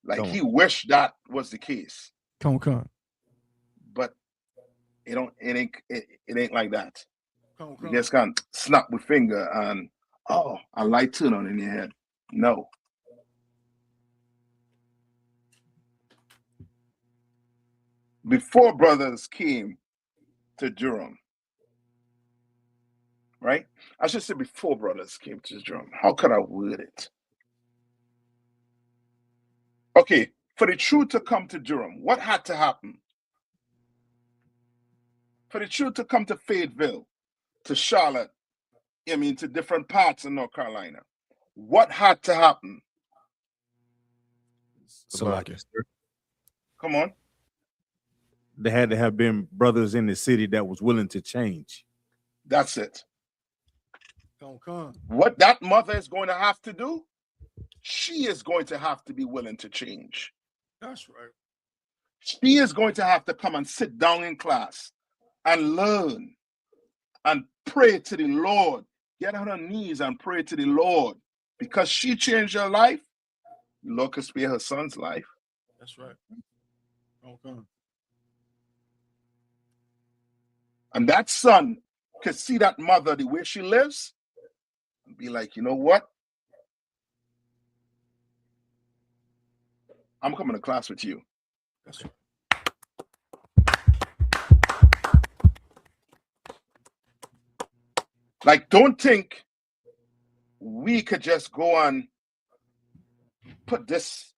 Like Come he on. wished that was the case. Come. But it ain't like that. Come. You just can't snap with finger and a light turn on in your head. No. Before brothers came to Durham, right? I should say before brothers came to Durham. How could I word it? Okay, for the truth to come to Durham, what had to happen? For the truth to come to Fayetteville, to Charlotte, I mean, to different parts of North Carolina, what had to happen? Salakia. Come on. There had to have been brothers in the city that was willing to change. That's it. Come. What that mother is going to have to do, she is going to have to be willing to change. That's right. She is going to have to come and sit down in class and learn and pray to the Lord. Get on her knees and pray to the Lord. Because she changed her life, the Lord could spare her son's life. That's right. Okay. And that son could see that mother the way she lives and be like, you know what? I'm coming to class with you. That's right. Like, don't think we could just go and put this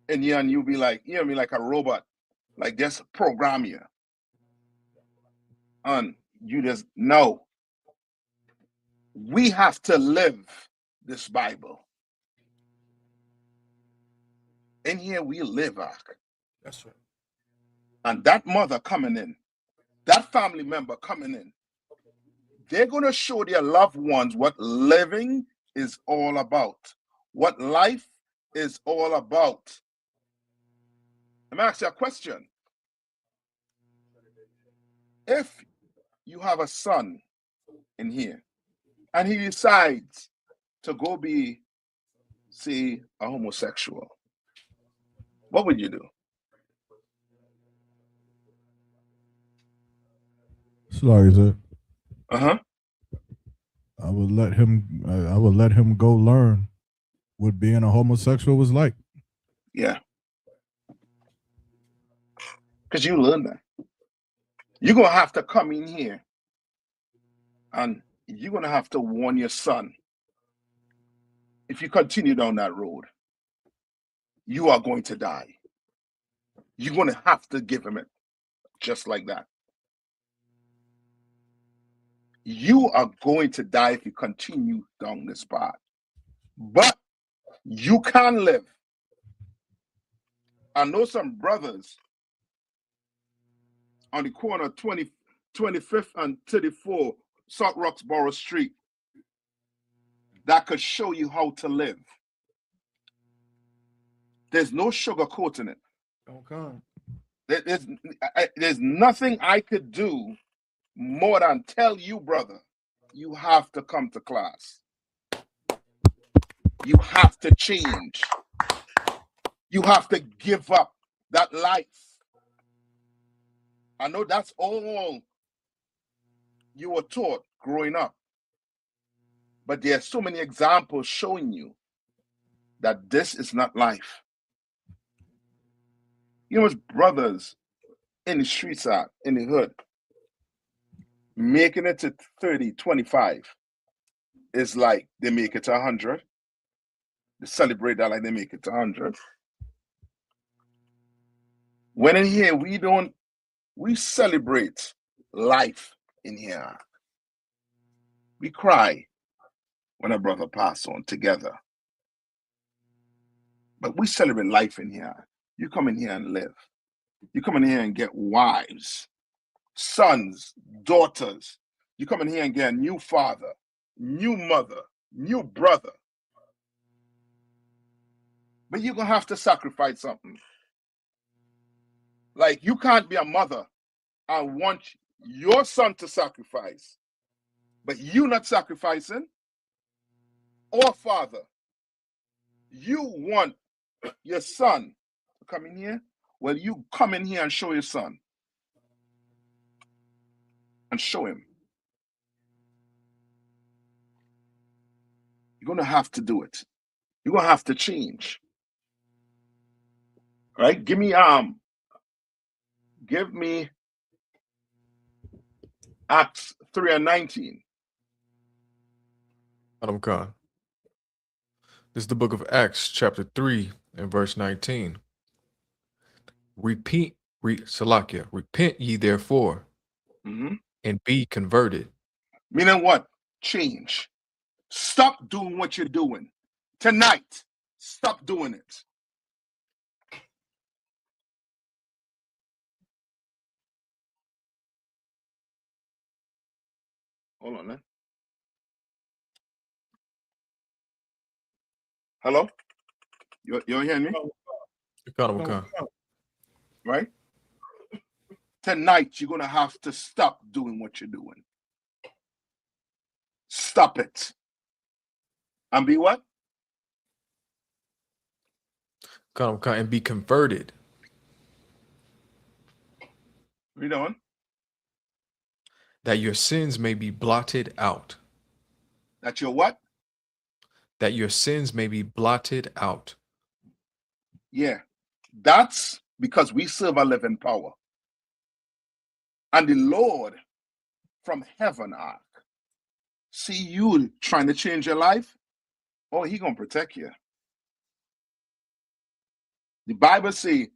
in you and you be like, you know what I mean, like a robot, like just program you. And you just know. We have to live this Bible. In here we live, Ak. That's right. And that mother coming in, that family member coming in, they're going to show their loved ones what living is all about, what life is all about. Let me ask you a question. If you have a son in here and he decides to go be, say, a homosexual, what would you do? Sorry, sir. Uh-huh. I would let him go learn what being a homosexual was like. Yeah. Because you learn that. You're going to have to come in here and you're going to have to warn your son. If you continue down that road, you are going to die. You're going to have to give him it just like that. You are going to die if you continue down this path. But you can live. I know some brothers on the corner of 25th and 34 Salt Roxborough Street that could show you how to live. There's no sugarcoating it. Okay. There's nothing I could do more than tell you, brother, you have to come to class. You have to change. You have to give up that life. I know that's all you were taught growing up. But there are so many examples showing you that this is not life. You know, what's brothers in the streets are, in the hood, making it to 30, 25 is like they make it to 100. They celebrate that like they make it to 100. When in here, we celebrate life in here. We cry when a brother passes on together. But we celebrate life in here. You come in here and live. You come in here and get wives, sons, daughters. You come in here and get a new father, new mother, new brother. But you're going to have to sacrifice something. Like you can't be a mother and want your son to sacrifice, but you not sacrificing. Or father, you want your son to come in here. Well, you come in here and show your son. And show him. You're going to have to do it. You're going to have to change. All right? Give me Acts 3:19. Adam Khan. This is the book of Acts, chapter 3 and verse 19. Repent ye therefore, and be converted. Meaning what? Change. Stop doing what you're doing. Tonight, stop doing it. Hold on, man. Hello? You hearing me? Right? Tonight, you're going to have to stop doing what you're doing. Stop it. And be what? And be converted. Read on. That your sins may be blotted out. That your what? That your sins may be blotted out. Yeah. That's because we serve a living power. And the Lord from heaven see you trying to change your life, oh, he gonna protect you. The Bible says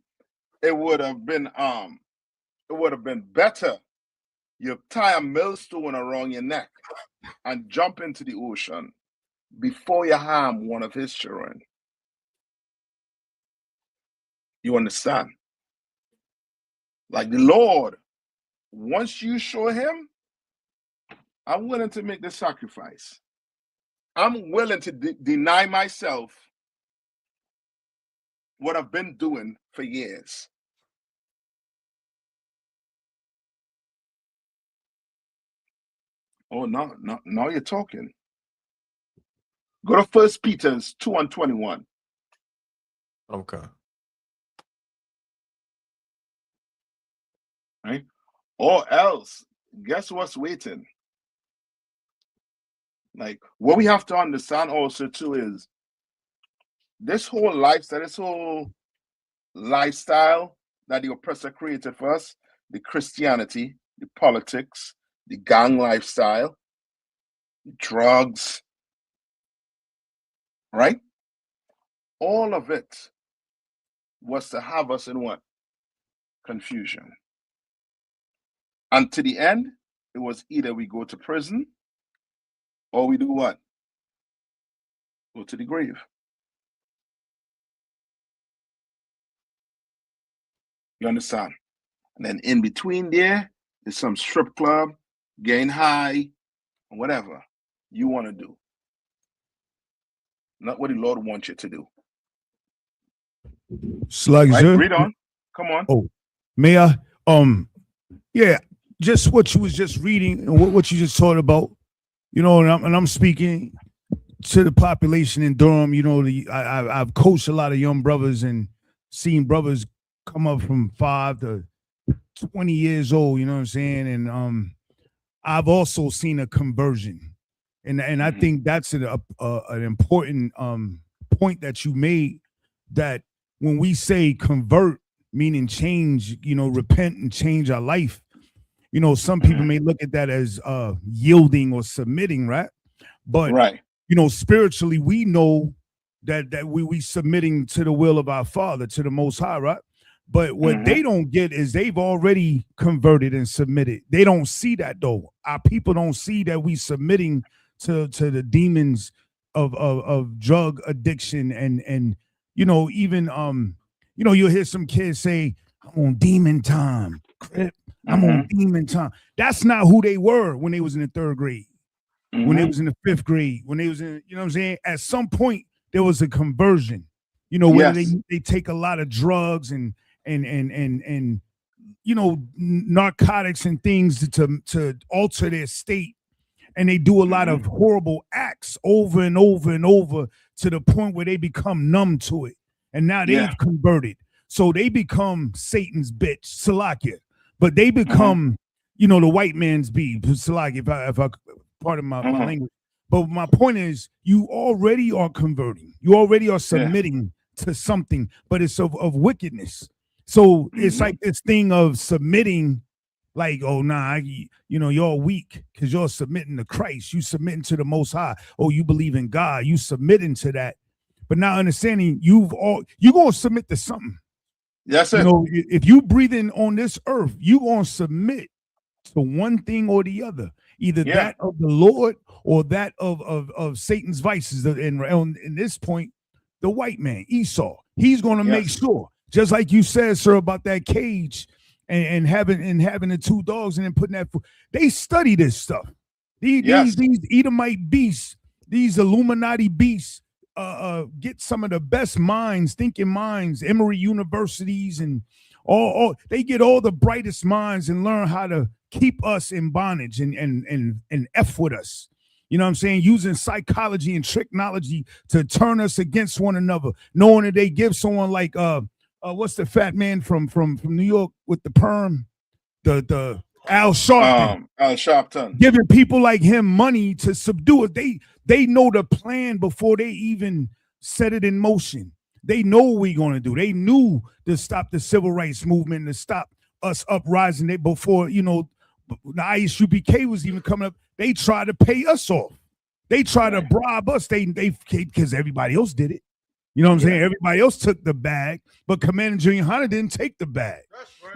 it would have been better you tie a millstone around your neck and jump into the ocean before you harm one of his children. You understand? Like the Lord, once you show him, I'm willing to make the sacrifice. I'm willing to deny myself what I've been doing for years. Oh, now you're talking. Go to 1 Peter 2:21. Okay. Right? Or else, guess what's waiting? Like, what we have to understand also too is this whole lifestyle that the oppressor created for us, the Christianity, the politics, the gang lifestyle, the drugs, right? All of it was to have us in what? Confusion. And to the end, it was either we go to prison or we do what? Go to the grave. You understand? And then in between there is some strip club, getting high, whatever you want to do. Not what the Lord wants you to do. Slug, right? Read on. Come on. Oh, may I? Yeah, just what you was just reading and what you just taught about, you know, and I'm speaking to the population in Durham. You know, I've coached a lot of young brothers and seen brothers come up from 5 to 20 years old. You know what I'm saying? And I've also seen a conversion, and I think that's an important point that you made. That when we say convert, meaning change, you know, repent and change our life. You know, some people may look at that as yielding or submitting, right? But you know, spiritually, we know that we submitting to the will of our Father, to the Most High, right? But what they don't get is they've already converted and submitted. They don't see that though. Our people don't see that we submitting to the demons of drug addiction and you know, even you know, you'll hear some kids say, I'm on demon time. I'm on demon time. That's not who they were when they was in the 3rd grade, when they was in the 5th grade, when they was in, you know what I'm saying? At some point, there was a conversion. You know, whether they take a lot of drugs and narcotics and things to alter their state, and they do a lot of horrible acts over and over and over to the point where they become numb to it, and now they've converted, so they become Satan's bitch, Salakia, but they become the white man's bee, Salakia, if I pardon my language. But my point is, you already are converting. You already are submitting to something, but it's of wickedness. So it's like this thing of submitting, like, oh, nah, you're weak because you're submitting to Christ. You submitting to the Most High. Oh, you believe in God. You submitting to that. But now understanding you're going to submit to something. That's it. If you breathing on this earth, you're going to submit to one thing or the other. Either that of the Lord or that of Satan's vices. In this point, the white man, Esau, he's going to make sure, just like you said, sir, about that cage and having the two dogs and then putting that food. They study this stuff. These Edomite beasts, these Illuminati beasts, get some of the best minds, thinking minds, Emory universities, and all they get all the brightest minds and learn how to keep us in bondage and F with us. You know what I'm saying? Using psychology and technology to turn us against one another, knowing that they give someone like what's the fat man from New York with the perm? The Al Sharpton. Al Sharpton. Giving people like him money to subdue it. They know the plan before they even set it in motion. They know what we're going to do. They knew to stop the civil rights movement, to stop us uprising before, the I.S.U.P.K was even coming up. They tried to pay us off. They tried to bribe us. They because everybody else did it. You know what I'm saying? Everybody else took the bag, but Commander Junior Hanna didn't take the bag.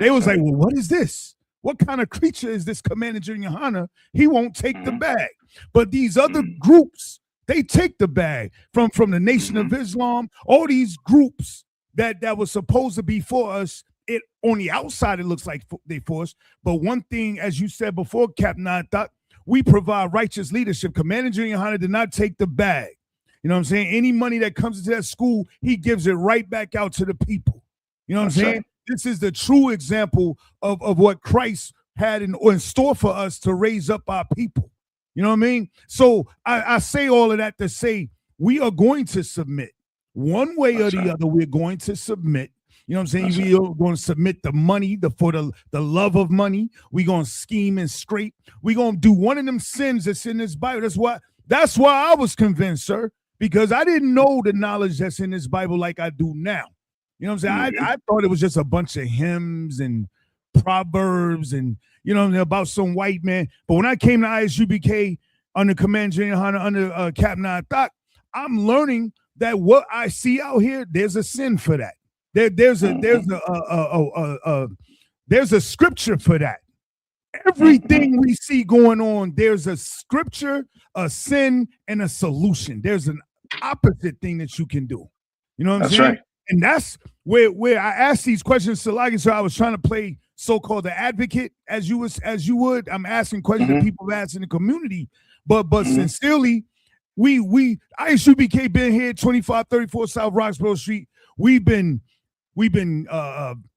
They was like, well, what is this? What kind of creature is this Commander Junior Hanna? He won't take the bag. But these other groups, they take the bag from the Nation of Islam, all these groups that was supposed to be for us. It on the outside, it looks like they for us. But one thing, as you said before, Captain Nayathaq, we provide righteous leadership. Commander Junior Hanna did not take the bag. You know what I'm saying? Any money that comes into that school, he gives it right back out to the people. You know what I'm saying? Right. This is the true example of what Christ had in store for us to raise up our people. You know what I mean? So I say all of that to say we are going to submit. One way or the other, we're going to submit. You know what I'm saying? We are going to submit the money for the love of money. We're going to scheme and scrape. We're going to do one of them sins that's in this Bible. That's why I was convinced, sir, because I didn't know the knowledge that's in this Bible like I do now. You know what I'm saying? I thought it was just a bunch of hymns and proverbs and, about some white man. But when I came to I.S.U.P.K under Commander Junior Hanna, under Captain Nayathaq, I'm learning that what I see out here, there's a sin for that. There's a scripture for that. Everything we see going on, there's a scripture, a sin, and a solution. There's an opposite thing that you can do. You know what I'm saying? Right. And that's where I asked these questions to Lagi. So I was trying to play so-called the advocate as you would. I'm asking questions that people have asked in the community. But sincerely, we I.S.U.P.K been here 2534 South Roxborough Street. We've been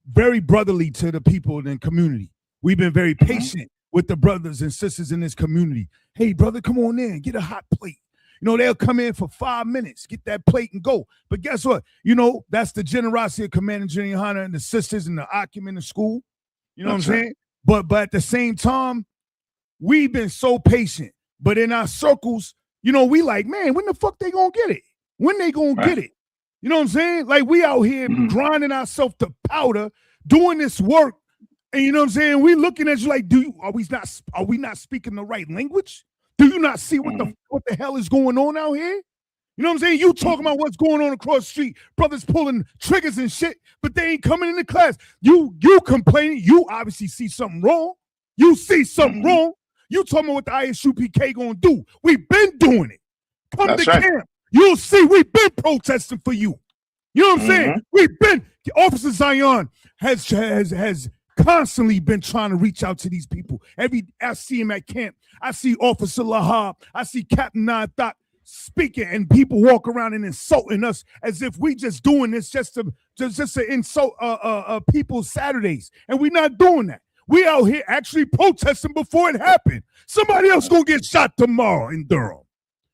very brotherly to the people in the community. We've been very patient with the brothers and sisters in this community. Hey, brother, come on in, get a hot plate. They'll come in for 5 minutes, get that plate and go. But guess what? That's the generosity of Commander Junior Hanna and the sisters and the Akim in the school. You know what I'm saying? But at the same time, we've been so patient. But in our circles, we like, man, when the fuck they gonna get it? When they gonna get it? You know what I'm saying? Like we out here grinding ourselves to powder, doing this work, and you know what I'm saying? We looking at you like, are we not speaking the right language? Do you not see what the hell is going on out here? You know what I'm saying? You talking about what's going on across the street, brothers pulling triggers and shit, but they ain't coming into class. You complaining, you obviously see something wrong. You see something wrong. You talking about what the I.S.U.P.K gonna do. We've been doing it. Come to camp. You'll see we've been protesting for you. You know what I'm saying? We've been, Officer Zion has constantly been trying to reach out to these people. I see him at camp. I see Officer Lahab. I see Captain Nayathaq speaking, and people walk around and insulting us as if we just doing this just just to insult people's Saturdays, and we're not doing that. We out here actually protesting before it happened. Somebody else gonna get shot tomorrow in Durham.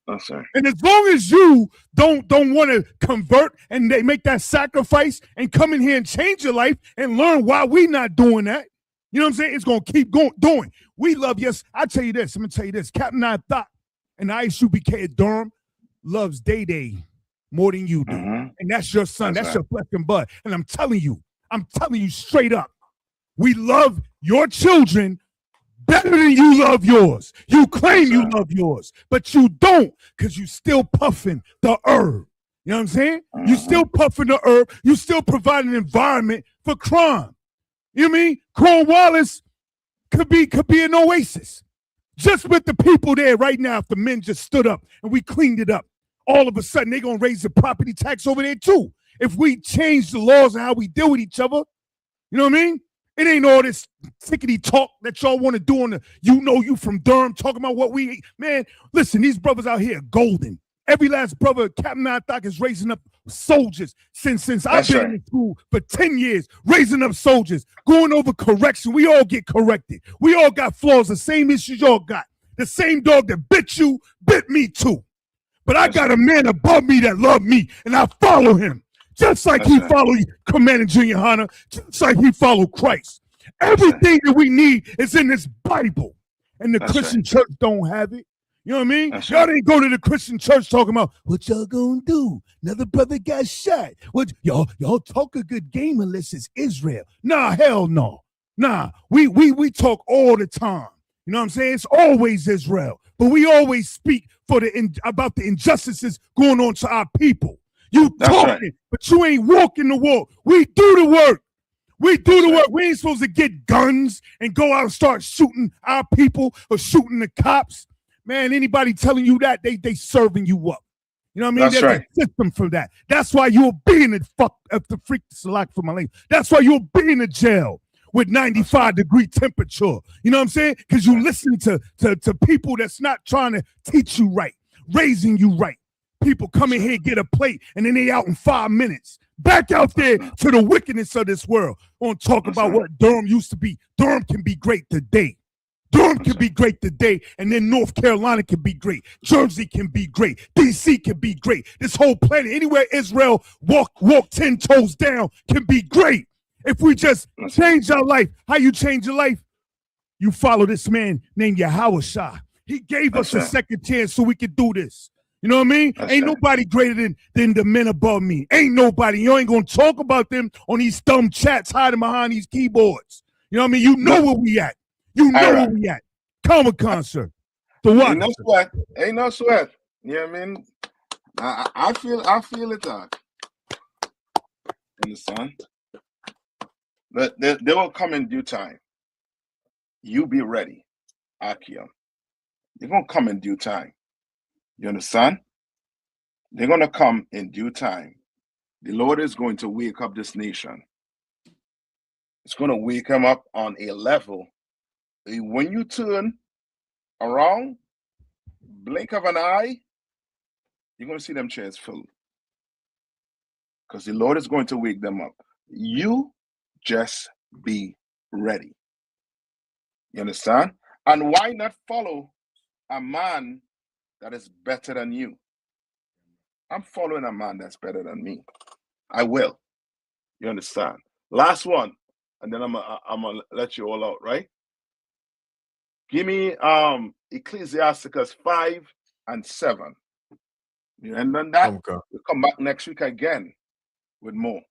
That's right. And as long as you don't want to convert and they make that sacrifice and come in here and change your life and learn why we not doing that, you know what I'm saying? It's gonna keep doing. We love, yes. I tell you this. I'm gonna tell you this. Captain Nayathaq and I.S.U.P.K at Durham loves Day more than you do, and that's your son. That's your flesh and blood. And I'm telling you straight up, we love your children better than you love yours. You claim you love yours, but you don't, because you still puffing the herb. You know what I'm saying? You still puffing the herb. You still provide an environment for crime. You know what I mean? Cornwallis could be an oasis. Just with the people there right now, if the men just stood up and we cleaned it up, all of a sudden they're going to raise the property tax over there too. If we change the laws and how we deal with each other, you know what I mean? It ain't all this tickety talk that y'all want to do on the, you from Durham, talking about what we, man, listen, these brothers out here are golden. Every last brother, Captain Nayathaq is raising up soldiers since I've been in school for 10 years, raising up soldiers, going over correction. We all get corrected. We all got flaws, the same issues y'all got. The same dog that bit you, bit me too. But I got a man above me that love me, and I follow him. Just like he followed Commander Junior Hanna, just like he followed Christ. Everything that we need is in this Bible. And the Christian church don't have it. You know what I mean? Y'all didn't go to the Christian church talking about what y'all gonna do. Another brother got shot. What y'all talk a good game unless it's Israel. Nah, hell no. Nah, we talk all the time. You know what I'm saying? It's always Israel. But we always speak about the injustices going on to our people. You talking, but you ain't walking the walk. We do the work. We do the work. We ain't supposed to get guns and go out and start shooting our people or shooting the cops. Man, anybody telling you that, they serving you up. You know what I mean? There's a system for that. That's why you'll be in the freak select for my language. That's why you'll be in a jail with 95-degree temperature. You know what I'm saying? Because you listen to people that's not trying to teach you right, raising you right. People come in here, get a plate, and then they out in 5 minutes. Back out there to the wickedness of this world. On talk about what Durham used to be. Durham can be great today. Durham can be great today, and then North Carolina can be great. Jersey can be great. DC can be great. This whole planet, anywhere Israel walk 10 toes down, can be great. If we just change our life, how you change your life? You follow this man named Yahawashi. He gave us a second chance so we could do this. You know what I mean? Ain't nobody greater than the men above me. Ain't nobody. You ain't gonna talk about them on these dumb chats hiding behind these keyboards. You know what I mean? You know where we at. You know where we at. Comic concert. The what? Ain't no sweat. Ain't no sweat. You know what I mean? I feel it out. Understand? But they will come in due time. You be ready, Akim. They're gonna come in due time. You understand? They're going to come in due time. The Lord is going to wake up this nation. It's going to wake them up on a level. When you turn around, blink of an eye, you're going to see them chairs filled. Because the Lord is going to wake them up. You just be ready. You understand? And why not follow a man that is better than you? I'm following a man that's better than me. I will. You understand? Last one, and then I'm gonna let you all out, right? Give me Ecclesiasticus 5 and 7. And then that we'll come back next week again with more.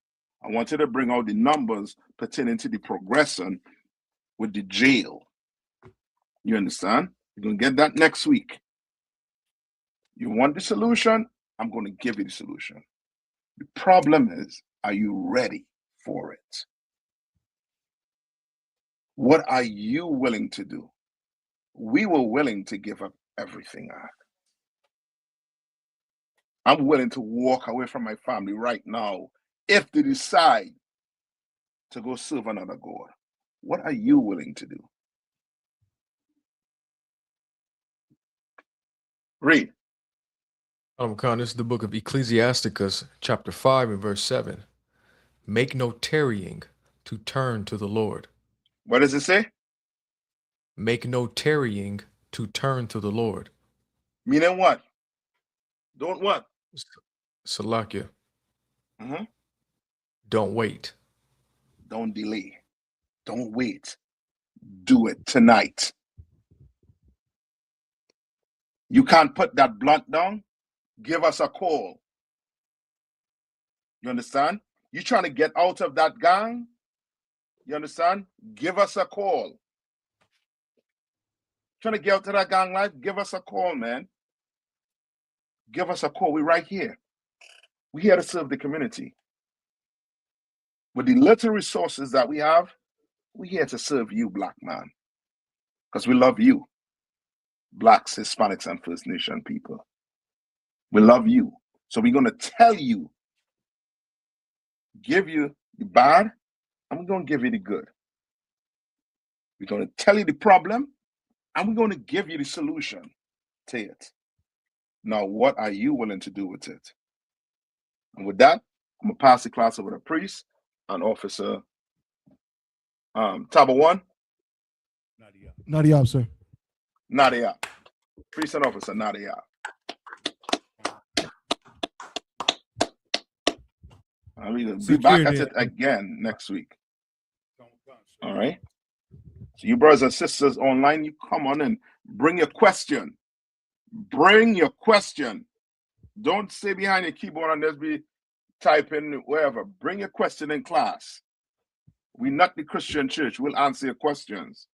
I wanted to bring out the numbers pertaining to the progression with the jail. You understand? You're gonna get that next week. You want the solution? I'm going to give you the solution. The problem is, are you ready for it? What are you willing to do? We were willing to give up everything. I'm willing to walk away from my family right now if they decide to go serve another God. What are you willing to do? Read. Khan, this is the book of Ecclesiasticus, chapter 5 and verse 7. Make no tarrying to turn to the Lord. What does it say? Make no tarrying to turn to the Lord. Meaning what? Don't what? Salakia. Mm-hmm. Don't wait. Don't delay. Don't wait. Do it tonight. You can't put that blunt down. Give us a call. You understand? You trying to get out of that gang? You understand? Give us a call. Trying to get out of that gang life? Give us a call, man. Give us a call. We're right here. We're here to serve the community. With the little resources that we have, we're here to serve you, black man. Because we love you. Blacks, Hispanics, and First Nation people. We love you. So we're going to tell you, give you the bad, and we're going to give you the good. We're going to tell you the problem, and we're going to give you the solution to it. Now, what are you willing to do with it? And with that, I'm going to pass the class over to Priest and Officer Taba 1. Nayathaq, sir. Nayathaq. Priest and Officer Nayathaq. We'll be back at it again next week. All right. So you brothers and sisters online, you come on and bring your question. Bring your question. Don't stay behind your keyboard and just be typing wherever. Bring your question in class. We're not the Christian church. We'll answer your questions.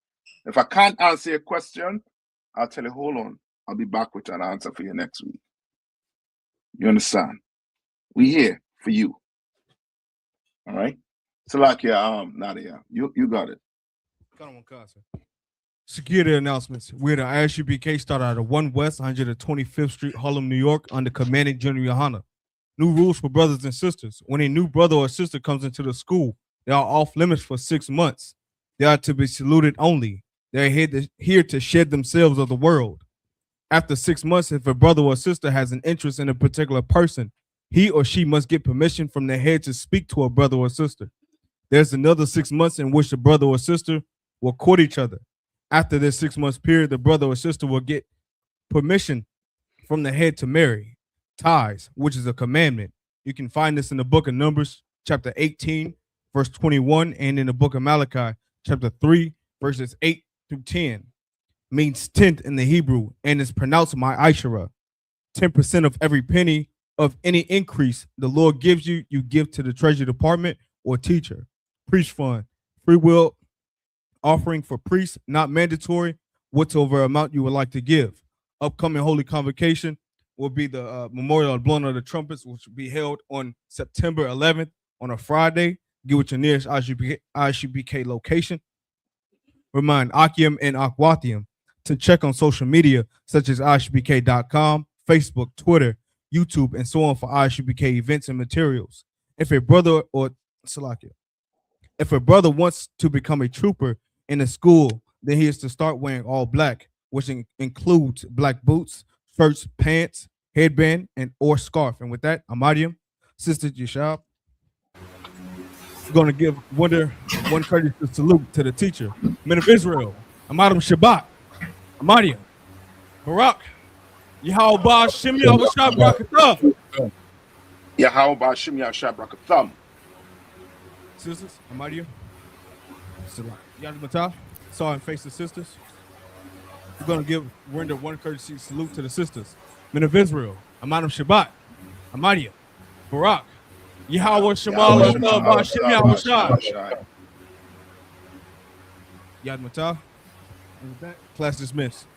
If I can't answer your question, I'll tell you, hold on. I'll be back with an answer for you next week. You understand? We're here for you. All right? Salakia, Nadia, you got it. Security announcements. We're the I.S.U.P.K. started out of 1 West 125th Street, Harlem, New York, under Commanding General YAHANNA. New rules for brothers and sisters. When a new brother or sister comes into the school, they are off limits for 6 months. They are to be saluted only. They are here to shed themselves of the world. After 6 months, if a brother or sister has an interest in a particular person, he or she must get permission from their head to speak to a brother or sister. There's another 6 months in which the brother or sister will court each other. After this 6 months period, the brother or sister will get permission from the head to marry. Tithes, which is a commandment. You can find this in the book of Numbers, chapter 18, verse 21, and in the book of Malachi, chapter 3, verses 8 through 10. Means tenth in the Hebrew, and is pronounced ma'ashara. 10% of every penny of any increase the Lord gives you, you give to the Treasury Department or teacher. Priest fund, free will offering for priests, not mandatory, whatsoever amount you would like to give. Upcoming Holy Convocation will be the Memorial Blowing of the Trumpets, which will be held on September 11th on a Friday. Get with your nearest I.S.U.P.K. location. Remind Akim and Akwathium to check on social media such as I.S.U.P.K.com, Facebook, Twitter, YouTube, and so on for I.S.U.P.K. events and materials. If a brother wants to become a trooper in a school, then he is to start wearing all black, which includes black boots, shirts, pants, headband, and or scarf. And with that, Amadium, Sister Yashab, we're going to give one courteous salute to the teacher, men of Israel, Amadim Shabbat, Amadium, Barak, Yahweh Shem Yahweh Shabrakatah. Yahweh Shem Yahweh Shabrakatah. Sisters, Amadium, Yad Matah, Saw and Face the sisters. We're going to render one courtesy salute to the sisters, men of Israel, Amadim Shabbat, Amadium, Barak, Yahweh Shemal Shem Yahweh Shai. Yad Matah. Class dismissed.